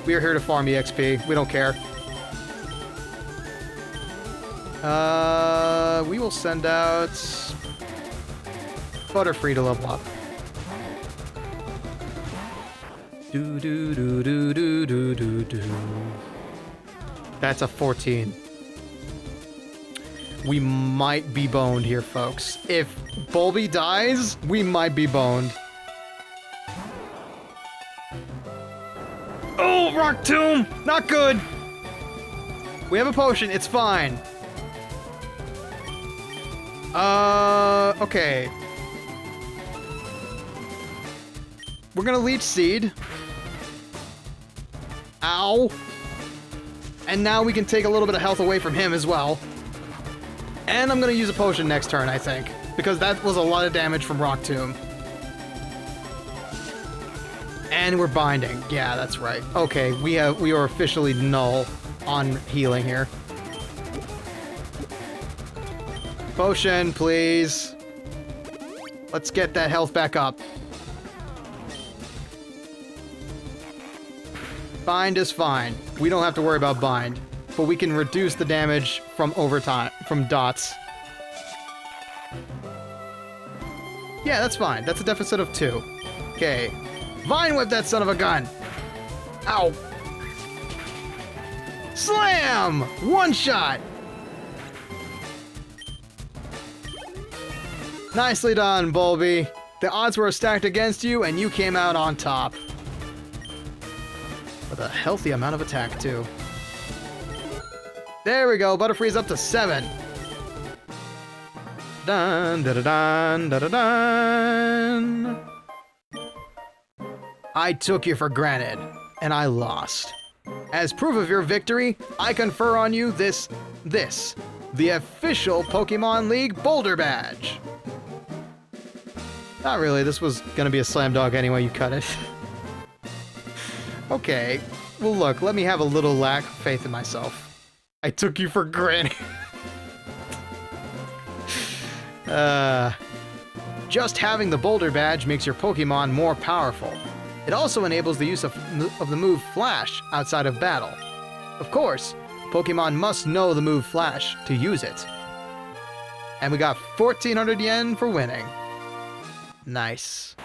We are here to farm EXP. We don't care. We will send out Butterfree to level up. Do do do do do do do do. That's a 14. We might be boned here, folks. If Bulby dies, we might be boned. Oh, Rock Tomb! Not good! We have a potion, it's fine. Okay. We're gonna Leech Seed. Ow. And now we can take a little bit of health away from him as well. And I'm gonna use a potion next turn, I think. Because that was a lot of damage from Rock Tomb. And we're binding. Yeah, that's right. Okay, we are officially null on healing here. Potion, please. Let's get that health back up. Bind is fine. We don't have to worry about bind. But we can reduce the damage from overtime, from dots. Yeah, that's fine. That's a deficit of 2. Okay. Vine whip that son of a gun! Ow! Slam! One shot! Nicely done, Bulby. The odds were stacked against you, and you came out on top. With a healthy amount of attack, too. There we go, Butterfree's up to 7. Dun, da da dun, da da dun. I took you for granted, and I lost. As proof of your victory, I confer on you this, the official Pokemon League Boulder Badge. Not really, this was gonna be a slam dunk anyway, you cut it. Okay, well look, let me have a little lack of faith in myself. I took you for granted. Just having the Boulder Badge makes your Pokemon more powerful. It also enables the use of the move Flash outside of battle. Of course, Pokemon must know the move Flash to use it. And we got 1,400 yen for winning. Nice.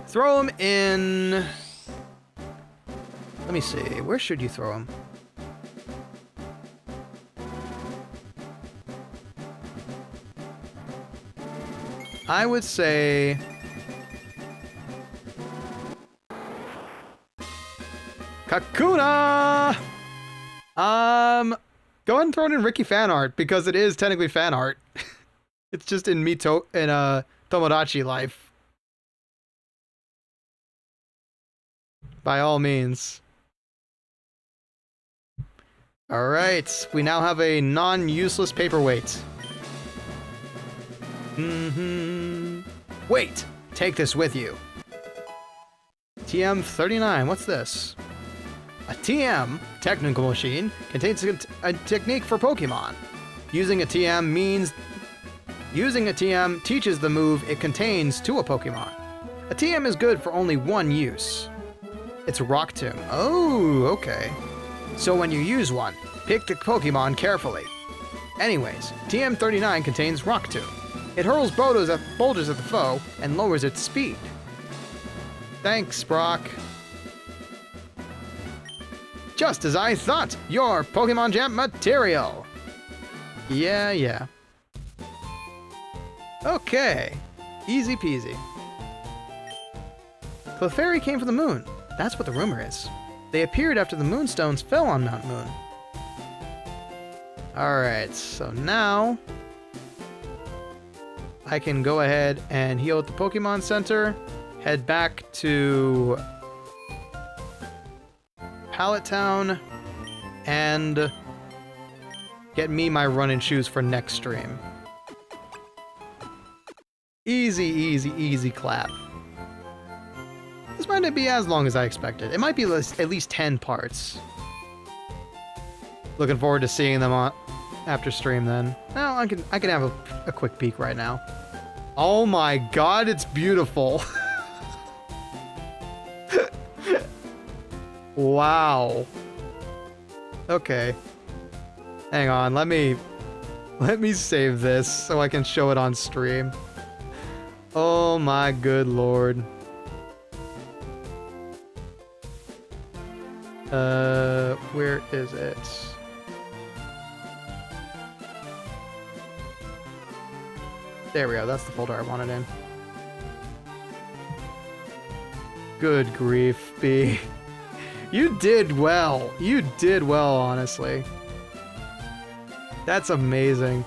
Throw him in... Let me see, where should you throw him? I would say... Kakuna! Go ahead and throw it in Ricky fan art, because it is technically fan art. It's just in Tomodachi life. By all means. Alright, we now have a non-useless paperweight. Wait! Take this with you. TM39, what's this? A TM, technical machine, contains a technique for Pokemon. Using a TM teaches the move it contains to a Pokemon. A TM is good for only one use. It's Rock Tomb. Oh, okay. So when you use one, pick the Pokemon carefully. Anyways, TM39 contains Rock Tomb. It hurls boulders at the foe and lowers its speed. Thanks, Brock. Just as I thought, your Pokemon Jam material. Yeah. Okay, easy peasy. Clefairy came from the moon. That's what the rumor is. They appeared after the Moonstones fell on Mount Moon. Alright, so now... I can go ahead and heal at the Pokemon Center, head back to Pallet Town, and get me my run and shoes for next stream. Easy clap. This might not be as long as I expected. It might be at least 10 parts. Looking forward to seeing them on after stream then. Well, I can have a quick peek right now. Oh my god, it's beautiful. Wow. Okay. Hang on, let me save this so I can show it on stream. Oh my good lord. Where is it? There we go, that's the folder I wanted in. Good grief, B. You did well. You did well, honestly. That's amazing.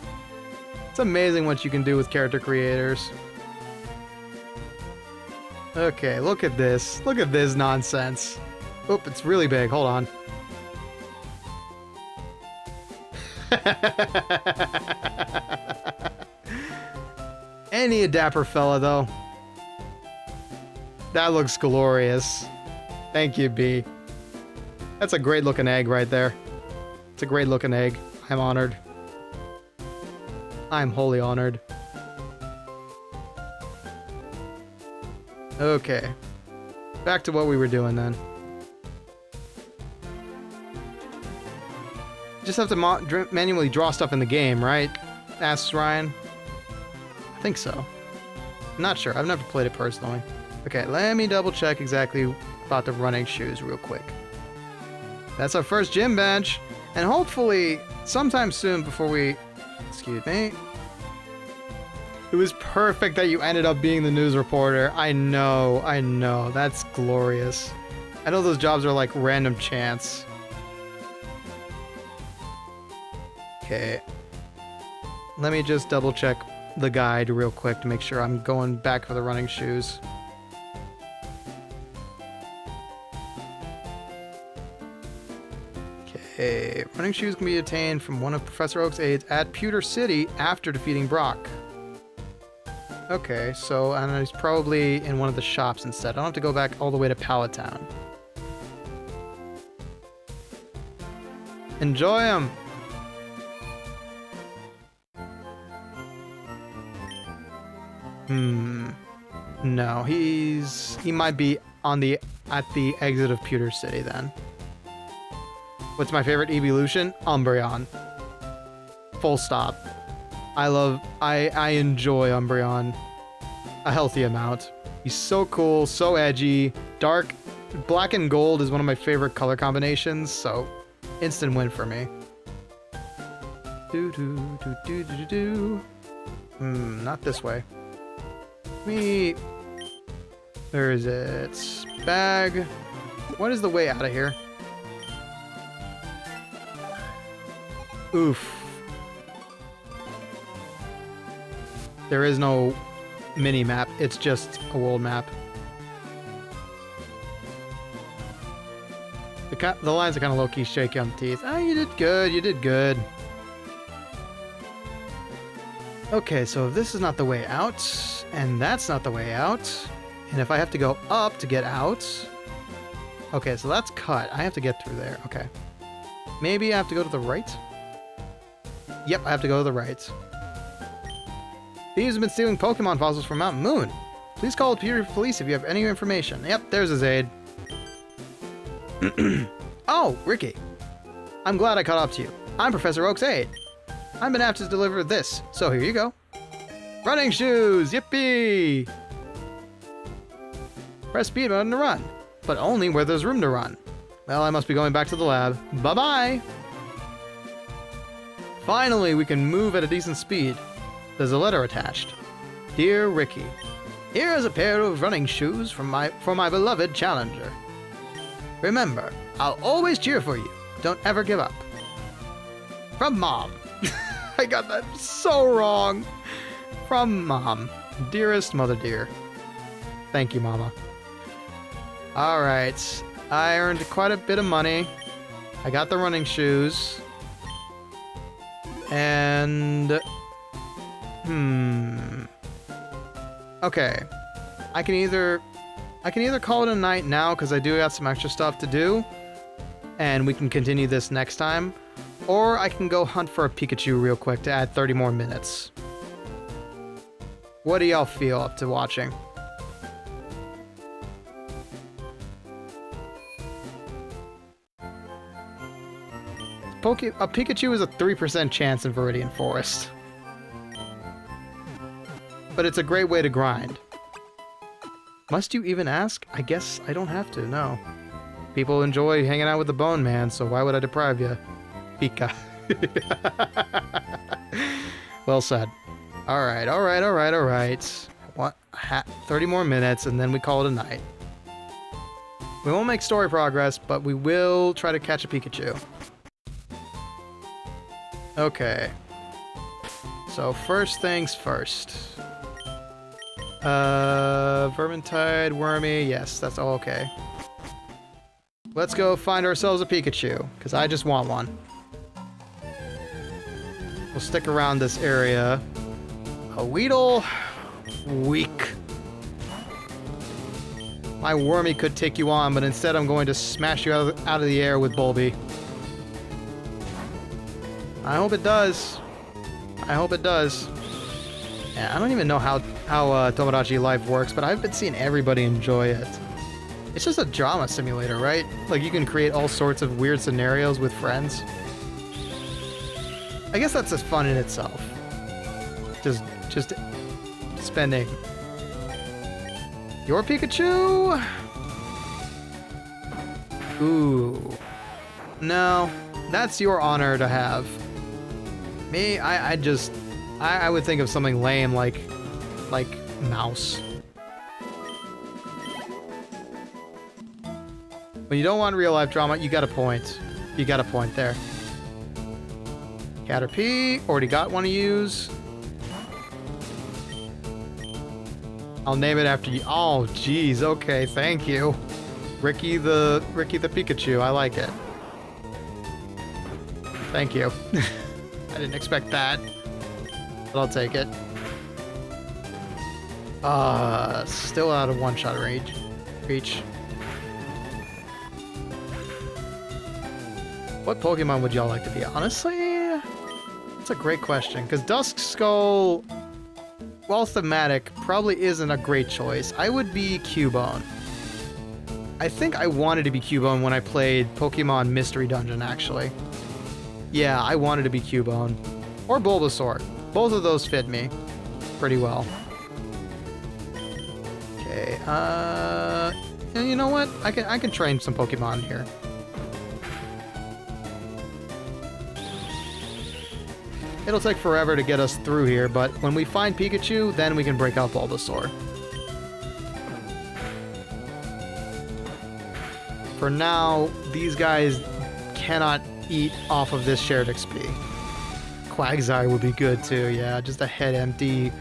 It's amazing what you can do with character creators. Okay, look at this. Look at this nonsense. Oop, it's really big. Hold on. Any a dapper fella, though. That looks glorious. Thank you, B. That's a great looking egg right there. It's a great looking egg. I'm honored. I'm wholly honored. Okay. Back to what we were doing then. just have to manually draw stuff in the game, right? Asks Ryan. I think so. I'm not sure. I've never played it personally. Okay, let me double check exactly about the running shoes real quick. That's our first gym badge. And hopefully, sometime soon before we... Excuse me. It was perfect that you ended up being the news reporter. I know. That's glorious. I know those jobs are like random chance. Okay. Let me just double check the guide real quick to make sure I'm going back for the running shoes. Okay. Running shoes can be obtained from one of Professor Oak's aides at Pewter City after defeating Brock. Okay, so and he's probably in one of the shops instead. I don't have to go back all the way to Pallet Town. Enjoy him! No, he might be at the exit of Pewter City then. What's my favorite evolution? Umbreon. Full stop. I enjoy Umbreon a healthy amount. He's so cool, so edgy. Dark, black and gold is one of my favorite color combinations, so instant win for me. Not this way. Where is it? Bag. What is the way out of here? Oof. There is no mini-map, it's just a world map. The lines are kind of low-key shaky on the teeth. Ah, you did good. Okay, so if this is not the way out, and that's not the way out, and if I have to go up to get out... Okay, so that's cut. I have to get through there. Okay. Maybe I have to go to the right? Yep, I have to go to the right. Thieves have been stealing Pokemon fossils from Mount Moon. Please call the Pewter Police if you have any information. Yep, there's his aide. Oh, Ricky. I'm glad I caught up to you. I'm Professor Oak's aide. I've been asked to deliver this, so here you go. Running shoes! Yippee! Press speed button to run, but only where there's room to run. Well, I must be going back to the lab. Bye-bye! Finally, we can move at a decent speed. There's a letter attached. Dear Ricky, here is a pair of running shoes for my beloved challenger. Remember, I'll always cheer for you. Don't ever give up. From Mom. I got that so wrong. From Mom. Dearest Mother Dear. Thank you, Mama. Alright. I earned quite a bit of money. I got the running shoes. And... Okay. I can either call it a night now because I do got some extra stuff to do. And we can continue this next time. Or I can go hunt for a Pikachu real quick to add 30 more minutes. What do y'all feel up to watching? A Pikachu is a 3% chance in Viridian Forest. But it's a great way to grind. Must you even ask? I guess I don't have to, no. People enjoy hanging out with the Bone Man, so why would I deprive you? Pika. Well said. Alright. What? 30 more minutes, and then we call it a night. We won't make story progress, but we will try to catch a Pikachu. Okay. So, first things first. Vermintide, Wormy, yes, that's all okay. Let's go find ourselves a Pikachu, because I just want one. We'll stick around this area. A Weedle? Weak. My Wormy could take you on, but instead I'm going to smash you out of the air with Bulby. I hope it does. I hope it does. Yeah, I don't even know how Tomodachi Life works, but I've been seeing everybody enjoy it. It's just a drama simulator, right? Like, you can create all sorts of weird scenarios with friends. I guess that's just fun in itself. Just spending your Pikachu. Ooh, no, that's your honor to have. Me, I would think of something lame like Mouse. When you don't want real life drama, you got a point. You got a point there. Caterpie, already got one to use. I'll name it after you. Oh, geez. Okay, thank you. Ricky the Pikachu. I like it. Thank you. I didn't expect that, but I'll take it. Still out of one-shot reach. What Pokemon would y'all like to be? Honestly, that's a great question, because Dusk Skull, while thematic, probably isn't a great choice. I would be Cubone. I think I wanted to be Cubone when I played Pokemon Mystery Dungeon, actually. Yeah, I wanted to be Cubone. Or Bulbasaur. Both of those fit me pretty well. Okay, and you know what? I can train some Pokemon here. It'll take forever to get us through here, but when we find Pikachu, then we can break out Bulbasaur. For now, these guys cannot eat off of this shared XP. Quagsire would be good too, yeah, just a head empty,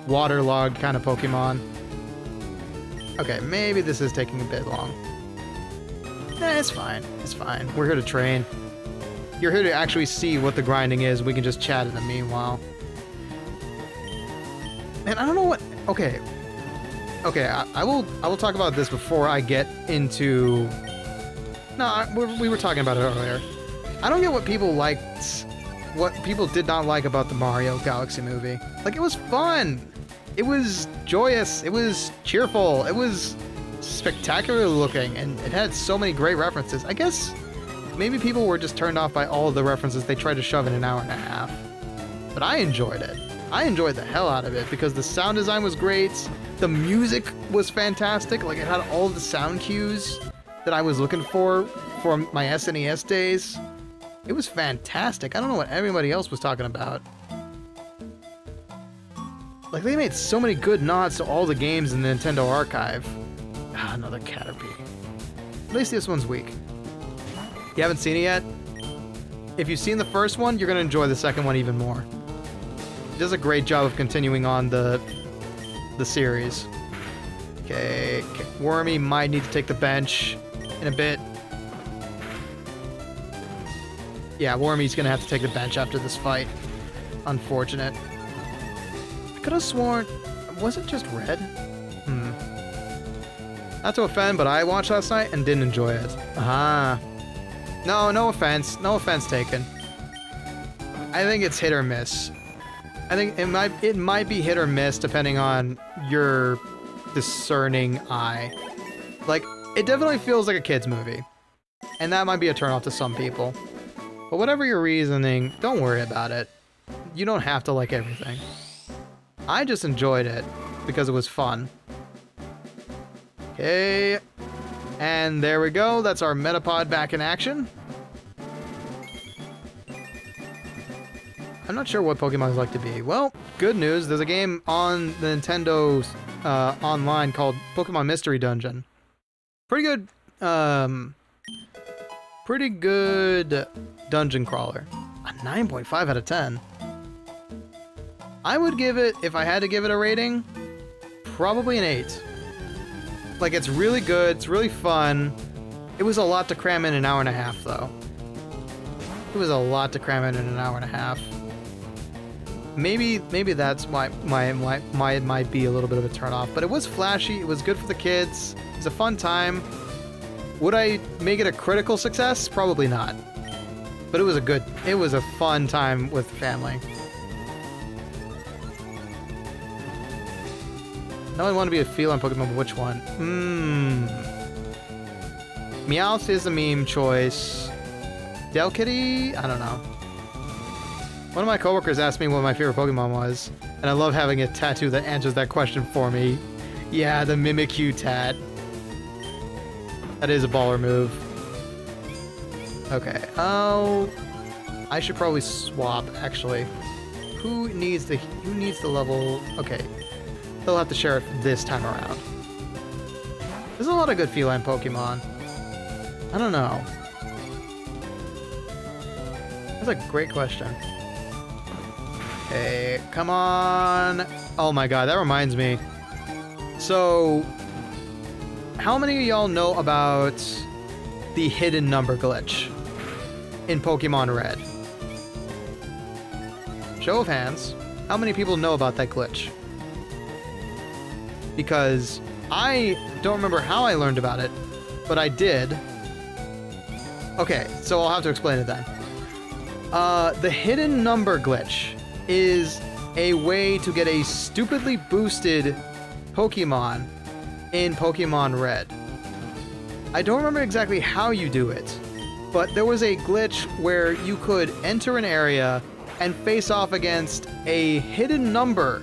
waterlogged kind of Pokemon. Okay, maybe this is taking a bit long. It's fine, it's fine. We're here to train. You're here to actually see what the grinding is. We can just chat in the meanwhile. And I don't know what... Okay, I will talk about this before I get into... No, we were talking about it earlier. I don't get what people liked, what people did not like about the Mario Galaxy movie. Like, it was fun. It was joyous. It was cheerful. It was spectacular looking, and it had so many great references. I guess maybe people were just turned off by all of the references they tried to shove in an hour and a half. But I enjoyed it. I enjoyed the hell out of it because the sound design was great. The music was fantastic. Like, it had all the sound cues that I was looking for my SNES days. It was fantastic. I don't know what everybody else was talking about. Like, they made so many good nods to all the games in the Nintendo archive. Ah, another Caterpie. At least this one's weak. You haven't seen it yet? If you've seen the first one, you're going to enjoy the second one even more. It does a great job of continuing on the series. Okay, Wormy might need to take the bench in a bit. Yeah, Wormy's gonna have to take the bench after this fight. Unfortunate. I could have sworn... Was it just red? Not to offend, but I watched last night and didn't enjoy it. Aha. No offense. No offense taken. I think it's hit or miss. I think it might be hit or miss depending on your discerning eye. Like, it definitely feels like a kid's movie. And that might be a turnoff to some people. But whatever your reasoning, don't worry about it. You don't have to like everything. I just enjoyed it because it was fun. Okay. And there we go. That's our Metapod back in action. I'm not sure what Pokemon's like to be. Well, good news. There's a game on the Nintendo online called Pokemon Mystery Dungeon. Pretty good dungeon crawler. A 9.5 out of 10. I would give it, if I had to give it a rating, probably an 8. Like, it's really good, it's really fun. It was a lot to cram in an hour and a half, though. It was a lot to cram in an hour and a half. Maybe that's why it might be a little bit of a turnoff. But it was flashy, it was good for the kids, it was a fun time. Would I make it a critical success? Probably not. But it was a fun time with family. Now I want to be a feline Pokemon, but which one? Meowth is a meme choice. Delkitty? I don't know. One of my coworkers asked me what my favorite Pokemon was, and I love having a tattoo that answers that question for me. Yeah, the Mimikyu tat. That is a baller move. Okay, oh... I should probably swap, actually. Who needs the level... Okay, they'll have to share it this time around. There's a lot of good feline Pokemon. I don't know. That's a great question. Okay, come on. Oh my god, that reminds me. So, how many of y'all know about the hidden number glitch in Pokemon Red? Show of hands. How many people know about that glitch? Because I don't remember how I learned about it, but I did. Okay, so I'll have to explain it then. The hidden number glitch is a way to get a stupidly boosted Pokemon in Pokemon Red. I don't remember exactly how you do it, but there was a glitch where you could enter an area and face off against a hidden number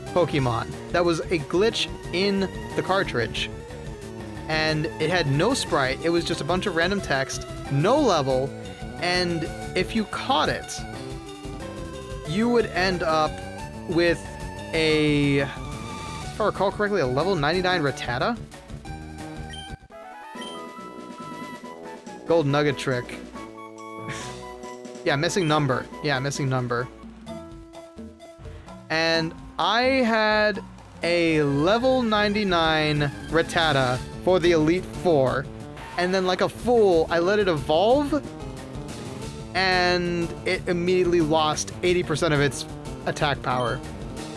Pokemon that was a glitch in the cartridge. And it had no sprite, it was just a bunch of random text, no level, and if you caught it, you would end up with a, if I recall correctly, a level 99 Rattata? Gold Nugget trick. Yeah, missing number. Yeah, missing number. And I had a level 99 Rattata for the Elite Four, and then like a fool, I let it evolve, and it immediately lost 80% of its attack power,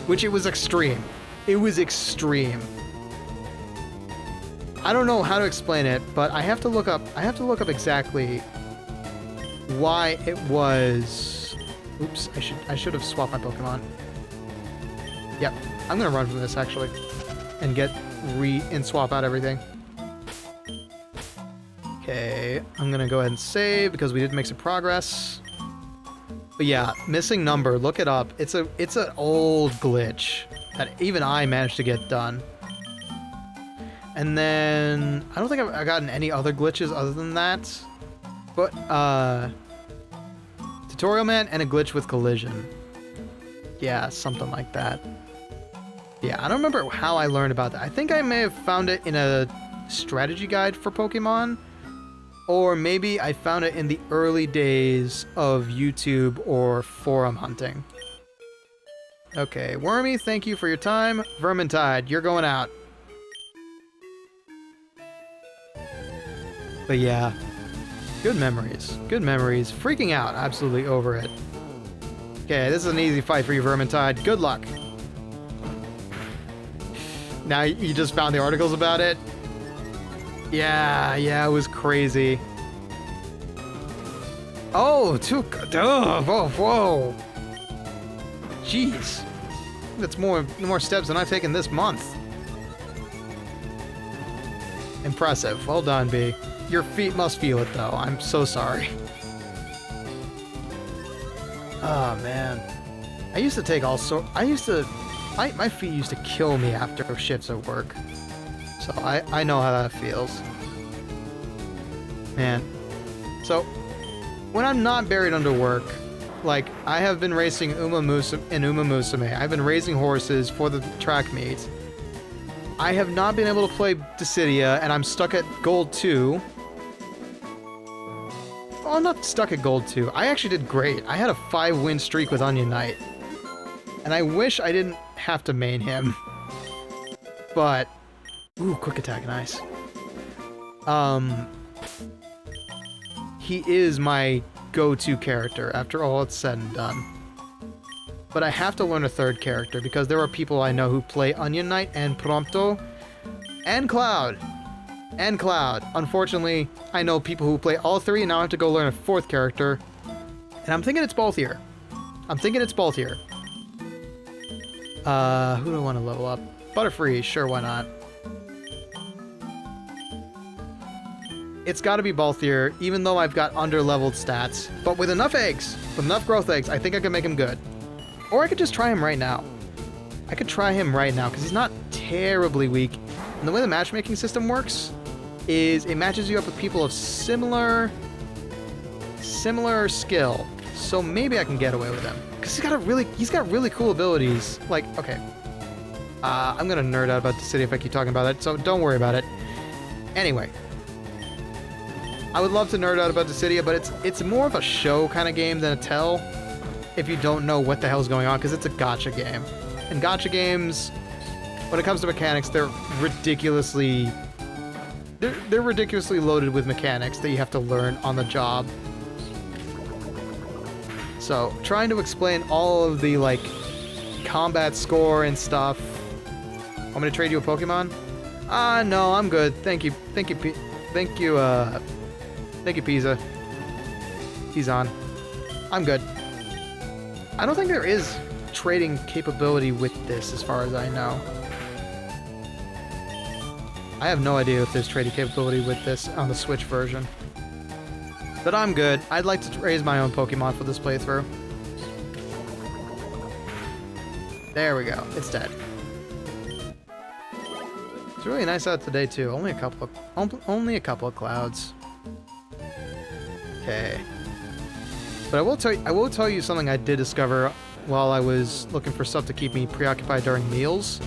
which it was extreme. It was extreme. I don't know how to explain it, but I have to look up exactly why it was. Oops, I should have swapped my Pokemon. Yep, I'm gonna run from this actually, and swap out everything. Okay, I'm gonna go ahead and save because we did make some progress. But yeah, missing number, look it up. It's an old glitch that even I managed to get done. And then I don't think I've gotten any other glitches other than that. But Tutorial Man and a glitch with collision. Yeah, something like that. Yeah, I don't remember how I learned about that. I think I may have found it in a strategy guide for Pokemon. Or maybe I found it in the early days of YouTube or forum hunting. Okay, Wormy, thank you for your time. Vermintide, you're going out. But yeah, good memories. Good memories. Freaking out, absolutely over it. Okay, this is an easy fight for you, Vermintide. Good luck. Now you just found the articles about it? Yeah, it was crazy. Oh, whoa. Jeez. That's more steps than I've taken this month. Impressive. Well done, B. Your feet must feel it, though. I'm so sorry. Oh, man. I used to take all sorts... My feet used to kill me after shifts at work. So I know how that feels. Man. So, when I'm not buried under work, like, I have been racing Uma Musume. I've been raising horses for the track meet. I have not been able to play Dissidia, and I'm stuck at Gold 2. Well, I'm not stuck at Gold 2. I actually did great. I had a 5-win streak with Onion Knight. And I wish I didn't have to main him. But... Ooh, quick attack, nice. He is my go-to character after all it's said and done. But I have to learn a third character because there are people I know who play Onion Knight and Prompto and Cloud. Unfortunately, I know people who play all three and now I have to go learn a fourth character. And I'm thinking it's both here. Who do I want to level up? Butterfree, sure, why not? it's got to be bulkier, even though I've got under-leveled stats. But with enough eggs, with enough growth eggs, I think I can make him good. Or I could just try him right now. I could try him right now, because he's not terribly weak. And the way the matchmaking system works is it matches you up with people of similar skill. So maybe I can get away with him. Because he's got really cool abilities. Like, okay. I'm gonna nerd out about the city if I keep talking about it, so don't worry about it. Anyway. I would love to nerd out about the city, but it's more of a show kind of game than a tell if you don't know what the hell's going on, because it's a gacha game. And gacha games, when it comes to mechanics, they're ridiculously loaded with mechanics that you have to learn on the job. So, trying to explain all of the, like, combat score and stuff. Want me to trade you a Pokemon? No, I'm good. Thank you, Pizza. He's on. I'm good. I don't think there is trading capability with this, as far as I know. I have no idea if there's trading capability with this on the Switch version. But I'm good. I'd like to raise my own Pokemon for this playthrough. There we go. It's dead. It's really nice out today too. Only a couple of clouds. Okay. But I will tell you something I did discover while I was looking for stuff to keep me preoccupied during meals.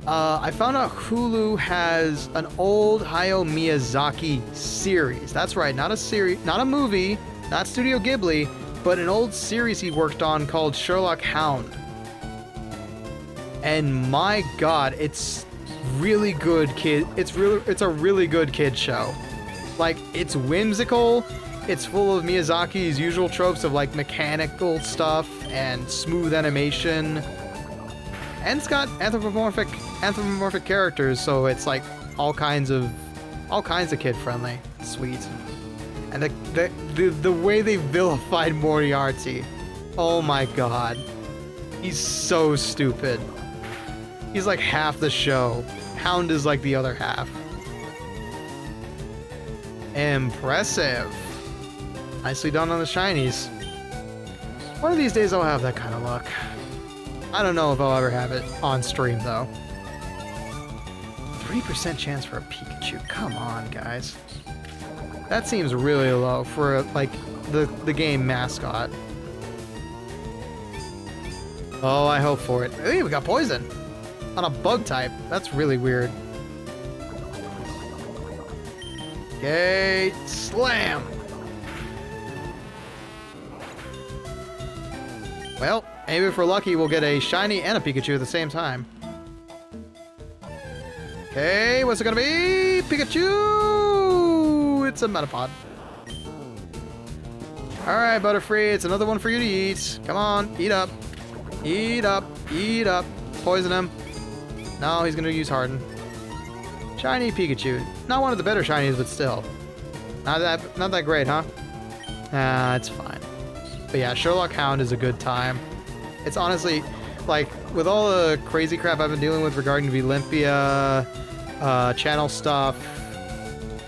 I found out Hulu has an old Hayao Miyazaki series. That's right, not a movie, not Studio Ghibli, but an old series he worked on called Sherlock Hound. And my god, it's really good kid. It's a really good kid show. Like, it's whimsical. It's full of Miyazaki's usual tropes of like mechanical stuff and smooth animation. And it's got anthropomorphic characters, so it's like all kinds of kid friendly. Sweet. And the way they vilified Moriarty. Oh my god. He's so stupid. He's like half the show. Hound is like the other half. Impressive. Nicely done on the shinies. One of these days I'll have that kind of luck. I don't know if I'll ever have it on stream though. 3% chance for a Pikachu. Come on, guys. That seems really low for like the game mascot. Oh, I hope for it. Hey, we got poison on a bug type. That's really weird. Okay, slam. Well, maybe if we're lucky, we'll get a shiny and a Pikachu at the same time. Okay, what's it gonna be? Pikachu! It's a Metapod. Alright, Butterfree, it's another one for you to eat. Come on, eat up. Eat up, eat up. Poison him. No, he's gonna use Harden. Shiny Pikachu. Not one of the better shinies, but still. Not that great, huh? It's fine. But yeah, Sherlock Hound is a good time. It's honestly, like, with all the crazy crap I've been dealing with regarding Olympia, channel stuff,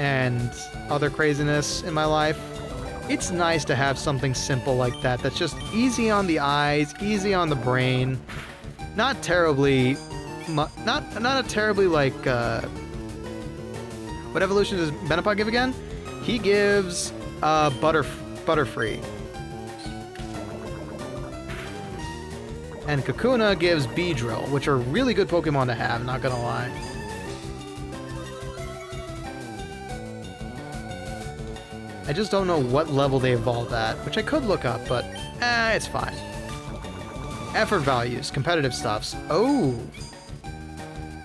and other craziness in my life, it's nice to have something simple like that that's just easy on the eyes, easy on the brain, not terribly, not a terribly, like, what evolution does Metapod give again? He gives, Butterfree. And Kakuna gives Beedrill, which are really good Pokemon to have, not gonna lie. I just don't know what level they evolved at, which I could look up, but it's fine. Effort values, competitive stuffs. Oh!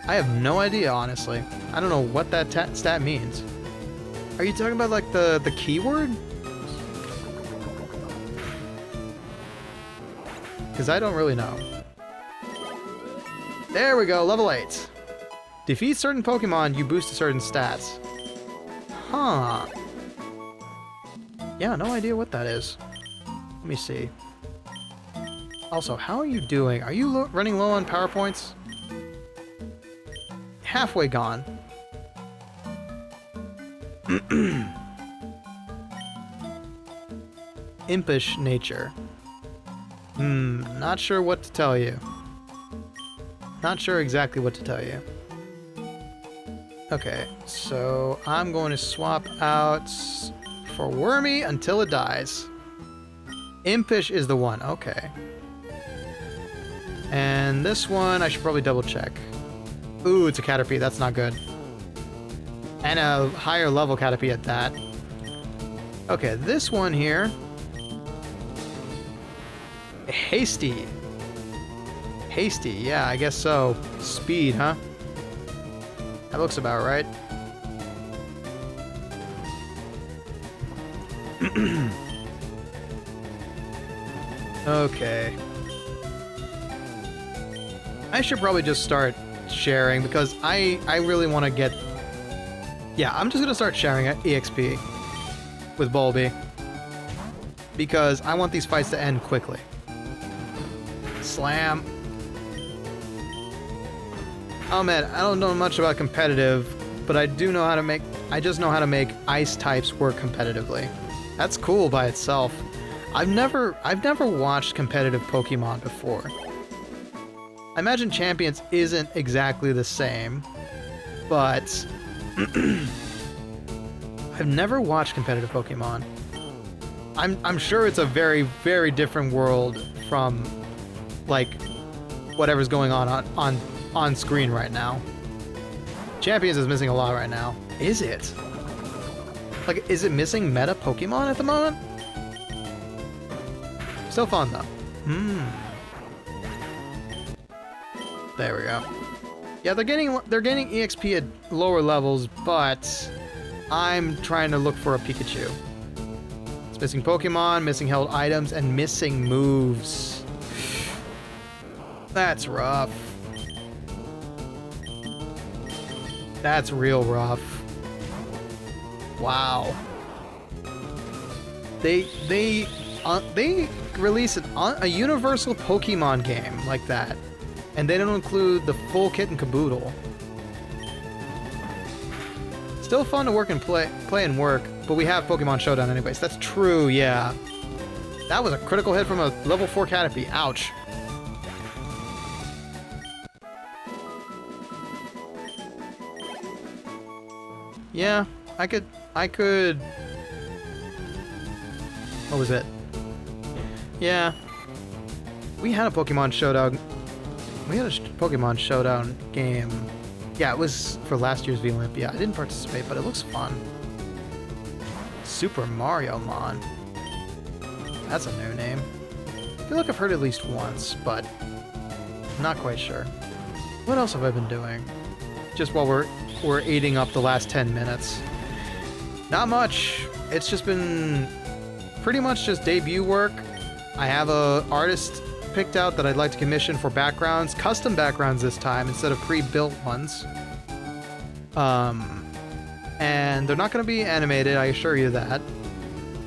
I have no idea, honestly. I don't know what that stat means. Are you talking about, like, the keyword? Because I don't really know. There we go, level 8. Defeat certain Pokemon, you boost certain stats. Huh. Yeah, no idea what that is. Let me see. Also, how are you doing? Are you running low on power points? Halfway gone. Impish nature. Not sure what to tell you. Not sure exactly what to tell you. Okay, so I'm going to swap out for Wormy until it dies. Impish is the one, okay. And this one, I should probably double check. Ooh, it's a Caterpie, that's not good. And a higher level Caterpie at that. Okay, this one here. Hasty. Hasty, yeah, I guess so. Speed, huh? That looks about right. Okay. I should probably just start sharing because I really want to get... Yeah, I'm just going to start sharing EXP with Bulby because I want these fights to end quickly. Slam. Oh man, I don't know much about competitive, but I do know how to make... I just know how to make ice types work competitively. That's cool by itself. I've never watched competitive Pokemon before. I imagine Champions isn't exactly the same, but I've never watched competitive Pokemon. I'm sure it's a very, very different world from like whatever's going on screen right now. Champions is missing a lot right now. Is it? Like, is it missing meta Pokemon at the moment? Still fun though. There we go. Yeah, they're getting EXP at lower levels, but I'm trying to look for a Pikachu. It's missing Pokemon, missing held items, and missing moves. That's rough. That's real rough. Wow. They release a universal Pokemon game like that, and they don't include the full kit and caboodle. Still fun to work and play and work, but we have Pokemon Showdown anyways. That's true, yeah. That was a critical hit from a level 4 Caterpie. Ouch. Yeah, I could... What was it? Yeah. We had a Pokemon Showdown... We had a Pokemon Showdown game. Yeah, it was for last year's V-Olympia. I didn't participate, but it looks fun. Super Mario Mon. That's a new name. I feel like I've heard it at least once, but I'm not quite sure. What else have I been doing? Just while we're eating up the last 10 minutes. Not much. It's just been pretty much just debut work. I have a artist picked out that I'd like to commission for backgrounds, custom backgrounds this time instead of pre-built ones. And they're not going to be animated, I assure you that.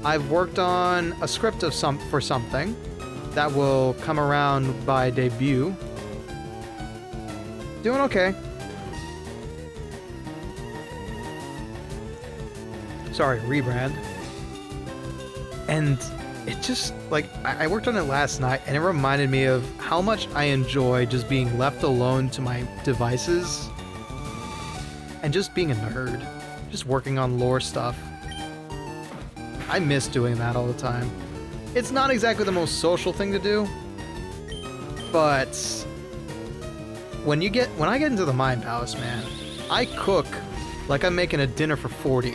I've worked on a script of for something that will come around by debut. Doing okay. Sorry, rebrand. And it just, like, I worked on it last night, and it reminded me of how much I enjoy just being left alone to my devices and just being a nerd, just working on lore stuff. I miss doing that all the time. It's not exactly the most social thing to do, but when I get into the Mind Palace, man, I cook like I'm making a dinner for 40.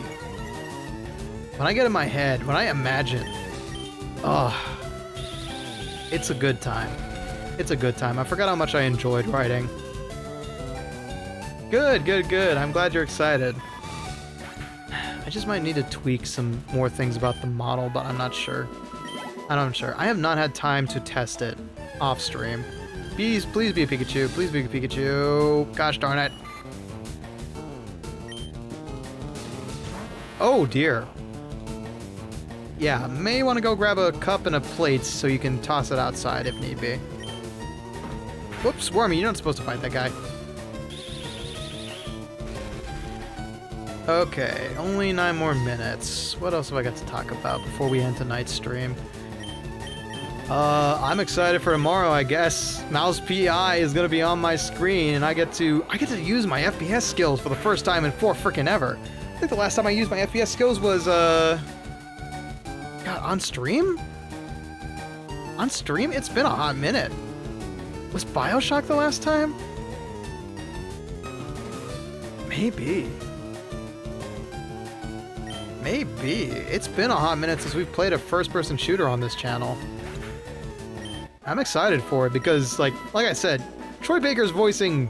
When I get in my head, when I imagine, oh, it's a good time. It's a good time. I forgot how much I enjoyed writing. Good, good, good. I'm glad you're excited. I just might need to tweak some more things about the model, but I'm not sure. I'm not sure. I have not had time to test it off stream. Please be a Pikachu. Please be a Pikachu. Gosh darn it. Oh dear. Yeah, may want to go grab a cup and a plate so you can toss it outside if need be. Whoops, Wormy, you're not supposed to fight that guy. Okay, only 9 more minutes. What else have I got to talk about before we end tonight's stream? I'm excited for tomorrow, I guess. Mouse PI is gonna be on my screen, and I get to use my FPS skills for the first time in frickin' ever. I think the last time I used my FPS skills was, God, on stream? On stream? It's been a hot minute. Was BioShock the last time? Maybe. Maybe. It's been a hot minute since we've played a first-person shooter on this channel. I'm excited for it because, like I said, Troy Baker's voicing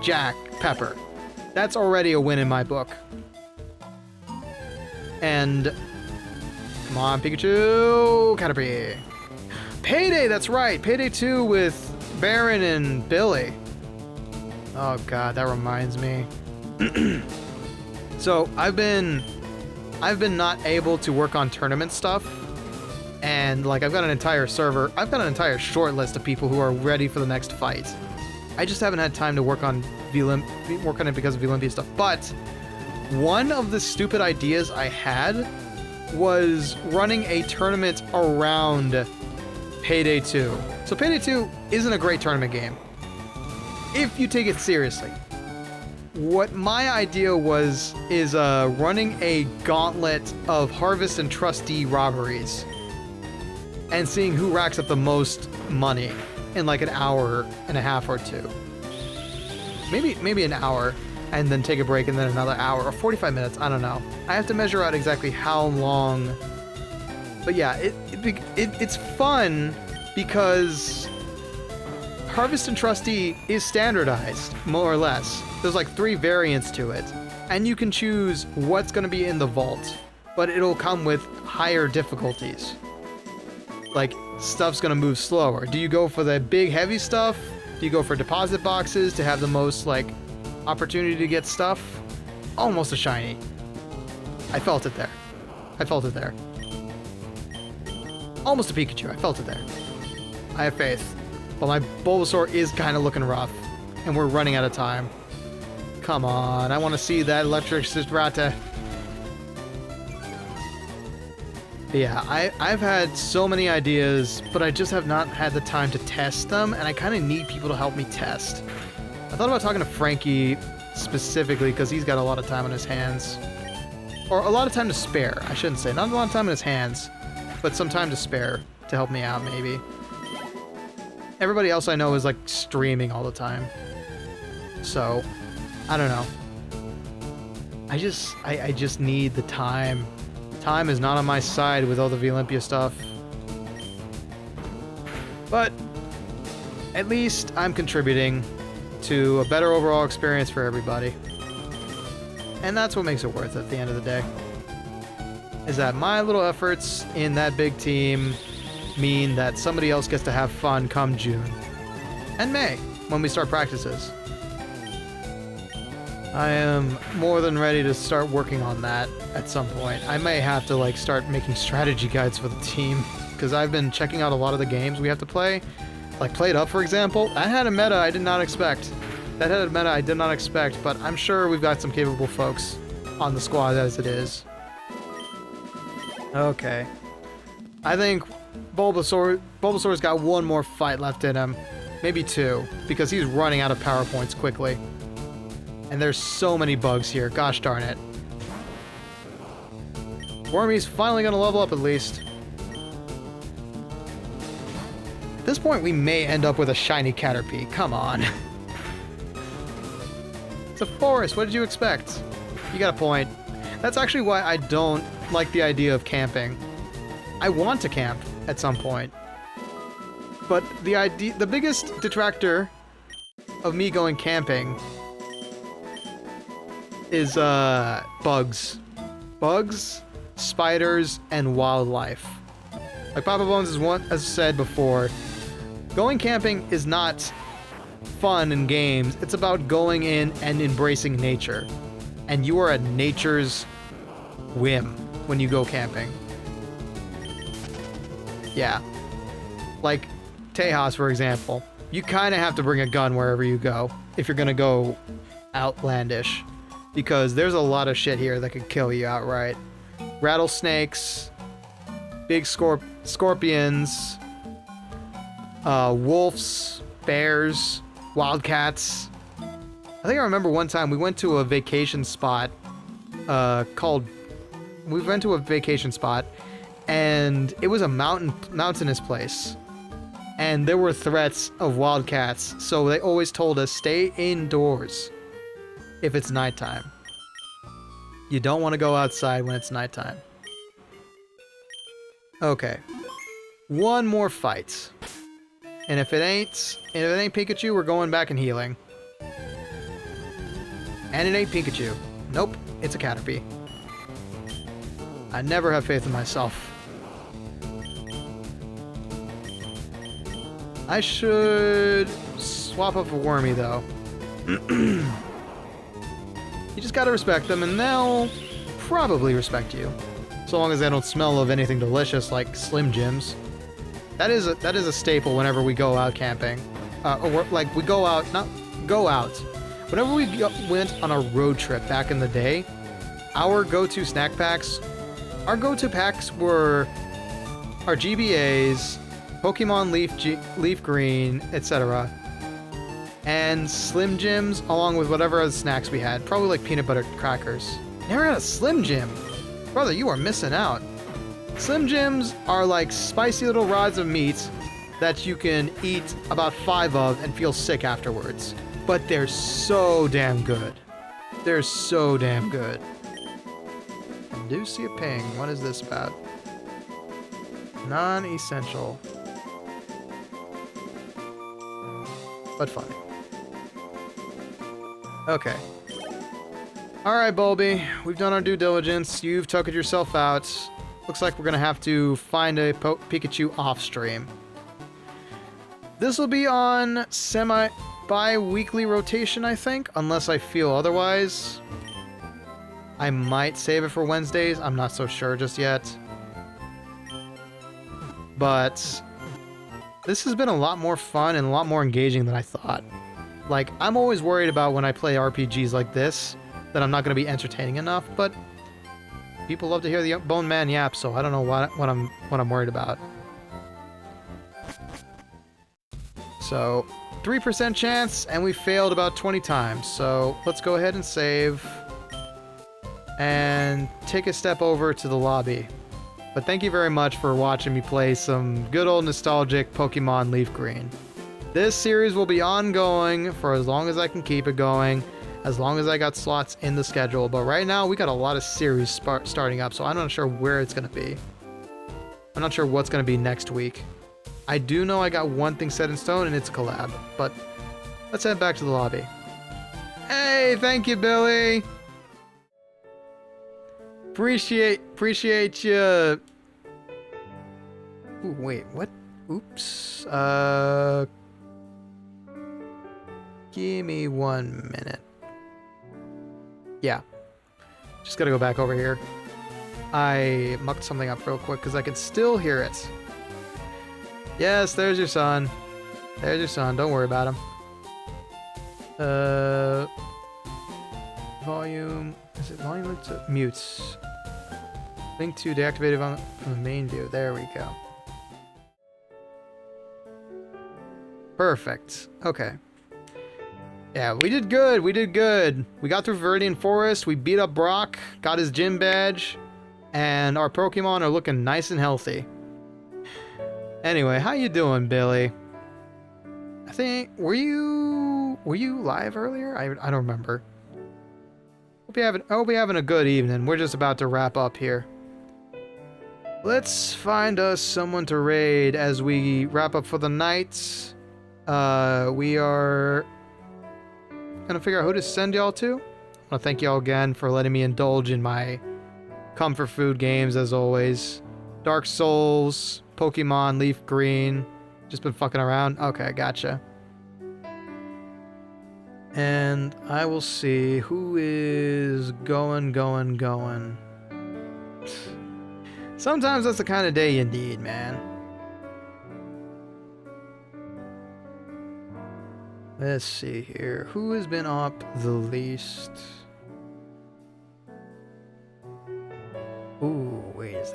Jack Pepper. That's already a win in my book. And come on, Pikachu, Caterpie. Payday, that's right. Payday 2 with Baron and Billy. Oh god, that reminds me. So I've been not able to work on tournament stuff, and like I've got an entire server, I've got an entire short list of people who are ready for the next fight. I just haven't had time to work on it because of Olympia stuff. But one of the stupid ideas I had was running a tournament around Payday 2. So Payday 2 isn't a great tournament game if you take it seriously. What my idea is running a gauntlet of Harvest and Trustee robberies and seeing who racks up the most money in like an hour and a half or two. Maybe an hour, and then take a break, and then another hour, or 45 minutes, I don't know. I have to measure out exactly how long. But yeah, it's fun because Harvest and Trustee is standardized, more or less. There's like 3 variants to it, and you can choose what's going to be in the vault, but it'll come with higher difficulties. Like, stuff's going to move slower. Do you go for the big heavy stuff? Do you go for deposit boxes to have the most, like, opportunity to get stuff? Almost a shiny. I felt it there. I felt it there. Almost a Pikachu. I felt it there. I have faith. But my Bulbasaur is kind of looking rough, and we're running out of time. Come on, I want to see that electric Sistrata. Yeah, I've had so many ideas, but I just have not had the time to test them, and I kind of need people to help me test. I thought about talking to Franky specifically, because he's got a lot of time on his hands. Or a lot of time to spare, I shouldn't say. Not a lot of time in his hands, but some time to spare to help me out, maybe. Everybody else I know is, like, streaming all the time. So, I don't know. I just need the time. Time is not on my side with all the Olympia stuff. But at least I'm contributing to a better overall experience for everybody. And that's what makes it worth it at the end of the day. Is that my little efforts in that big team mean that somebody else gets to have fun come June. And May, when we start practices. I am more than ready to start working on that at some point. I may have to like start making strategy guides for the team, because I've been checking out a lot of the games we have to play. Like Play It Up, for example. That had a meta I did not expect. But I'm sure we've got some capable folks on the squad as it is. Okay. I think Bulbasaur's got one more fight left in him. Maybe 2, because he's running out of power points quickly. And there's so many bugs here, gosh darn it. Wormy's finally gonna level up at least. At this point, we may end up with a shiny Caterpie. Come on. It's a forest, what did you expect? You got a point. That's actually why I don't like the idea of camping. I want to camp at some point. But the biggest detractor of me going camping is bugs. Bugs, spiders, and wildlife. Like Papa Bones has said before, going camping is not fun in games. It's about going in and embracing nature. And you are at nature's whim when you go camping. Yeah. Like Tejas, for example. You kind of have to bring a gun wherever you go if you're going to go outlandish. because there's a lot of shit here that could kill you outright. Rattlesnakes, big scorpions, wolves, bears, wildcats. I think I remember one time we went to a vacation spot and it was a mountainous place. And there were threats of wildcats, so they always told us stay indoors if it's nighttime. You don't want to go outside when it's nighttime. Okay. One more fight. And if it ain't Pikachu, we're going back and healing. And it ain't Pikachu. Nope, it's a Caterpie. I never have faith in myself. I should swap up a Wormy, though. You just gotta respect them, and they'll probably respect you. So long as they don't smell of anything delicious like Slim Jims. That is a staple whenever we go out camping. Or like we go out, not go out. Whenever we went on a road trip back in the day, our go-to snack packs, our go-to packs were our GBAs, Pokemon LeafGreen, etc. And Slim Jims, along with whatever other snacks we had. Probably like peanut butter crackers. Never had a Slim Jim. Brother, you are missing out. Slim Jims are like spicy little rods of meat that you can eat about 5 of and feel sick afterwards. But they're so damn good. They're so damn good. I do see a ping. What is this about? Non-essential. But funny. Okay. Alright, Bulby. We've done our due diligence. You've tuckered yourself out. Looks like we're gonna have to find a Pikachu off-stream. This will be on bi-weekly rotation, I think, unless I feel otherwise. I might save it for Wednesdays. I'm not so sure just yet. But this has been a lot more fun and a lot more engaging than I thought. Like, I'm always worried about when I play RPGs like this that I'm not going to be entertaining enough, but people love to hear the Bone Man yap, so I don't know what I'm worried about. So, 3% chance, and we failed about 20 times. So, let's go ahead and save and take a step over to the lobby. But thank you very much for watching me play some good old nostalgic Pokemon LeafGreen. This series will be ongoing for as long as I can keep it going, as long as I got slots in the schedule. But right now, we got a lot of series starting up, so I'm not sure where it's going to be. I'm not sure what's going to be next week. I do know I got one thing set in stone, and it's a collab. But let's head back to the lobby. Hey, thank you, Billy! Appreciate you. Ooh, wait, what? Oops. Give me 1 minute. Yeah. Just gotta go back over here. I mucked something up real quick because I can still hear it. Yes, there's your son. There's your son. Don't worry about him. Volume. Is it volume linked to mutes? Link to deactivated on the main view. There we go. Perfect. Okay. Yeah, we did good. We did good. We got through Viridian Forest. We beat up Brock. Got his gym badge. And our Pokemon are looking nice and healthy. Anyway, how you doing, Billy? I think... Were you live earlier? I don't remember. I hope you're having a good evening. We're just about to wrap up here. Let's find us someone to raid as we wrap up for the night. We are gonna figure out who to send y'all to. I want to thank y'all again for letting me indulge in my comfort food games as always. Dark Souls, Pokemon, LeafGreen. Just been fucking around. Okay, gotcha. And I will see who is going. Sometimes that's the kind of day you need, man. Let's see here. Who has been up the least?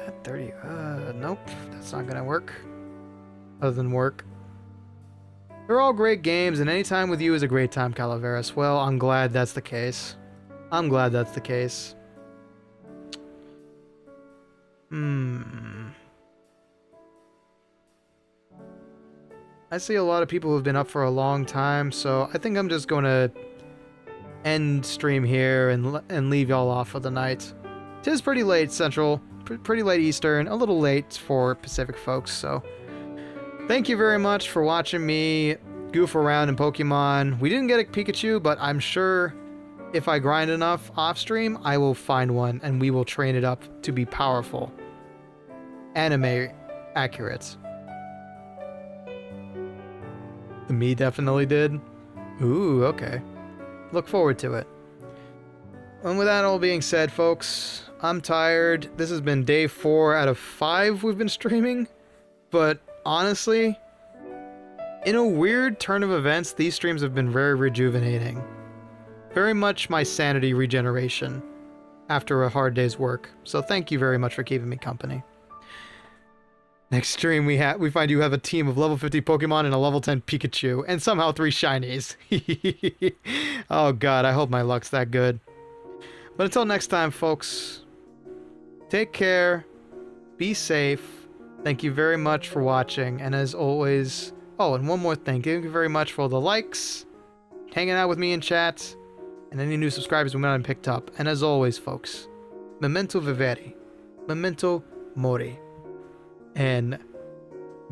that 30? Nope, that's not gonna work. Other than work. They're all great games, and any time with you is a great time, Calaveras. Well, I'm glad that's the case. I'm glad that's the case. I see a lot of people who've been up for a long time, so I think I'm just gonna end stream here and leave y'all off for the night. 'Tis pretty late Central, pretty late Eastern, a little late for Pacific folks, so thank you very much for watching me goof around in Pokemon. We didn't get a Pikachu, but I'm sure if I grind enough off stream, I will find one and we will train it up to be powerful. Anime accurate. Me definitely did. Ooh, okay. Look forward to it. And with that all being said, folks, I'm tired. This has been day 4 out of 5 we've been streaming. But honestly, in a weird turn of events, these streams have been very rejuvenating. Very much my sanity regeneration after a hard day's work. So thank you very much for keeping me company. Next stream we find you have a team of level 50 Pokemon and a level 10 Pikachu, and somehow 3 shinies. Oh god, I hope my luck's that good. But until next time, folks, take care, be safe, thank you very much for watching, and as always... Oh, and one more thing, thank you very much for all the likes, hanging out with me in chat, and any new subscribers we might have picked up. And as always, folks, memento vivere, memento mori. And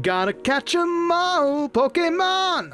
gotta catch 'em all, Pokemon!